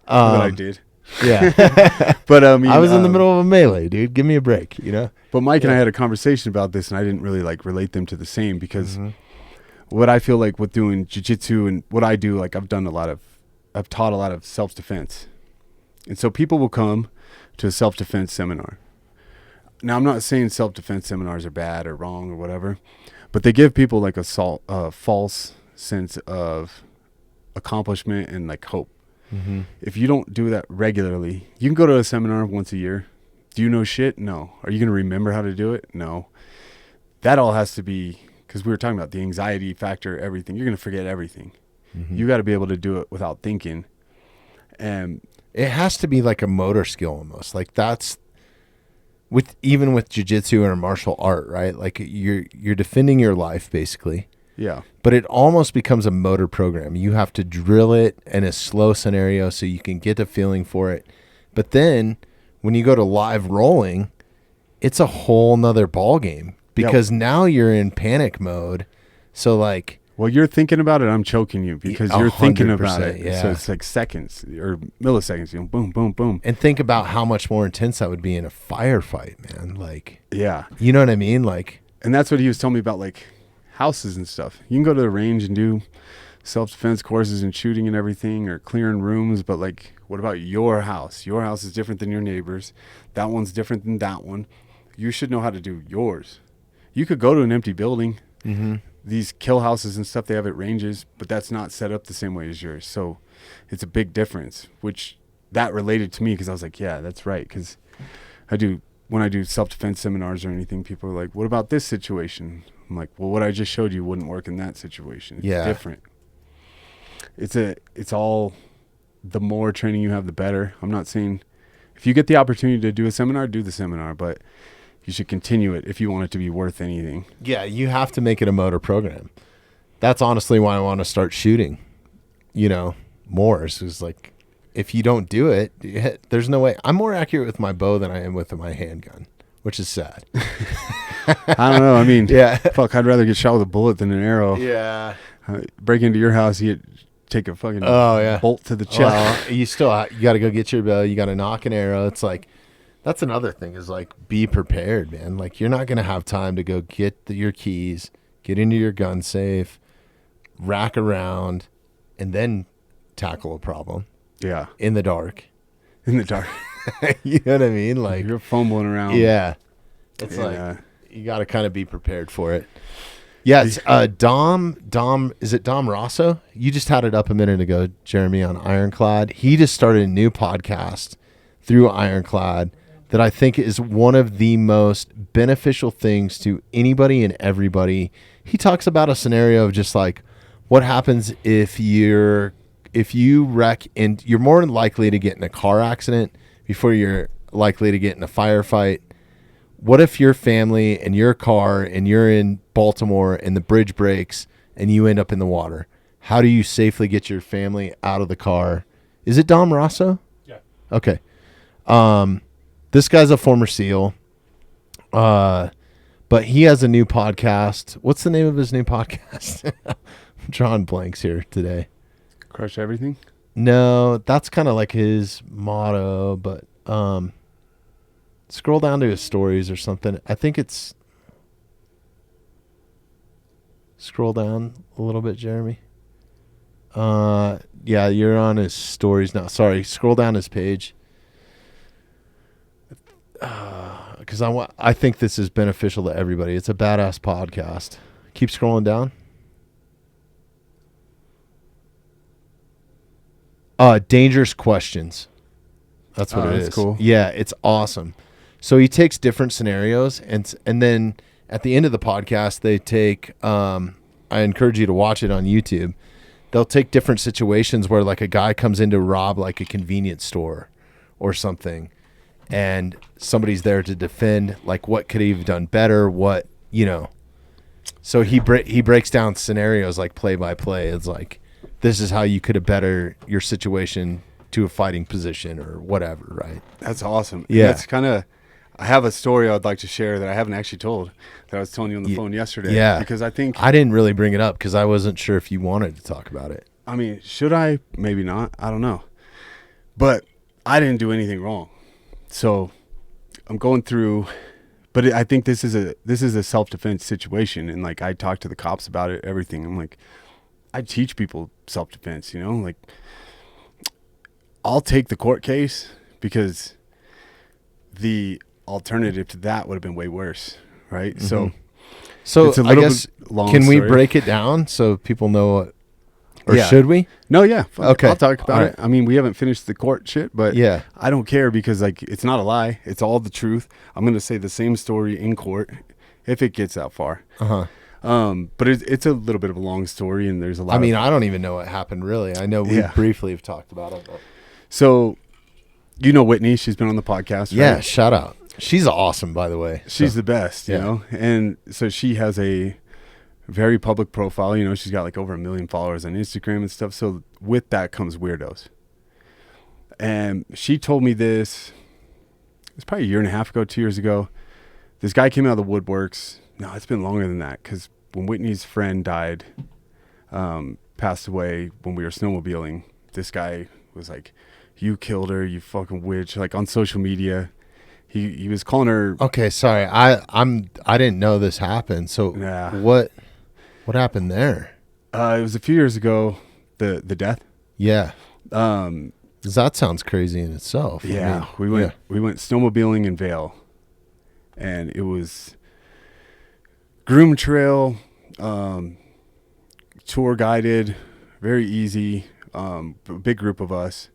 But I did. Yeah. But I mean, I was in the middle of a melee, dude. Give me a break, you know? But Mike and I had a conversation about this, and I didn't really like relate them to the same, because what I feel like with doing jiu-jitsu and what I do, like I've taught a lot of self-defense. And so people will come to a self-defense seminar. Now, I'm not saying self-defense seminars are bad or wrong or whatever, but they give people like a false sense of accomplishment and like hope. Mm-hmm. If you don't do that regularly, you can go to a seminar once a year. Do you know shit? No. Are you going to remember how to do it? No. That all has to be, because we were talking about the anxiety factor, everything. You're going to forget everything. Mm-hmm. You got to be able to do it without thinking. And it has to be like a motor skill almost. Like that's even with jiu-jitsu or martial art, right? Like you're defending your life basically. Yeah. But it almost becomes a motor program. You have to drill it in a slow scenario so you can get a feeling for it. But then when you go to live rolling, it's a whole nother ball game, because now you're in panic mode. So like, well, you're thinking about it. I'm choking you because you're thinking about it. Yeah. So it's like seconds or milliseconds, you know, boom, boom, boom. And think about how much more intense that would be in a firefight, man. Like, yeah, you know what I mean? Like, and that's what he was telling me about, like houses and stuff. You can go to the range and do self-defense courses and shooting and everything, or clearing rooms, but like, what about your house? Your house is different than your neighbor's. That one's different than that one. You should know how to do yours. You could go to an empty building. Mm-hmm. These kill houses and stuff they have at ranges, but that's not set up the same way as yours. So it's a big difference, which that related to me, because I was like, yeah, that's right. Because when I do self-defense seminars or anything, people are like, what about this situation? I'm like, well, what I just showed you wouldn't work in that situation. It's different. It's all, the more training you have, the better. I'm not saying if you get the opportunity to do a seminar, do the seminar, but you should continue it if you want it to be worth anything. Yeah, you have to make it a motor program. That's honestly why I want to start shooting, you know, more. So it's like, if you don't do it, there's no way. I'm more accurate with my bow than I am with my handgun, which is sad. I don't know. I mean, Yeah. fuck, I'd rather get shot with a bullet than an arrow. Yeah. Break into your house, you take a fucking bolt to the chest. Well, you got to go get your you got to knock an arrow. It's like, that's another thing is like, be prepared, man. Like, you're not going to have time to go get your keys, get into your gun safe, rack around, and then tackle a problem. Yeah. In the dark. In the dark. You know what I mean? Like, you're fumbling around. Yeah. It's like, you got to kind of be prepared for it. Yeah, it's Dom, is it Dom Rosso? You just had it up a minute ago, Jeremy, on Ironclad. He just started a new podcast through Ironclad that I think is one of the most beneficial things to anybody and everybody. He talks about a scenario of just like, what happens if you wreck, and you're more likely to get in a car accident before you're likely to get in a firefight. What if your family and your car and you're in Baltimore and the bridge breaks and you end up in the water? How do you safely get your family out of the car? Is it Dom Rosso? Yeah. Okay. This guy's a former SEAL, but he has a new podcast. What's the name of his new podcast? I'm drawing blanks here today. Crush Everything? No, that's kind of like his motto, but scroll down to his stories or something. I think it's... Scroll down a little bit, Jeremy. Yeah, you're on his stories now. Sorry, scroll down his page. Because I think this is beneficial to everybody. It's a badass podcast. Keep scrolling down. Dangerous questions. That's what it is. That's cool. Yeah, it's awesome. So he takes different scenarios, and then at the end of the podcast, they take. I encourage you to watch it on YouTube. They'll take different situations where like a guy comes in to rob like a convenience store or something, and somebody's there to defend. Like, what could he have done better? What, you know? So he breaks down scenarios like play by play. It's like, this is how you could have bettered your situation to a fighting position or whatever, right? That's awesome. Yeah. That's kind of, I have a story I'd like to share that I haven't actually told, that I was telling you on the phone yesterday. Yeah. Because I think... I didn't really bring it up because I wasn't sure if you wanted to talk about it. I mean, should I? Maybe not. I don't know. But I didn't do anything wrong. So I'm going through... But I think this is a self-defense situation. And like, I talked to the cops about it, everything. I'm like, I teach people self-defense, you know? Like, I'll take the court case because the alternative to that would have been way worse, right? Mm-hmm. So it's a I guess, long can we story. break it down so people know what, or Yeah. should we? No, yeah. Okay. I'll talk about All it. I mean, we haven't finished the court shit, but Yeah. I don't care because like, it's not a lie. It's all the truth. I'm going to say the same story in court if it gets that far. Uh-huh. But it's a little bit of a long story, and there's a lot. I mean, I don't even know what happened really. I know we briefly have talked about it. But. So, you know Whitney, she's been on the podcast, right? Yeah, shout out. She's awesome, by the way. She's the best, you Yeah. know? And so she has a very public profile. You know, she's got like over 1 million followers on Instagram and stuff. So with that comes weirdos. And she told me this, it's probably 1.5 years ago, 2 years ago. This guy came out of the woodworks. No, it's been longer than that, because when Whitney's friend died, passed away when we were snowmobiling, this guy was like, "You killed her, you fucking witch!" Like on social media, he was calling her. Okay, sorry. I didn't know this happened. So Yeah. what happened there? It was a few years ago. The death. Yeah. Um, 'Cause that sounds crazy in itself. yeah, I mean, we went snowmobiling in Vail, and it was groom trail, tour guided, very easy. A big group of us.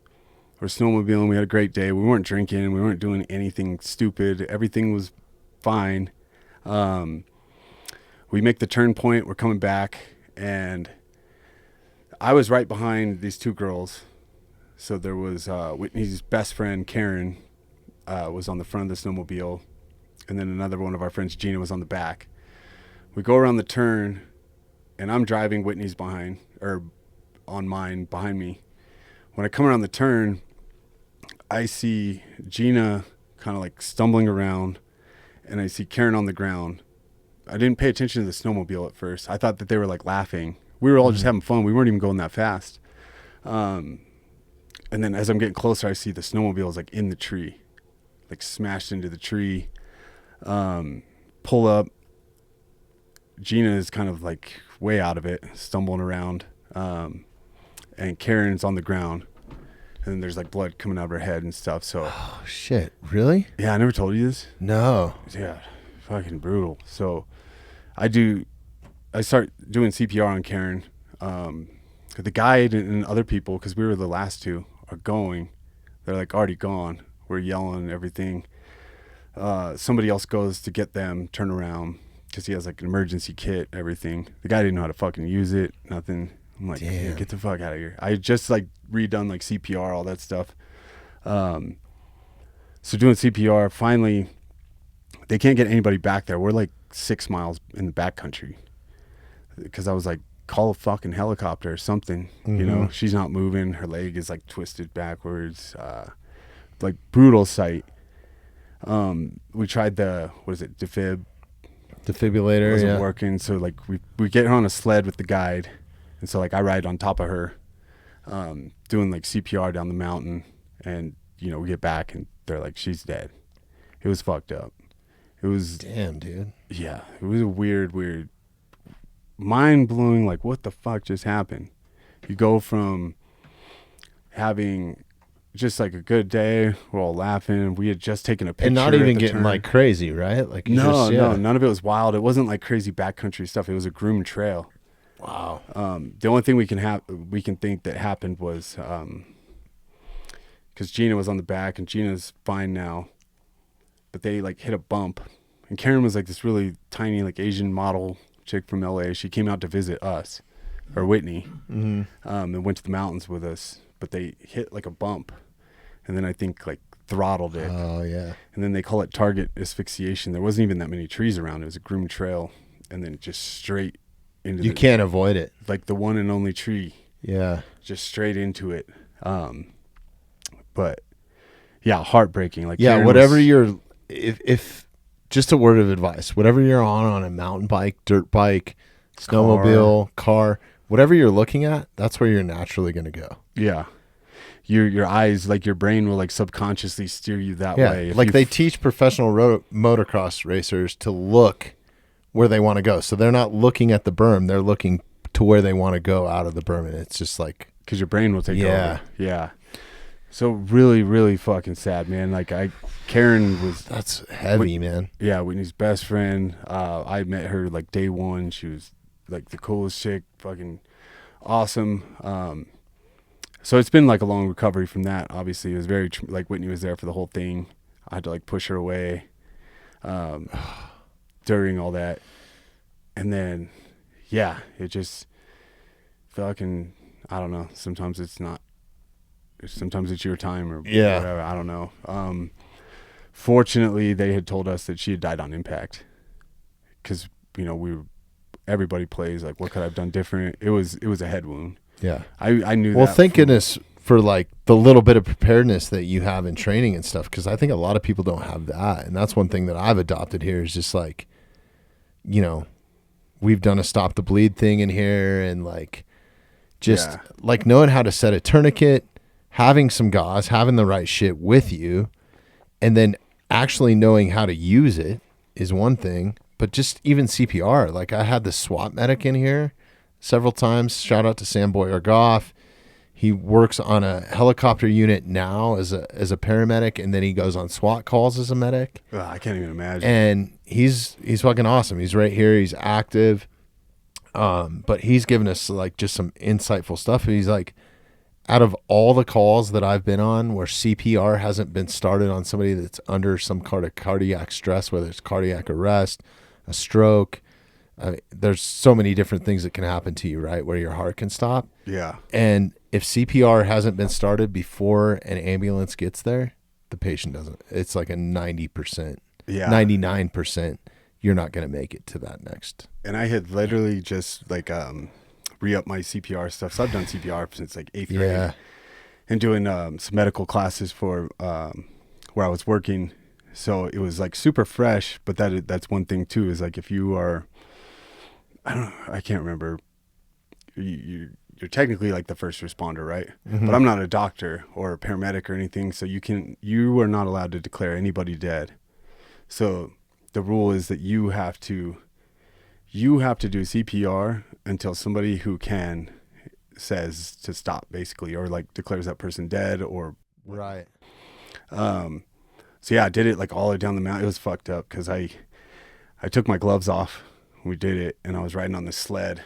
We're snowmobiling. We had a great day. We weren't drinking. We weren't doing anything stupid. Everything was fine. We make the turn point. We're coming back, and I was right behind these two girls. So there was Whitney's best friend, Karen, was on the front of the snowmobile, and then another one of our friends, Gina, was on the back. We go around the turn, and I'm driving. Whitney's behind me. When I come around the turn, I see Gina kind of like stumbling around, and I see Karen on the ground, I didn't pay attention to the snowmobile at first. I thought that they were like laughing. We were all just having fun. We weren't even going that fast. And then as I'm getting closer, I see the snowmobile is like in the tree, like smashed into the tree. Pull up. Gina is kind of like way out of it, stumbling around. And Karen's on the ground. And then there's like blood coming out of her head and stuff. So, oh shit, really? Yeah, I never told you this. No. Yeah, fucking brutal. So, I start doing CPR on Karen. The guide and other people, because we were the last two, are going. They're like already gone. We're yelling and everything. Somebody else goes to get them, turn around, because he has like an emergency kit, everything. The guy didn't know how to fucking use it, nothing. I'm like, hey, get the fuck out of here. I had just like redone like CPR, all that stuff. So doing CPR, finally, they can't get anybody back there. We're like 6 miles in the back country. Because I was like, call a fucking helicopter or something. You know, she's not moving. Her leg is like twisted backwards. Like brutal sight. We tried the, what is it, defibrillator. Defibrillator, wasn't working. So like we get her on a sled with the guide. And so, like, I ride on top of her, doing, like, CPR down the mountain. And, you know, we get back, and they're like, she's dead. It was fucked up. It was... Damn, dude. Yeah. It was a weird, mind-blowing, like, what the fuck just happened? You go from having just, like, a good day. We're all laughing. We had just taken a picture. And not even getting, like, crazy, right? Like no, none of it was wild. It wasn't, like, crazy backcountry stuff. It was a groomed trail. Wow. The only thing we can think that happened was because Gina was on the back and Gina's fine now, but they like hit a bump, and Karen was like this really tiny like Asian model chick from LA. She came out to visit us, or Whitney, and went to the mountains with us, but they hit like a bump, and then I think like throttled it. Oh yeah. And then they call it target asphyxiation. There wasn't even that many trees around. It was a groomed trail, and then just straight. You can't avoid it. Like the one and only tree. Yeah. Just straight into it. But yeah, heartbreaking. Like, yeah, Karen whatever if just a word of advice, whatever you're on a mountain bike, dirt bike, snowmobile, car, whatever you're looking at, that's where you're naturally going to go. Yeah. Your eyes, like your brain will like subconsciously steer you that way. Like they teach professional motocross racers to look where they want to go. So they're not looking at the berm. They're looking to where they want to go out of the berm. And it's just like... Because your brain will take over. Yeah. So really, really fucking sad, man. Like Karen was... That's heavy, man. Yeah, Whitney's best friend. I met her like day one. She was like the coolest chick. Fucking awesome. So it's been like a long recovery from that. Obviously, it was very... like Whitney was there for the whole thing. I had to like push her away. During all that, and then it just fucking, I don't know, sometimes it's your time or whatever, I don't know. Fortunately they had told us that she had died on impact, because you know everybody plays like, what could I have done different? It was a head wound. I knew well that. Thank goodness for like the little bit of preparedness that you have in training and stuff, because I think a lot of people don't have that, and that's one thing that I've adopted here is just like, you know, we've done a stop the bleed thing in here, and like just like knowing how to set a tourniquet, having some gauze, having the right shit with you, and then actually knowing how to use it is one thing. But just even CPR, like I had the SWAT medic in here several times. Shout out to Sam Boyer-Goff. He works on a helicopter unit now as a paramedic, and then he goes on SWAT calls as a medic. I can't even imagine. And he's fucking awesome. He's right here. He's active. But he's given us like just some insightful stuff. He's like, out of all the calls that I've been on where CPR hasn't been started on somebody that's under some kind of cardiac stress, whether it's cardiac arrest, a stroke, there's so many different things that can happen to you, right? Where your heart can stop. Yeah. And if CPR hasn't been started before an ambulance gets there, the patient doesn't. It's like a 90%, 99%. You're not going to make it to that next. And I had literally just like re-up my CPR stuff. So I've done CPR since like 8th grade. And doing some medical classes for where I was working. So it was like super fresh, but that's one thing too, is like if you are, I don't know, I can't remember, you're technically like the first responder, right? Mm-hmm. But I'm not a doctor or a paramedic or anything, so you are not allowed to declare anybody dead. So the rule is that you have to do CPR until somebody who can says to stop, basically, or like declares that person dead or right. So yeah, I did it like all the way down the mountain. It was fucked up because I took my gloves off. We did it, and I was riding on this sled,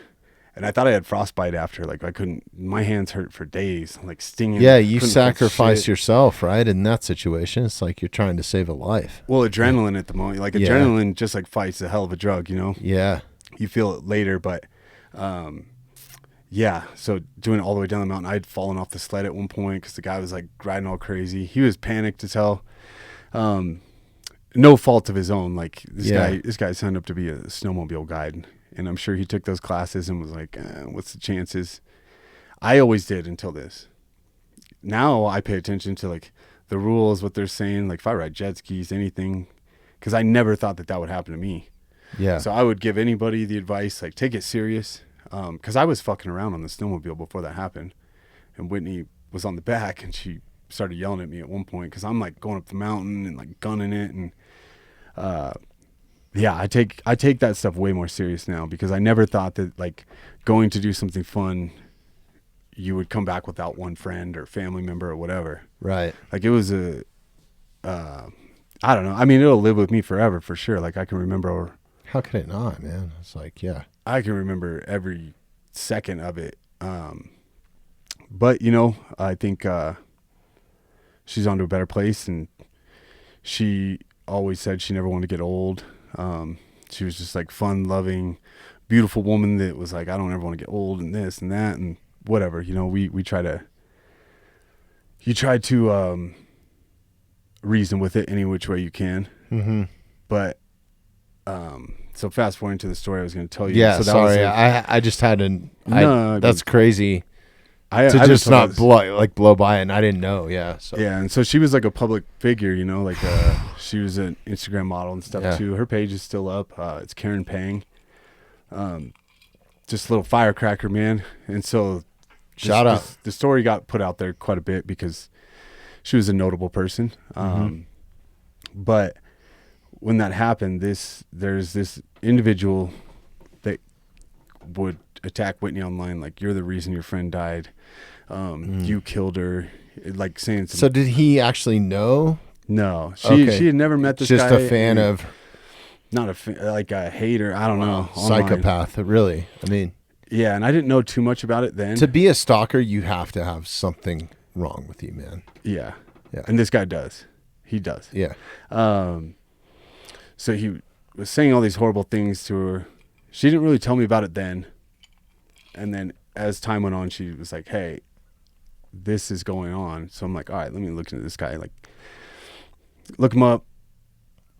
and I thought I had frostbite after. Like I couldn't. My hands hurt for days, like stinging. Yeah, you sacrifice yourself, right? In that situation, it's like you're trying to save a life. Well, adrenaline at the moment, like adrenaline, just like fight's a hell of a drug, you know. Yeah, you feel it later, but yeah. So doing it all the way down the mountain, I'd fallen off the sled at one point because the guy was like riding all crazy. He was panicked as hell. No fault of his own. Like this guy signed up to be a snowmobile guide, and I'm sure he took those classes and was like, what's the chances? I always did until this. Now I pay attention to like the rules, what they're saying. Like if I ride jet skis, anything, because I never thought that would happen to me. Yeah. So I would give anybody the advice, like take it serious. Because I was fucking around on the snowmobile before that happened, and Whitney was on the back, and she started yelling at me at one point because I'm like going up the mountain and like gunning it, and yeah, I take that stuff way more serious now because I never thought that like going to do something fun, you would come back without one friend or family member or whatever. Right. Like it was I don't know. I mean, it'll live with me forever for sure. Like I can remember. How could it not, man? It's like, yeah. I can remember every second of it. But, you know, I think she's on to a better place, and she always said she never wanted to get old. She was just like fun, loving, beautiful woman that was like, I don't ever want to get old and this and that and whatever. You know, you try to reason with it any which way you can. Mm-hmm. But so fast forwarding to the story I was going to tell you. Yeah, so that sorry. was like, I just had an. No, that's crazy. I just not blow by it, and I didn't know. Yeah. So. Yeah, and so she was like a public figure, you know, like she was an Instagram model and stuff too. Her page is still up. It's Karen Pang. Just a little firecracker, man. And so shout out. The story got put out there quite a bit because she was a notable person. But when that happened, there's this individual that would attack Whitney online, like, you're the reason your friend died. You killed her, like saying something. So did he actually know? No, she had never met this guy. Just a fan of, not a like a hater. I don't know, psychopath. Really, I mean, yeah. And I didn't know too much about it then. To be a stalker, you have to have something wrong with you, man. Yeah. Yeah. And this guy does. He does. Yeah. So he was saying all these horrible things to her. She didn't really tell me about it then. And then as time went on, she was like, hey, this is going on. So I'm like, all right, let me look into this guy. Like, look him up,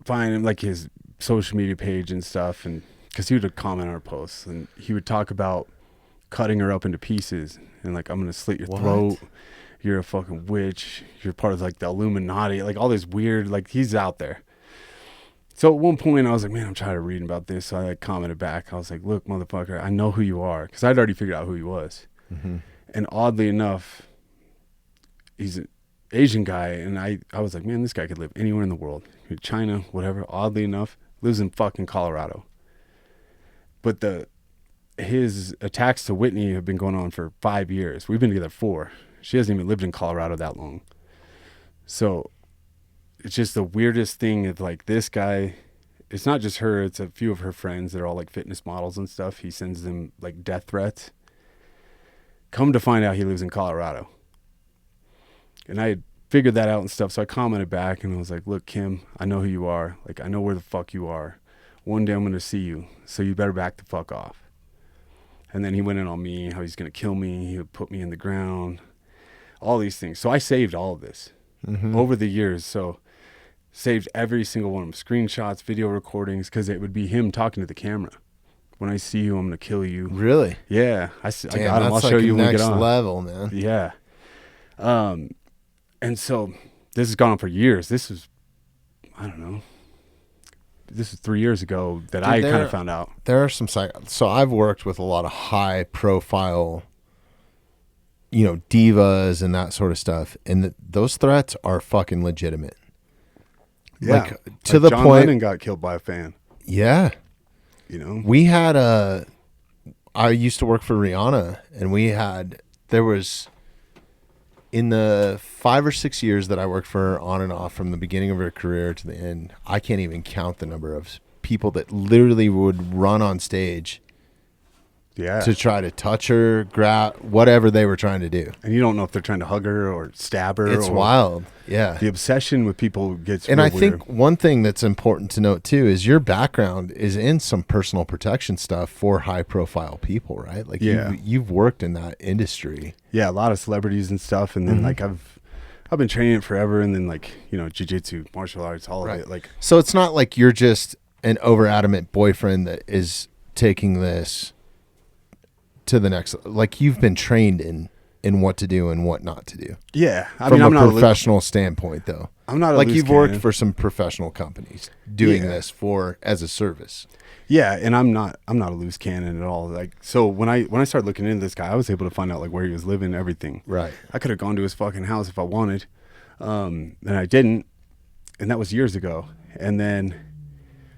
find him, like his social media page and stuff. And because he would comment on her posts, and he would talk about cutting her up into pieces and like, I'm going to slit your throat. You're a fucking witch. You're part of like the Illuminati, like all this weird, like he's out there. So at one point I was like, man, I'm tired of reading about this. So I like commented back. I was like, look, motherfucker, I know who you are. Cause I'd already figured out who he was. Mm-hmm. And oddly enough, he's an Asian guy. And I was like, man, this guy could live anywhere in the world. China, whatever. Oddly enough, lives in fucking Colorado. But his attacks to Whitney have been going on for 5 years. We've been together 4. She hasn't even lived in Colorado that long. So it's just the weirdest thing of like this guy. It's not just her. It's a few of her friends that are all like fitness models and stuff. He sends them like death threats. Come to find out he lives in Colorado. And I had figured that out and stuff. So I commented back and I was like, look, Kim, I know who you are. Like, I know where the fuck you are. One day I'm going to see you. So you better back the fuck off. And then he went in on me, how he's going to kill me. He would put me in the ground. All these things. So I saved all of this over the years. So saved every single one of them, screenshots, video recordings, because it would be him talking to the camera. When I see you, I'm going to kill you. Really? Yeah. I got him. I'll like show you when we get on. Next level, man. Yeah. And so this has gone on for years. This was I don't know. This is 3 years ago that I kind of found out. There are some so I've worked with a lot of high profile, divas and that sort of stuff, and those threats are fucking legitimate. Yeah, like to the John point. Lennon got killed by a fan. Yeah, we had I used to work for Rihanna, and there was, in the 5 or 6 years that I worked for her on and off from the beginning of her career to the end, I can't even count the number of people that literally would run on stage to try to touch her, grab, whatever they were trying to do. And you don't know if they're trying to hug her or stab her. It's wild. Yeah. The obsession with people gets And I weird. think one thing that's important to note too is your background is in some personal protection stuff for high profile people, right? Like you've worked in that industry. Yeah, a lot of celebrities and stuff, and then like I've been training it forever, and then like jiu-jitsu, martial arts, all of it. Like, so it's not like you're just an over adamant boyfriend that is taking this to the next. Like, you've been trained in what to do and what not to do. Yeah, from a professional standpoint, though. I'm not like you've worked for some professional companies doing this as a service. Yeah, and I'm not a loose cannon at all. Like, so when I started looking into this guy, I was able to find out like where he was living, everything. Right. I could have gone to his fucking house if I wanted, and I didn't, and that was years ago. And then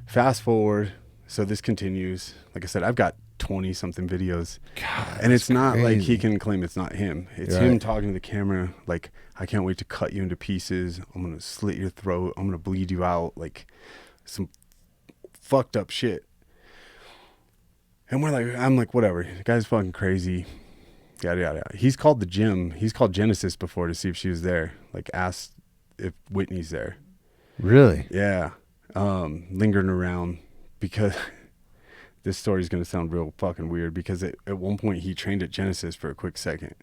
fast forward, so this continues. Like I said, I've got 20 something videos. God, and it's not crazy. like he can claim it's not him. It's him talking to the camera like, I can't wait to cut you into pieces. I'm gonna slit your throat. I'm gonna bleed you out. Like some fucked up shit. And I'm like, whatever. The guy's fucking crazy. Yada yada yada. He's called the gym. He's called Genesis before to see if she was there. Like, asked if Whitney's there. Really? Yeah. Lingering around, because this story's going to sound real fucking weird, because at one point he trained at Genesis for a quick second.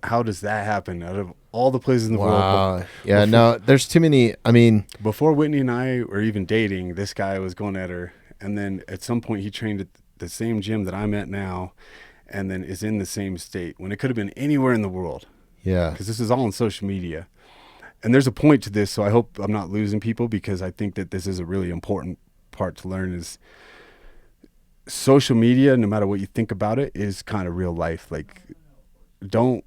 How does that happen out of all the places in the world? Yeah, no, there's too many. I mean, before Whitney and I were even dating, this guy was going at her. And then at some point he trained at the same gym that I'm at now, and then is in the same state when it could have been anywhere in the world. Yeah. Because this is all on social media. And there's a point to this, so I hope I'm not losing people, because I think that this is a really important part to learn. Is social media, no matter what you think about it, is kind of real life. Like, don't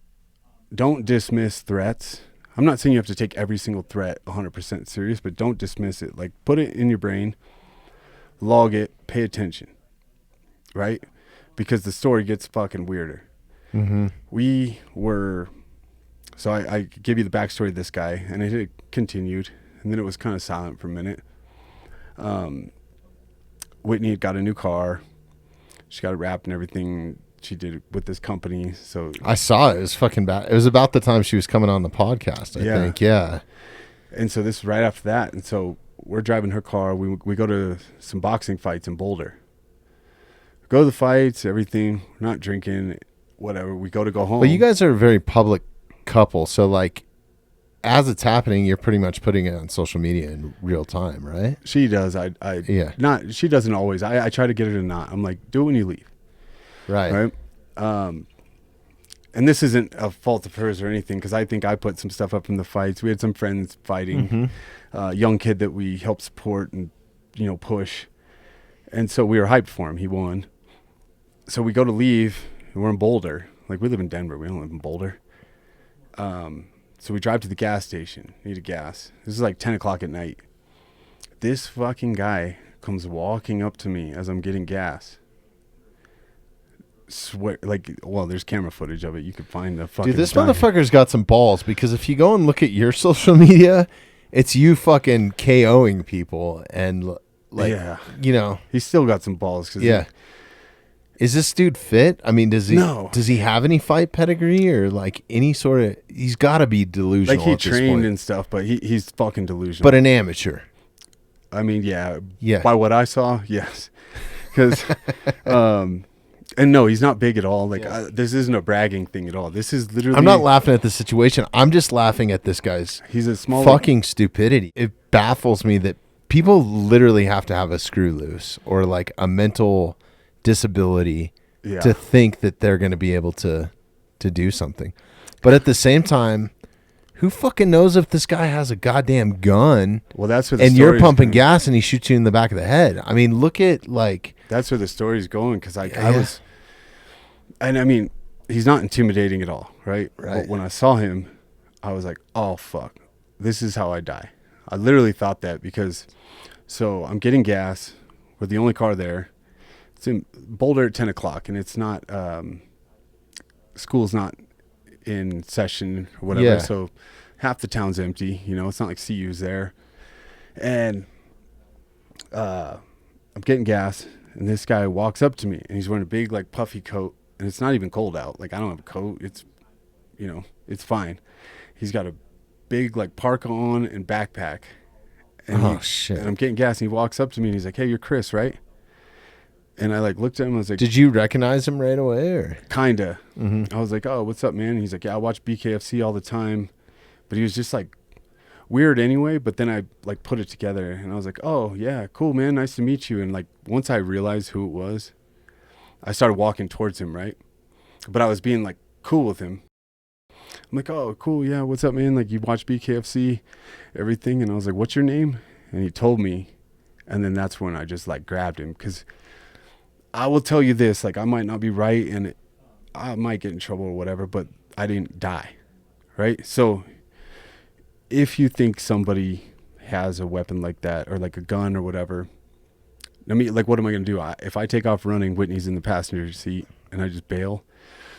dismiss threats. I'm not saying you have to take every single threat 100% serious, but don't dismiss it. Like, put it in your brain, log it, pay attention, right? Because the story gets fucking weirder. Mm-hmm. So I give you the backstory of this guy, and it continued, and then it was kind of silent for a minute. Whitney had got a new car. She got it wrapped and everything. She did it with this company. So I saw it. It was fucking bad. It was about the time she was coming on the podcast, I think. Yeah. And so this is right after that. And so we're driving her car. We go to some boxing fights in Boulder. Go to the fights, everything. We're not drinking, whatever. We go home. But you guys are a very public couple, so like, as it's happening, you're pretty much putting it on social media in real time, right? She does. She doesn't always. I try to get her to not. I'm like, do it when you leave. Right. And this isn't a fault of hers or anything, because I think I put some stuff up in the fights. We had some friends fighting, young kid that we helped support and push, and so we were hyped for him. He won. So we go to leave, and we're in Boulder. Like, we live in Denver. We don't live in Boulder. So we drive to the gas station, needed gas. This is like 10 o'clock at night. This fucking guy comes walking up to me as I'm getting gas. Swear, like, well, there's camera footage of it. You could find the fucking. Dude, this motherfucker's got some balls, because if you go and look at your social media, it's you fucking KOing people and he's still got some balls. Is this dude fit? I mean, does he have any fight pedigree or like any sort of? He's got to be delusional. Like, he trained and stuff, but he's fucking delusional. But an amateur. I mean, yeah. By what I saw, yes. Because, and no, he's not big at all. Like, this isn't a bragging thing at all. This is literally. I'm not laughing at the situation. I'm just laughing at this guy's. He's a small fucking stupidity. It baffles me that people literally have to have a screw loose or like a mental disability to think that they're going to be able to do something. But at the same time, who fucking knows if this guy has a goddamn gun? Well, that's where and you're pumping gas and he shoots you in the back of the head. I mean, look at like. That's where the story's going because I was, and I mean, he's not intimidating at all, right? Right. But when I saw him, I was like, oh fuck, this is how I die. I literally thought that because, so I'm getting gas. We're the only car there. It's in Boulder at 10 o'clock, and it's not, school's not in session or whatever. Yeah. So half the town's empty. You know, it's not like CU's there. And I'm getting gas, and this guy walks up to me, and he's wearing a big, like, puffy coat, and it's not even cold out. Like, I don't have a coat. It's, you know, it's fine. He's got a big, like, parka on and backpack. And shit. And I'm getting gas, and he walks up to me, and he's like, hey, you're Chris, right? And I, like, looked at him, and I was like... Did you recognize him right away, or...? Kinda. Mm-hmm. I was like, oh, what's up, man? And he's like, yeah, I watch BKFC all the time. But he was just, like, weird anyway, but then I, like, put it together, and I was like, oh, yeah, cool, man, nice to meet you. And, like, once I realized who it was, I started walking towards him, right? But I was being, like, cool with him. I'm like, oh, cool, yeah, what's up, man? Like, you watch BKFC, everything? And I was like, what's your name? And he told me, and then that's when I just, like, grabbed him. Because I will tell you this, like, I might not be right, and I might get in trouble or whatever, but I didn't die, right? So if you think somebody has a weapon like that or, like, a gun or whatever, I mean, like, what am I going to do? If I take off running, Whitney's in the passenger seat, and I just bail.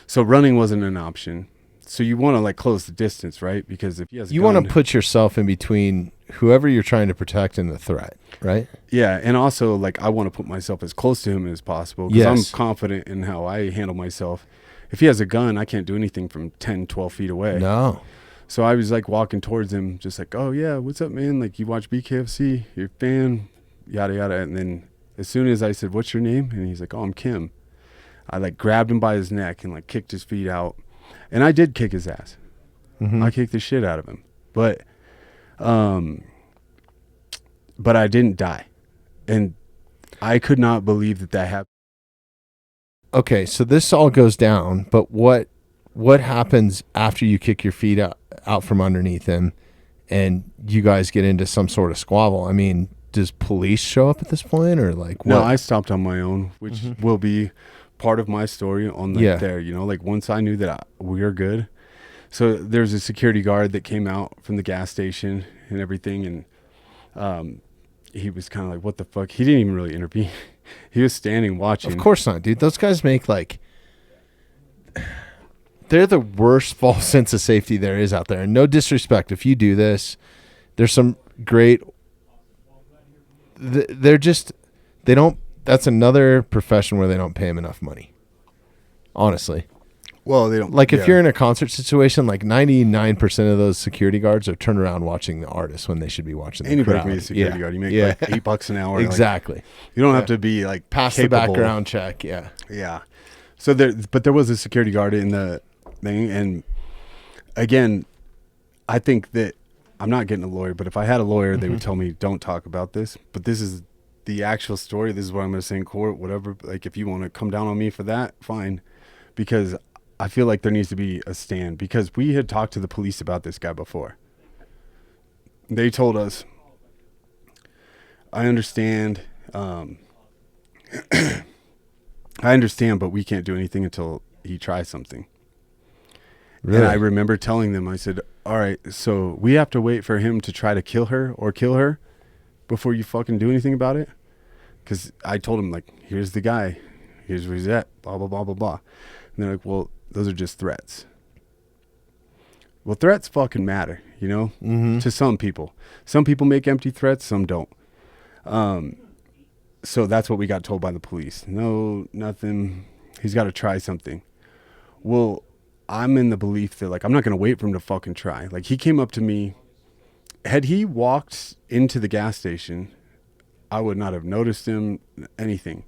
So running wasn't an option. So you want to, like, close the distance, right? Because if he has a gun, want to put yourself in between whoever you're trying to protect and the threat, right? Yeah, and also, like, I want to put myself as close to him as possible because I'm confident in how I handle myself. If he has a gun, I can't do anything from 10, 12 feet away. No. So I was, like, walking towards him just like, oh, yeah, what's up, man? Like, you watch BKFC? You're a fan? Yada, yada. And then as soon as I said, what's your name? And he's like, oh, I'm Kim. I, like, grabbed him by his neck and, like, kicked his feet out. And I did kick his ass. Mm-hmm. I kicked the shit out of him. But I didn't die. And I could not believe that happened. Okay, so this all goes down, but what happens after you kick your feet out from underneath him and you guys get into some sort of squabble? I mean, does police show up at this point, or like what? No, I stopped on my own, which will be part of my story on there, you know, like once I knew that we were good. So there's a security guard that came out from the gas station and everything, and he was kind of like, what the fuck? He didn't even really intervene. He was standing watching. Of course not, dude. Those guys make, like, they're the worst false sense of safety there is out there. And no disrespect, if you do this, there's some great, they're just, they don't, that's another profession where they don't pay him enough money. Honestly. Well, they don't. Like, if you're in a concert situation, like 99% of those security guards are turned around watching the artist when they should be watching the crowd. Anybody can be a security guard. You make like $8 an hour. Exactly. Like, you don't have to be like pass capable. The background check. Yeah. Yeah. So there was a security guard in the thing, and again, I think that I'm not getting a lawyer, but if I had a lawyer, they would tell me don't talk about this. But this is the actual story. This is what I'm going to say in court. Whatever. Like, if you want to come down on me for that, fine, because I feel like there needs to be a stand, because we had talked to the police about this guy before. They told us, I understand, I understand, but we can't do anything until he tries something. Really? And I remember telling them, I said, all right, so we have to wait for him to try to kill her or kill her before you fucking do anything about it? Because I told him, like, here's the guy, here's where he's at, blah, blah, blah, blah, blah. And they're like, well, those are just threats. Well, threats fucking matter, you know, to some people. Some people make empty threats, some don't. So that's what we got told by the police. No, nothing. He's got to try something. Well, I'm in the belief that, like, I'm not going to wait for him to fucking try. Like, he came up to me. Had he walked into the gas station, I would not have noticed him, anything.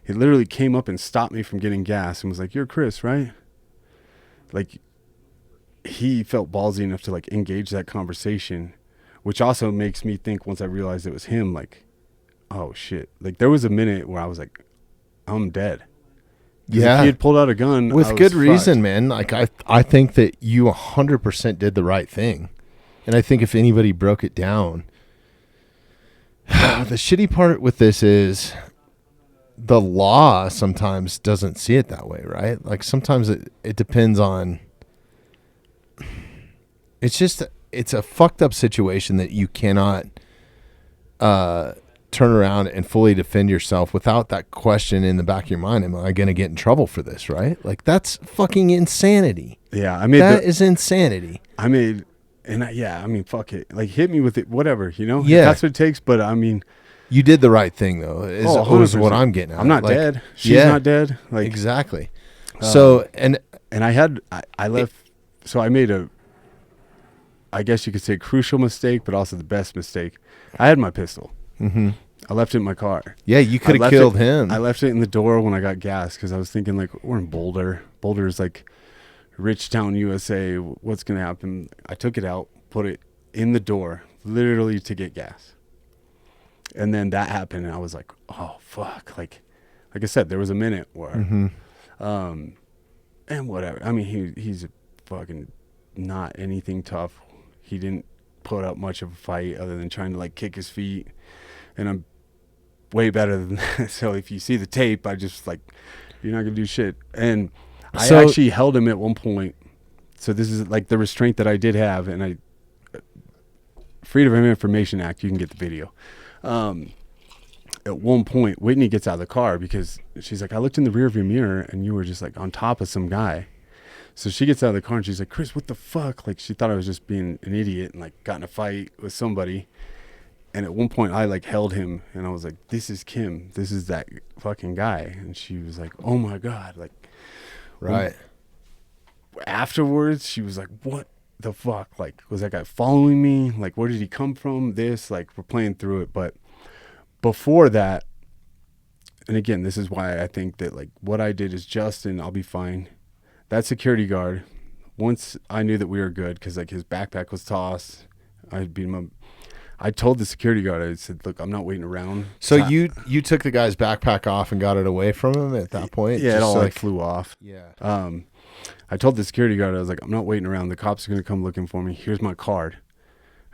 He literally came up and stopped me from getting gas and was like, you're Chris, right? Like, he felt ballsy enough to, like, engage that conversation, which also makes me think, once I realized it was him, like, oh shit. Like, there was a minute where I was like, I'm dead. Yeah. If he had pulled out a gun, with good reason, fucked. Man. Like, I think that you 100% did the right thing. And I think if anybody broke it down, the shitty part with this is the law sometimes doesn't see it that way, right? Like sometimes it depends on, it's a fucked up situation that you cannot turn around and fully defend yourself without that question in the back of your mind. Am I going to get in trouble for this? Right? Like that's fucking insanity. Yeah. That is insanity. I mean, fuck it. Like hit me with it, whatever, you know? Yeah. If that's what it takes. But I mean, you did the right thing though. Is always what I'm getting at. I'm not dead. She's not dead. Like exactly. So, and I left, so I made I guess you could say crucial mistake, but also the best mistake. I had my pistol. Mm-hmm. I left it in my car. Yeah, you could have killed him. I left it in the door when I got gas because I was thinking like, we're in Boulder. Boulder is like rich town, USA. What's going to happen? I took it out, put it in the door, literally to get gas. And then that happened, and I was like, oh, fuck. Like I said, there was a minute where, and whatever. I mean, he's fucking not anything tough. He didn't put up much of a fight other than trying to like kick his feet. And I'm way better than that. So if you see the tape, I just like, you're not going to do shit. And I actually held him at one point. So this is like the restraint that I did have. And Freedom of Information Act, you can get the video. At one point, Whitney gets out of the car because she's like, I looked in the rearview mirror and you were just like on top of some guy. So she gets out of the car and she's like, Chris, what the fuck? Like she thought I was just being an idiot and like got in a fight with somebody. And at one point I like held him and I was like, this is Kim. This is that fucking guy. And she was like, oh my God. Like, right. Afterwards, she was like, what the fuck? Like, was that guy following me? Like, where did he come from? Like, we're playing through it. But before that, and again, this is why I think that like what I did is just and I'll be fine. That security guard, once I knew that we were good because like his backpack was tossed, I beat him up. I told the security guard, I said, look, I'm not waiting around. So you took the guy's backpack off and got it away from him at that point? Yeah, it all like flew off. Yeah. I told the security guard, I was like, I'm not waiting around. The cops are going to come looking for me. Here's my card.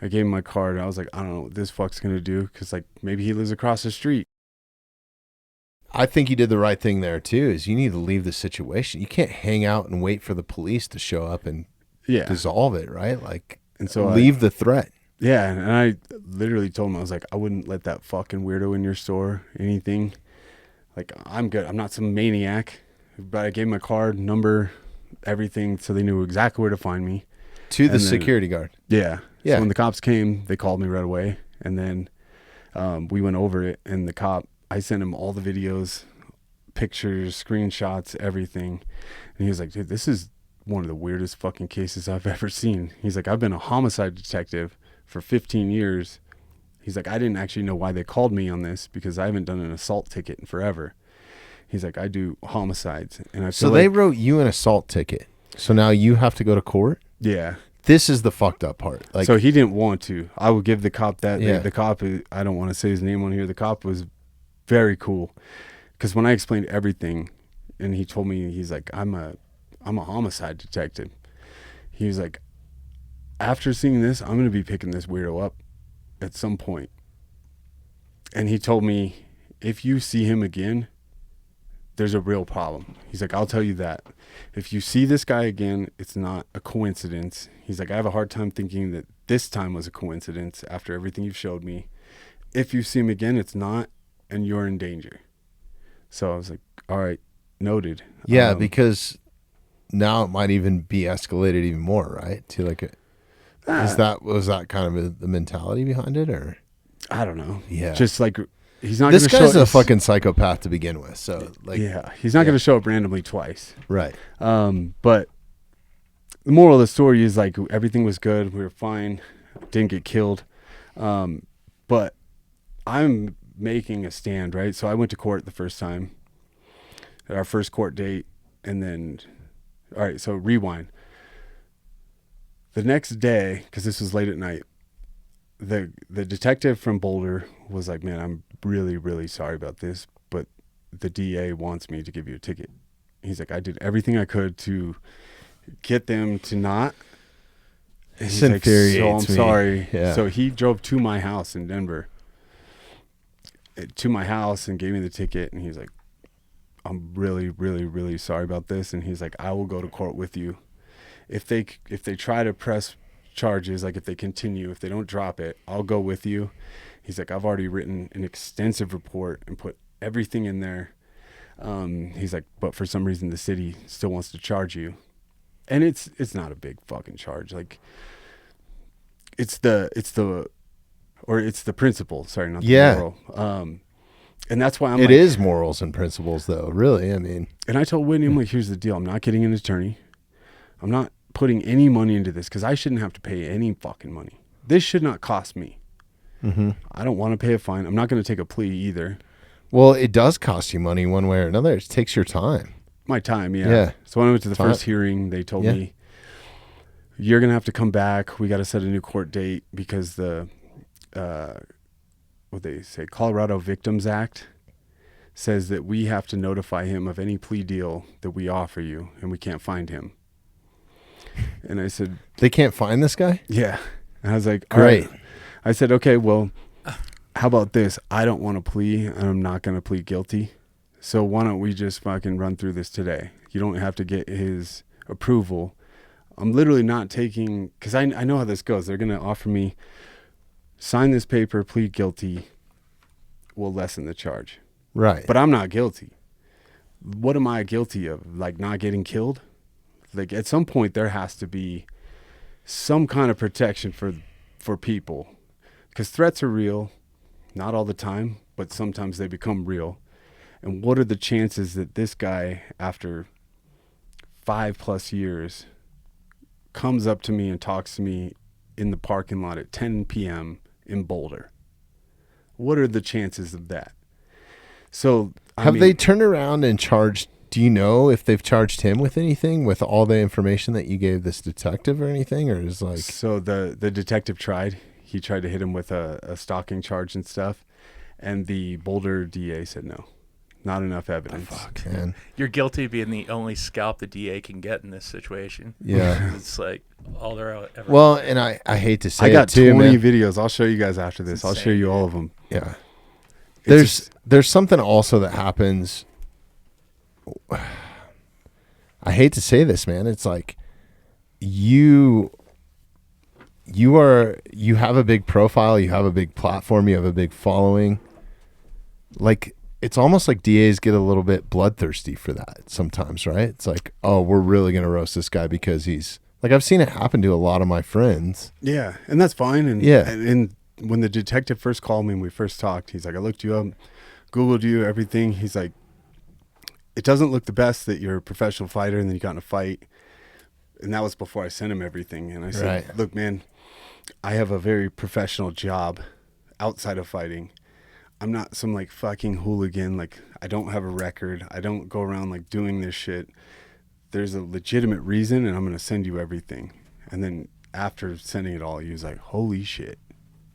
I gave him my card. I was like, I don't know what this fuck's going to do because like maybe he lives across the street. I think you did the right thing there too, is you need to leave the situation. You can't hang out and wait for the police to show up and dissolve it, right? Like, and so leave the threat. Yeah, and I literally told him, I was like, I wouldn't let that fucking weirdo in your store, anything. Like, I'm good. I'm not some maniac. But I gave him my card, number, everything, so they knew exactly where to find me. To the security guard. Yeah. Yeah. So when the cops came, they called me right away. And then we went over it, and the cop, I sent him all the videos, pictures, screenshots, everything. And he was like, dude, this is one of the weirdest fucking cases I've ever seen. He's like, I've been a homicide detective for 15 years. He's like, I didn't actually know why they called me on this because I haven't done an assault ticket in forever. He's like, I do homicides. And I feel so they wrote you an assault ticket. So now you have to go to court? Yeah. This is the fucked up part. Like, so he didn't want to. I would give the cop that. Yeah. The cop, I don't want to say his name on here. The cop was very cool. Because when I explained everything and he told me, he's like, I'm a homicide detective. He was like, after seeing this, I'm going to be picking this weirdo up at some point. And he told me, if you see him again, there's a real problem. He's like, I'll tell you that. If you see this guy again, it's not a coincidence. He's like, I have a hard time thinking that this time was a coincidence after everything you've showed me. If you see him again, it's not, and you're in danger. So I was like, all right, noted. Yeah, because now it might even be escalated even more, right? To like was that kind of the mentality behind it, or I don't know. Yeah, just like he's not. This guy's a fucking psychopath to begin with. So like, yeah, he's not going to show up randomly twice, right? But the moral of the story is like everything was good. We were fine. Didn't get killed. But I'm making a stand, right? So I went to court the first time, at our first court date, and then, all right. So rewind. The next day, because this was late at night, the detective from Boulder was like, man, I'm really, really sorry about this, but the DA wants me to give you a ticket. He's like, I did everything I could to get them to not. He's like, so I'm sorry. Yeah. So he drove to my house in Denver, to my house, and gave me the ticket. And he's like, I'm really, really, really sorry about this. And he's like, I will go to court with you. If they try to press charges, like if they continue, if they don't drop it, I'll go with you. He's like, I've already written an extensive report and put everything in there. He's like, but for some reason the city still wants to charge you. And it's not a big fucking charge. Like it's the principle. Sorry, not the moral. And that's why it is morals and principles, though. Really, I mean. And I told Whitney, I'm like, here's the deal. I'm not getting an attorney. I'm not putting any money into this because I shouldn't have to pay any fucking money. This should not cost me. Mm-hmm. I don't want to pay a fine. I'm not going to take a plea either. Well, it does cost you money one way or another. It takes your time. My time, yeah. So when I went to the first hearing, they told me, you're going to have to come back. We got to set a new court date because the, what they say, Colorado Victims Act says that we have to notify him of any plea deal that we offer you, and we can't find him. And I said, they can't find this guy? Yeah. And I was like, great. All right. I said, okay, well, how about this? I don't want to plea, and I'm not going to plead guilty. So why don't we just fucking run through this today? You don't have to get his approval. I'm literally not taking, because I know how this goes. They're going to offer me, sign this paper, plead guilty, we'll lessen the charge. Right. But I'm not guilty. What am I guilty of? Like not getting killed? Like at some point there has to be some kind of protection for people, because threats are real, not all the time, but sometimes they become real. And what are the chances that this guy, after 5+ years, comes up to me and talks to me in the parking lot at 10 p.m. in Boulder? What are the chances of that? So have they turned around and charged? Do you know if they've charged him with anything, with all the information that you gave this detective or anything, or is like? So the detective tried. He tried to hit him with a stalking charge and stuff, and the Boulder DA said no, not enough evidence. Oh, fuck, man. You're guilty of being the only scalp the DA can get in this situation. Yeah, it's like all they're ever. Well, and I hate to say, I got it too, 20 man. videos. I'll show you guys after this. I'll show you all of them. Yeah, there's something also that happens. I hate to say this, man. It's like you have a big profile, you have a big platform, you have a big following. Like it's almost like DAs get a little bit bloodthirsty for that sometimes, right? It's like, oh, we're really gonna roast this guy because he's like, I've seen it happen to a lot of my friends. Yeah, and that's fine. And and when the detective first called me and we first talked, he's like, I looked you up, Googled you, everything. He's like, it doesn't look the best that you're a professional fighter and then you got in a fight. And that was before I sent him everything. And I said, look, man, I have a very professional job outside of fighting. I'm not some like fucking hooligan. Like I don't have a record. I don't go around like doing this shit. There's a legitimate reason and I'm going to send you everything. And then after sending it all, he was like, holy shit.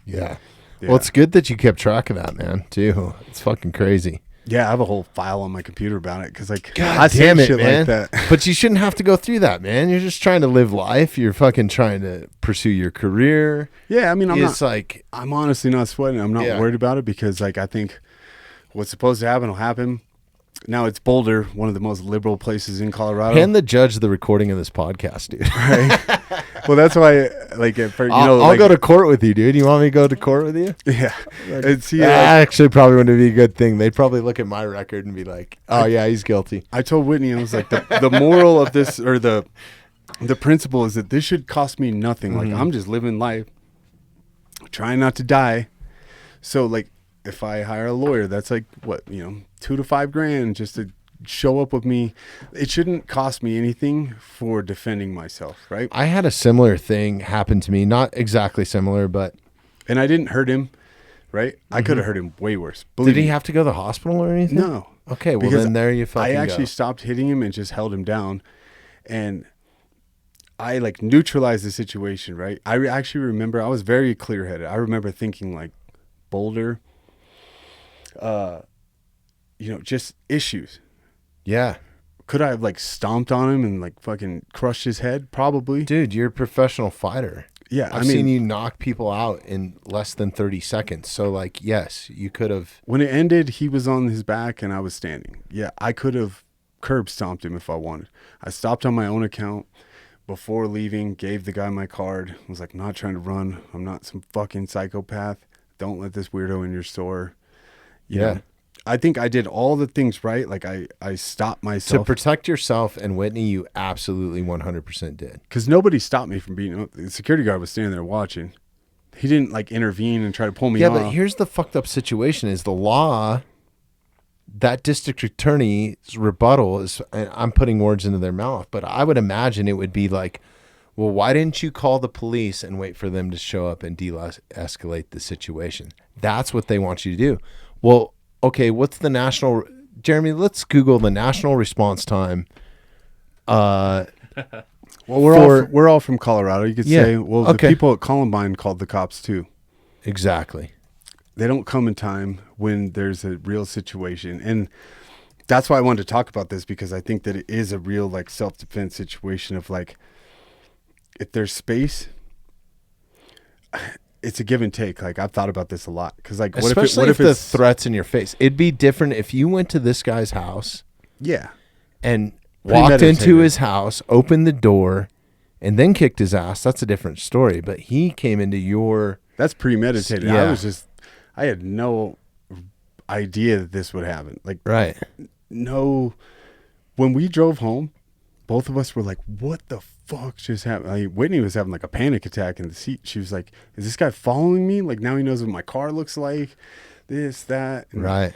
Yeah. Well, it's good that you kept track of that, man, too. It's fucking crazy. Yeah, I have a whole file on my computer about it because, like, God damn it, man. Like that. But you shouldn't have to go through that, man. You're just trying to live life. You're fucking trying to pursue your career. Yeah, I mean, I'm honestly not sweating. I'm not worried about it because, like, I think what's supposed to happen will happen. Now it's Boulder, one of the most liberal places in Colorado. Hand the judge the recording of this podcast, dude. Right? Well, that's why, like, I'll go to court with you, dude. You want me to go to court with you? Yeah. Actually, probably wouldn't be a good thing. They'd probably look at my record and be like, "Oh yeah, he's guilty." I told Whitney, I was like, the moral of this, or the principle is that this should cost me nothing. Mm-hmm. Like, I'm just living life, trying not to die. So, like, if I hire a lawyer, that's like what, $2,000 to $5,000 just to show up with me. It shouldn't cost me anything for defending myself, right? I had a similar thing happen to me, not exactly similar, but and I didn't hurt him, right? Mm-hmm. I could have hurt him way worse. Did he have to go to the hospital or anything? No. Okay, well then there you fucking I actually stopped hitting him and just held him down, and I like neutralized the situation, right? I actually remember I was very clear-headed. I remember thinking like Boulder, just issues. Yeah. Could I have like stomped on him and like fucking crushed his head? Probably. Dude, you're a professional fighter. Yeah, I've seen you knock people out in less than 30 seconds. So, like, yes, you could have. When it ended, he was on his back and I was standing. Yeah, I could have curb stomped him if I wanted. I stopped on my own account before leaving, gave the guy my card. Was like, I'm not trying to run. I'm not some fucking psychopath. Don't let this weirdo in your store. You know, I think I did all the things right. Like, I stopped myself. To protect yourself and Whitney, you absolutely 100% did. Because nobody stopped me from beating up. The security guard was standing there watching. He didn't, like, intervene and try to pull me off. Yeah, but here's the fucked up situation is the law, that district attorney's rebuttal is, and I'm putting words into their mouth, but I would imagine it would be like, well, why didn't you call the police and wait for them to show up and de-escalate the situation? That's what they want you to do. Well, okay, what's the national... Jeremy, let's Google the national response time. Well, we're all from Colorado. You could say, well, the people at Columbine called the cops too. Exactly. They don't come in time when there's a real situation. And that's why I wanted to talk about this, because I think that it is a real, like, self-defense situation of, like, if there's space, it's a give and take. Like, I've thought about this a lot. Because, like, what if the threat's in your face? It'd be different if you went to this guy's house. Yeah. And walked into his house, opened the door, and then kicked his ass. That's a different story. But he came into your... That's premeditated. Yeah. I had no idea that this would happen. Like, right. No. When we drove home, both of us were like, what the fuck just happened? Like, Whitney was having, like, a panic attack in the seat. She was like, is this guy following me? Like, now he knows what my car looks like, this, that. And right.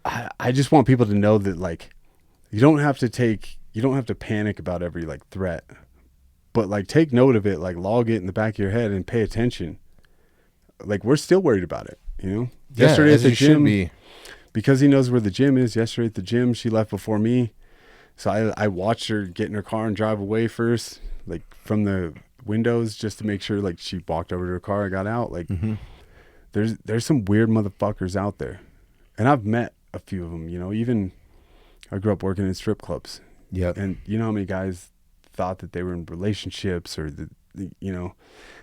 I just want people to know that, like, you don't have to panic about every, like, threat, but, like, take note of it, like, log it in the back of your head and pay attention. Like, we're still worried about it, you know? Yeah, yesterday at the gym, because he knows where the gym is. Yesterday at the gym, she left before me. So I watched her get in her car and drive away first, like, from the windows, just to make sure, like, she walked over to her car and got out. Like, there's some weird motherfuckers out there. And I've met a few of them, you know? Even I grew up working in strip clubs. Yeah. And you know how many guys thought that they were in relationships, or you know,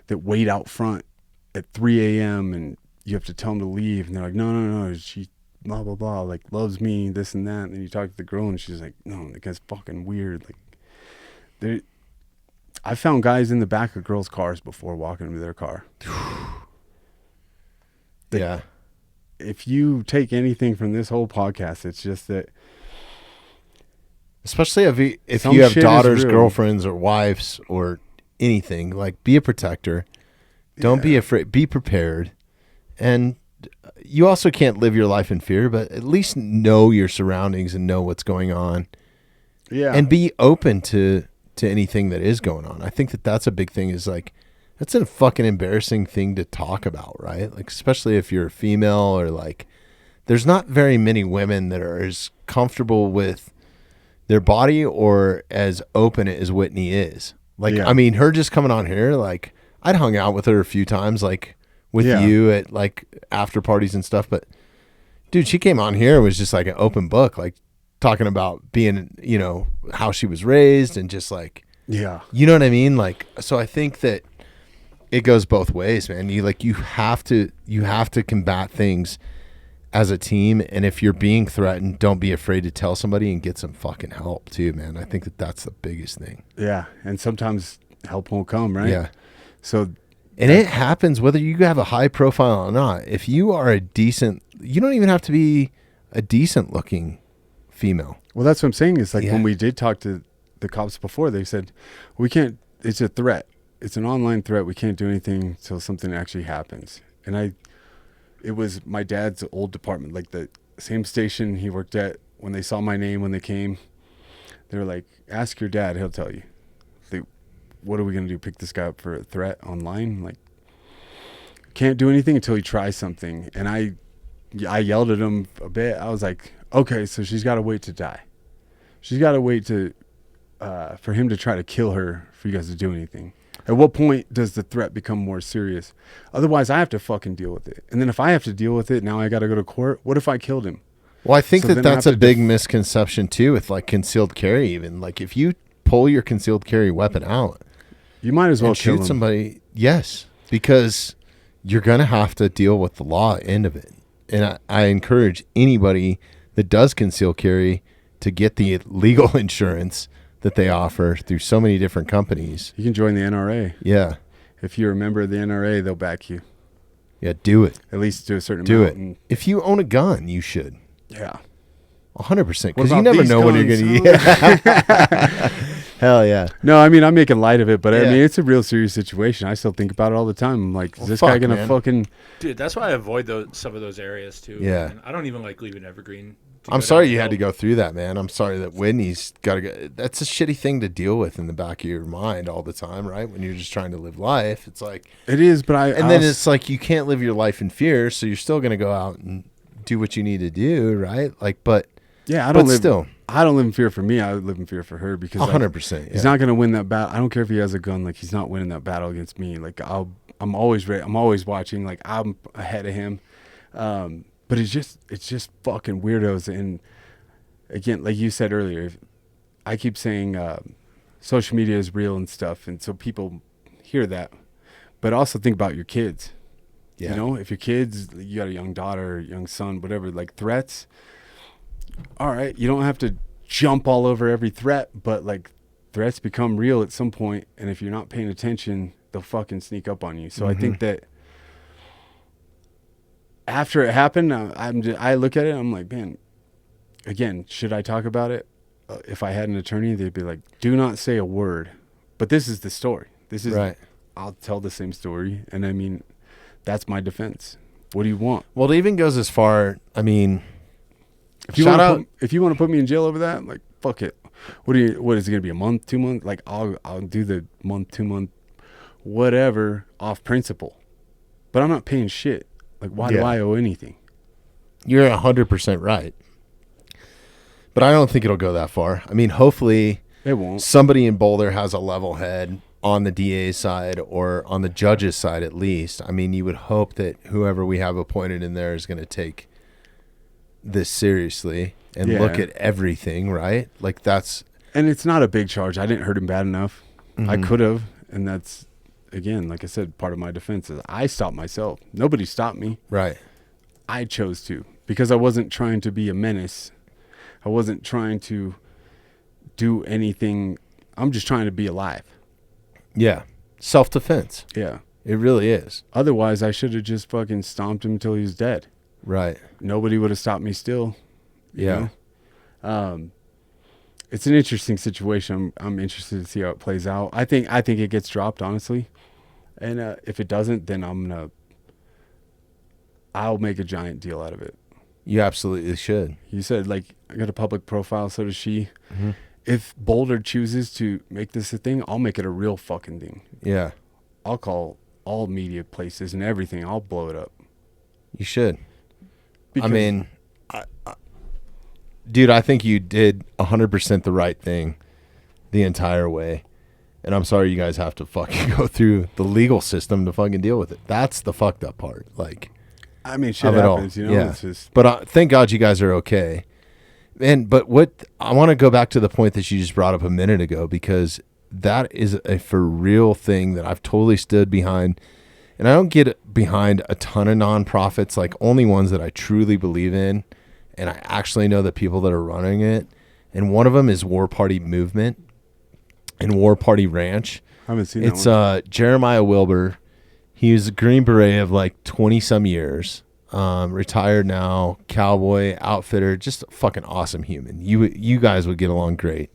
that wait out front at 3 a.m. and you have to tell them to leave, and they're like, no, she blah blah blah, like, loves me, this and that. And then you talk to the girl and she's like, no, that guy's fucking weird. Like, I found guys in the back of girls' cars before walking into their car. Yeah. If you take anything from this whole podcast, it's just that, especially if you have daughters, girlfriends, or wives, or anything, like, be a protector. Don't be afraid. Be prepared. And you also can't live your life in fear, but at least know your surroundings and know what's going on. Yeah. And be open to anything that is going on. I think that's a big thing, is, like, that's a fucking embarrassing thing to talk about, right? Like, especially if you're a female, or, like, there's not very many women that are as comfortable with their body or as open as Whitney is. Like, I mean, her just coming on here, like, I'd hung out with her a few times, like, with you at, like, after parties and stuff. But, dude, she came on here and was just like an open book, like, talking about being, you know, how she was raised, and just, like, you know what I mean? Like, so I think that it goes both ways, man. You have to combat things as a team. And if you're being threatened, don't be afraid to tell somebody and get some fucking help too, man. I think that's the biggest thing. Yeah. And sometimes help won't come, right? Yeah. So, and it happens whether you have a high profile or not. If you are you don't even have to be a decent looking female. Well, that's what I'm saying. Is like, when we did talk to the cops before, they said, we can't, it's a threat. It's an online threat. We can't do anything until something actually happens. And it was my dad's old department, like the same station he worked at. When they saw my name, when they came, they were like, ask your dad, he'll tell you. What are we going to do? Pick this guy up for a threat online? Like, can't do anything until he tries something. And I yelled at him a bit. I was like, okay, so she's got to wait to die. She's got to wait for him to try to kill her for you guys to do anything. At what point does the threat become more serious? Otherwise, I have to fucking deal with it. And then if I have to deal with it, now I got to go to court. What if I killed him? Well, I think that's a big misconception too, with, like, concealed carry. Even, like, if you pull your concealed carry weapon out, You might as well kill shoot him. somebody. Yes, because you're going to have to deal with the law end of it. And I encourage anybody that does conceal carry to get the legal insurance that they offer through so many different companies. You can join the NRA. Yeah. If you're a member of the NRA, they'll back you. Yeah, do it. At least to a certain Do amount. it. If you own a gun, you should. Yeah. 100%. What Because you about never these know when you're guns? going to. Hell yeah. No, I mean, I'm making light of it, but I Yeah. mean, it's a real serious situation. I still think about it all the time. I'm like, is this guy going to fucking... Dude, that's why I avoid some of those areas, too. Yeah. Man. I don't even like leaving Evergreen. I'm sorry you had to go through that, man. I'm sorry that Whitney's got to go. That's a shitty thing to deal with in the back of your mind all the time, right? When you're just trying to live life. It's like... It is, but then it's like you can't live your life in fear, so you're still going to go out and do what you need to do, right? Like, but... Yeah, I don't live in fear for me. I live in fear for her because 100%. Yeah. he's not going to win that battle. I don't care if he has a gun. Like, he's not winning that battle against me. Like, I'm always ready. I'm always watching. Like, I'm ahead of him. But it's just fucking weirdos. And again, like you said earlier, I keep saying social media is real and stuff, and so people hear that. But also think about your kids. Yeah. You know, if your kids, you got a young daughter, young son, whatever, like threats. All right, you don't have to jump all over every threat, but like threats become real at some point, and if you're not paying attention, they'll fucking sneak up on you. So I think that after it happened, I look at it, I'm like, man, again, should I talk about it? If I had an attorney, they'd be like, do not say a word. But this is the story. This is right. I'll tell the same story, and I mean, that's my defense. What do you want? Well, it even goes as far, I mean... If you want to put me in jail over that, like, fuck it. What is it gonna be, a month, 2 months? Like, I'll do the month, 2 month, whatever, off principle. But I'm not paying shit. Like, why do I owe anything? You're 100% right. But I don't think it'll go that far. I mean, hopefully it won't. Somebody in Boulder has a level head on the DA's side or on the judge's side at least. I mean, you would hope that whoever we have appointed in there is going to take this seriously and look at everything, right? Like that's... And it's not a big charge. I didn't hurt him bad enough. I could have. And that's, again, like I said, part of my defense is I stopped myself. Nobody stopped me. Right. I chose to, because I wasn't trying to be a menace. I wasn't trying to do anything. I'm just trying to be alive. Yeah. Self-defense. Yeah. It really is. Otherwise, I should have just fucking stomped him until he was dead. Right. Nobody would have stopped me still. Yeah. It's an interesting situation. I'm interested to see how it plays out. I think it gets dropped, honestly. And if it doesn't, then I'll make a giant deal out of it. You absolutely should. You said, like, I got a public profile, so does she. If Boulder chooses to make this a thing, I'll make it a real fucking thing. Yeah. I'll call all media places and everything. I'll blow it up. You should. Because I mean, dude, I think you did 100% the right thing the entire way. And I'm sorry you guys have to fucking go through the legal system to fucking deal with it. That's the fucked up part. Like, I mean, shit happens, you know? Yeah. It's just... But thank God you guys are okay. But what I want to go back to the point that you just brought up a minute ago, because that is a for real thing that I've totally stood behind. And I don't get behind a ton of nonprofits, like only ones that I truly believe in. And I actually know the people that are running it. And one of them is War Party Movement and War Party Ranch. I haven't seen It's that one. Jeremiah Wilbur. He was a Green Beret of like 20 some years. Retired now, cowboy, outfitter, just a fucking awesome human. You guys would get along great.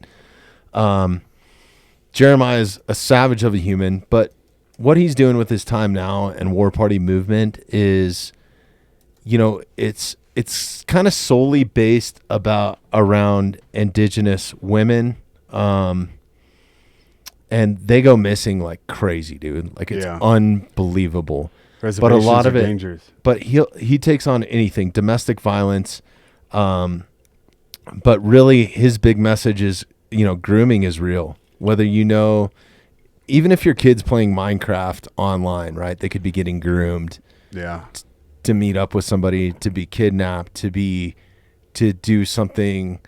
Jeremiah's a savage of a human, but what he's doing with his time now and War Party Movement is, you know, it's kind of solely based around indigenous women. And they go missing like crazy, dude. Like it's unbelievable. But a lot of it, dangerous. But he takes on anything, domestic violence. But really his big message is, you know, grooming is real. Whether, you know, even if your kid's playing Minecraft online, right? They could be getting groomed. Yeah. To meet up with somebody, to be kidnapped, to do something,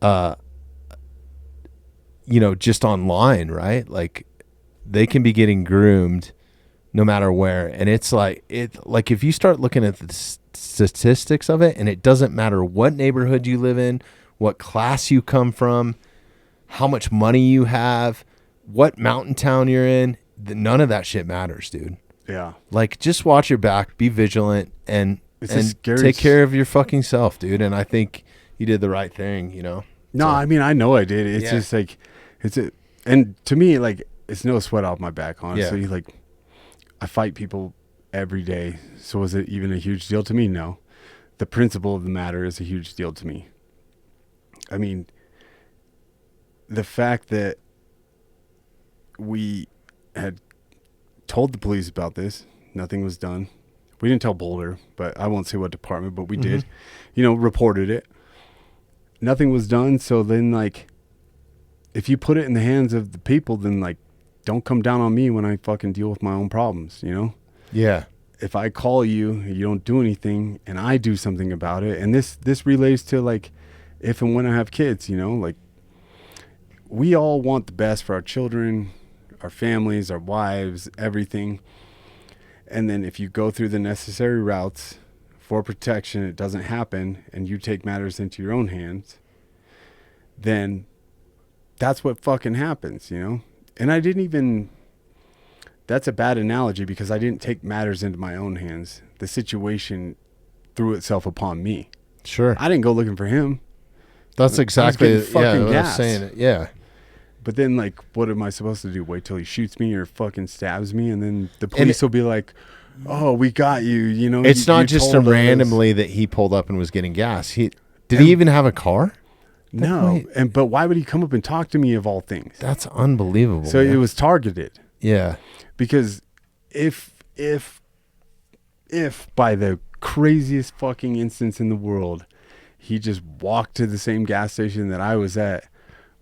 you know, just online, right? Like they can be getting groomed no matter where. And it's like if you start looking at the statistics of it, and it doesn't matter what neighborhood you live in, what class you come from, how much money you have, what mountain town you're in, none of that shit matters, dude. Yeah. Like, just watch your back, be vigilant, and take care of your fucking self, dude. And I think you did the right thing, you know? No, I mean, I know I did. It's just like, and to me, like, it's no sweat off my back, honestly. Yeah. Like, I fight people every day. So is it even a huge deal to me? No. The principle of the matter is a huge deal to me. I mean, the fact that we had told the police about this, nothing was done. We didn't tell Boulder, but I won't say what department, but we did, reported it. Nothing was done. So then, like, if you put it in the hands of the people, then, like, don't come down on me when I fucking deal with my own problems, you know? Yeah. If I call you, you don't do anything, and I do something about it. And this relates to, like, if and when I have kids, you know? Like, we all want the best for our children, our families, our wives, everything. And then if you go through the necessary routes for protection, it doesn't happen, and you take matters into your own hands, then that's what fucking happens, you know? And that's a bad analogy, because I didn't take matters into my own hands. The situation threw itself upon me. Sure. I didn't go looking for him. That's exactly what I was saying. Yeah. But then, like, what am I supposed to do? Wait till he shoots me or fucking stabs me, and then the police will be like, "Oh, we got you." You know, it's not just randomly that he pulled up and was getting gas. Did he even have a car? No. But why would he come up and talk to me, of all things? That's unbelievable. So it was targeted. Yeah. Because if by the craziest fucking instance in the world, he just walked to the same gas station that I was at,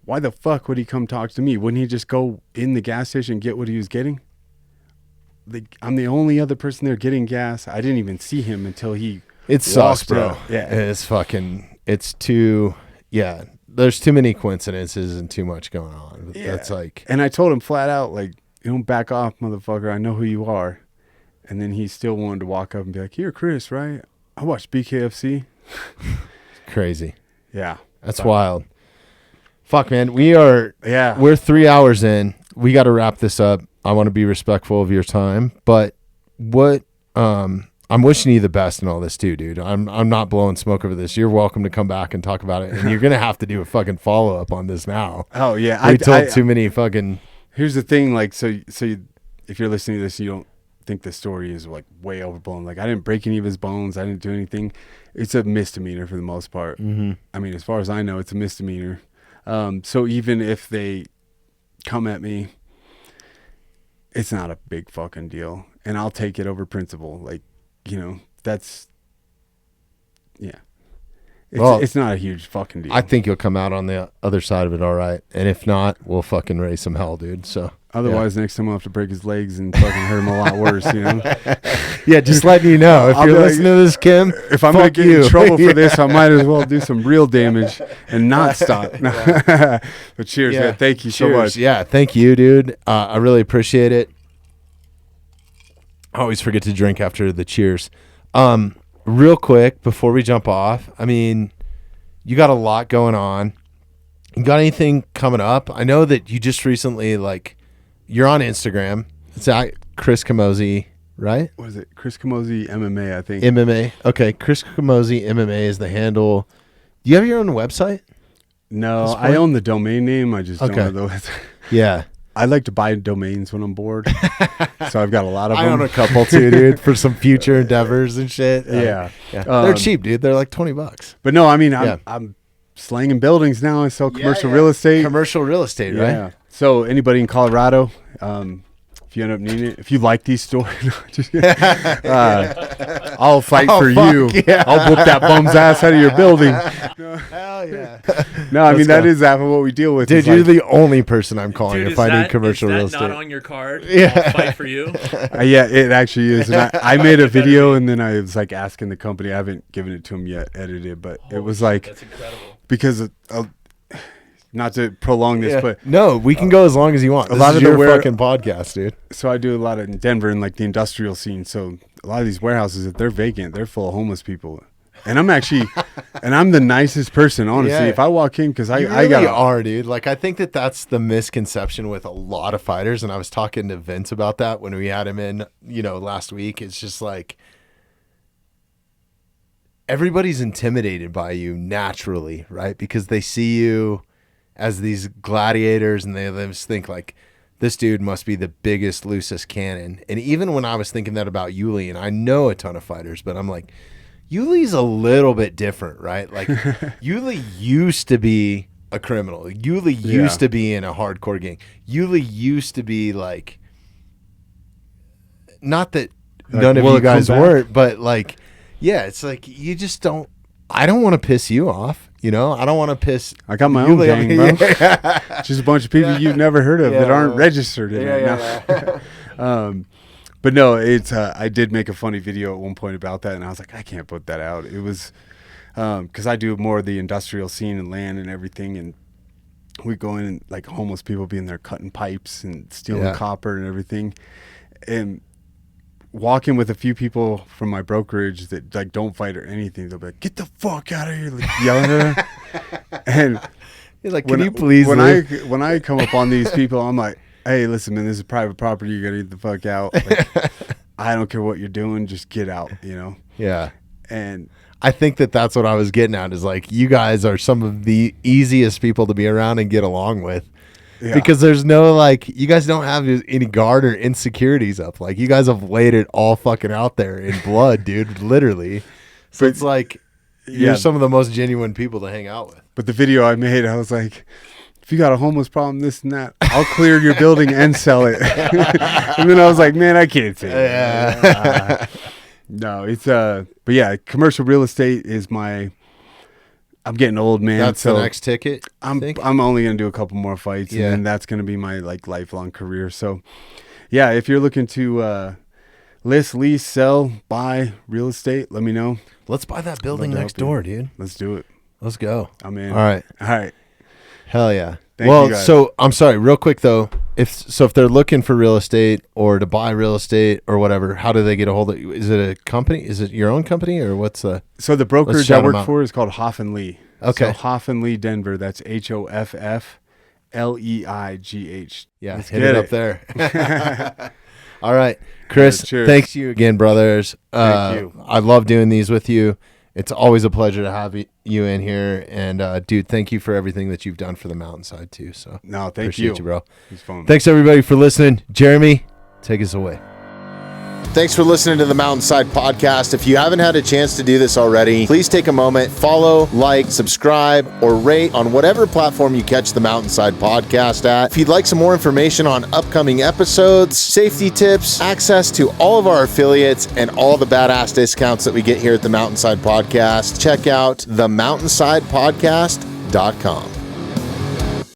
why the fuck would he come talk to me? Wouldn't he just go in the gas station and get what he was getting? I'm the only other person there getting gas. I didn't even see him until he sucks, bro. Yeah. There's too many coincidences and too much going on. Yeah. That's like, and I told him flat out, like, you don't back off, motherfucker. I know who you are. And then he still wanted to walk up and be like, "You're Chris, right? I watched BKFC." Crazy. Yeah. That's wild. Fuck, man. We're 3 hours in. We got to wrap this up. I want to be respectful of your time, but I'm wishing you the best in all this too, dude. I'm not blowing smoke over this. You're welcome to come back and talk about it, and you're going to have to do a fucking follow-up on this now. Oh, yeah. We told too many fucking... Here's the thing, like, so if you're listening to this, you don't think the story is, like, way overblown. Like, I didn't break any of his bones. I didn't do anything. It's a misdemeanor for the most part. Mm-hmm. I mean, as far as I know, it's a misdemeanor. So even if they come at me, it's not a big fucking deal. And I'll take it over principle. Like, you know, that's, yeah. It's not a huge fucking deal. I think you'll come out on the other side of it all right. And if not, we'll fucking raise some hell, dude. So otherwise, next time I'll have to break his legs and fucking hurt him a lot worse, you know? Yeah, just letting you know. If you're listening to this, Kim, if I'm going to get in trouble for this, I might as well do some real damage and not stop. But cheers, man. Thank you so much. Yeah, thank you, dude. I really appreciate it. I always forget to drink after the cheers. Real quick, before we jump off, I mean, you got a lot going on. You got anything coming up? I know that you just recently, like, you're on Instagram. It's at Chris Camozzi, right? What is it? Chris Camozzi MMA, I think. MMA. Okay, Chris Camozzi MMA is the handle. Do you have your own website? No, I own the domain name. I just don't know the website. Yeah. I like to buy domains when I'm bored. So I've got a lot of them. I own a couple too, dude, for some future endeavors and shit. Yeah. They're cheap, dude. They're like $20. But no, I mean, I'm slanging buildings now. I sell commercial real estate. Commercial real estate, right? Yeah. So anybody in Colorado, if you end up needing it, if you like these stories, I'll fight for you. Yeah. I'll whoop that bum's ass out of your building. Hell yeah. No, I mean, that is half of what we deal with. Dude, you're the only person I'm calling if I need commercial real estate. Is that not on your card? Yeah. I'll fight for you? Yeah, it actually is. And I made a video, and then I was like asking the company. I haven't given it to them yet, edited, but it was like, that's incredible. because not to prolong this, but no, we can go as long as you want. This is your fucking podcast, dude. So I do a lot in Denver in like the industrial scene. So a lot of these warehouses, if they're vacant, they're full of homeless people. And I'm actually, and I'm the nicest person, honestly. Yeah. If I walk in, because I really are, dude. Like, I think that's the misconception with a lot of fighters. And I was talking to Vince about that when we had him in, last week. It's just like, everybody's intimidated by you naturally, right? Because they see you as these gladiators and they just think like, this dude must be the biggest, loosest cannon. And even when I was thinking that about Yuli, and I know a ton of fighters, but I'm like, Yuli's a little bit different, right? Like, Yuli used to be a criminal. Yuli used to be in a hardcore gang. Yuli used to be like, not that none of you guys weren't, but like, yeah, it's like, you just don't, I don't want to piss you off. I don't want to piss. I got my own gang, bro. Just a bunch of people you've never heard of that aren't registered in it. But no, it's I did make a funny video at one point about that, and I was like, I can't put that out. It was because I do more of the industrial scene and land and everything, and we go in and like homeless people being there cutting pipes and stealing copper and everything, and walking with a few people from my brokerage that like don't fight or anything. They'll be like, "Get the fuck out of here!" Like, yelling at her. And you're like, "Can you please?" When I come up on these people, I'm like, hey, listen, man, this is private property. You got to get the fuck out. Like, I don't care what you're doing. Just get out, Yeah. And I think that's what I was getting at is like, you guys are some of the easiest people to be around and get along with. Yeah. Because there's no, like, you guys don't have any guard or insecurities up. Like, you guys have laid it all fucking out there in blood, dude, literally. So it's like, you're some of the most genuine people to hang out with. But the video I made, I was like, if you got a homeless problem, this and that, I'll clear your building and sell it. And then I was like, man, I can't say that. No, it's, but yeah, commercial real estate is I'm getting old, man. That's the next ticket. I'm only going to do a couple more fights and then that's going to be my like lifelong career. So yeah, if you're looking to, list, lease, sell, buy real estate, let me know. Let's buy that building next door, dude. Let's do it. Let's go. I'm in. All right. Hell yeah. Thank you guys. So I'm sorry, real quick though. If they're looking for real estate or to buy real estate or whatever, how do they get a hold of you? Is it a company? Is it your own company or what's the? So the brokerage I work for is called Hoff and Lee. Okay. So Hoff and Lee Denver. That's HOFFLEIGH. Yeah, let's hit it up there. All right, Chris. Thanks you again, brothers. Thank you. I love doing these with you. It's always a pleasure to have you in here. And, dude, thank you for everything that you've done for the Mountainside, too. So no, appreciate you, bro. It's fun. Thanks, everybody, for listening. Jeremy, take us away. Thanks for listening to the Mountainside Podcast. If you haven't had a chance to do this already, please take a moment, follow, like, subscribe, or rate on whatever platform you catch the Mountainside Podcast at. If you'd like some more information on upcoming episodes, safety tips, access to all of our affiliates, and all the badass discounts that we get here at the Mountainside Podcast, check out themountainsidepodcast.com.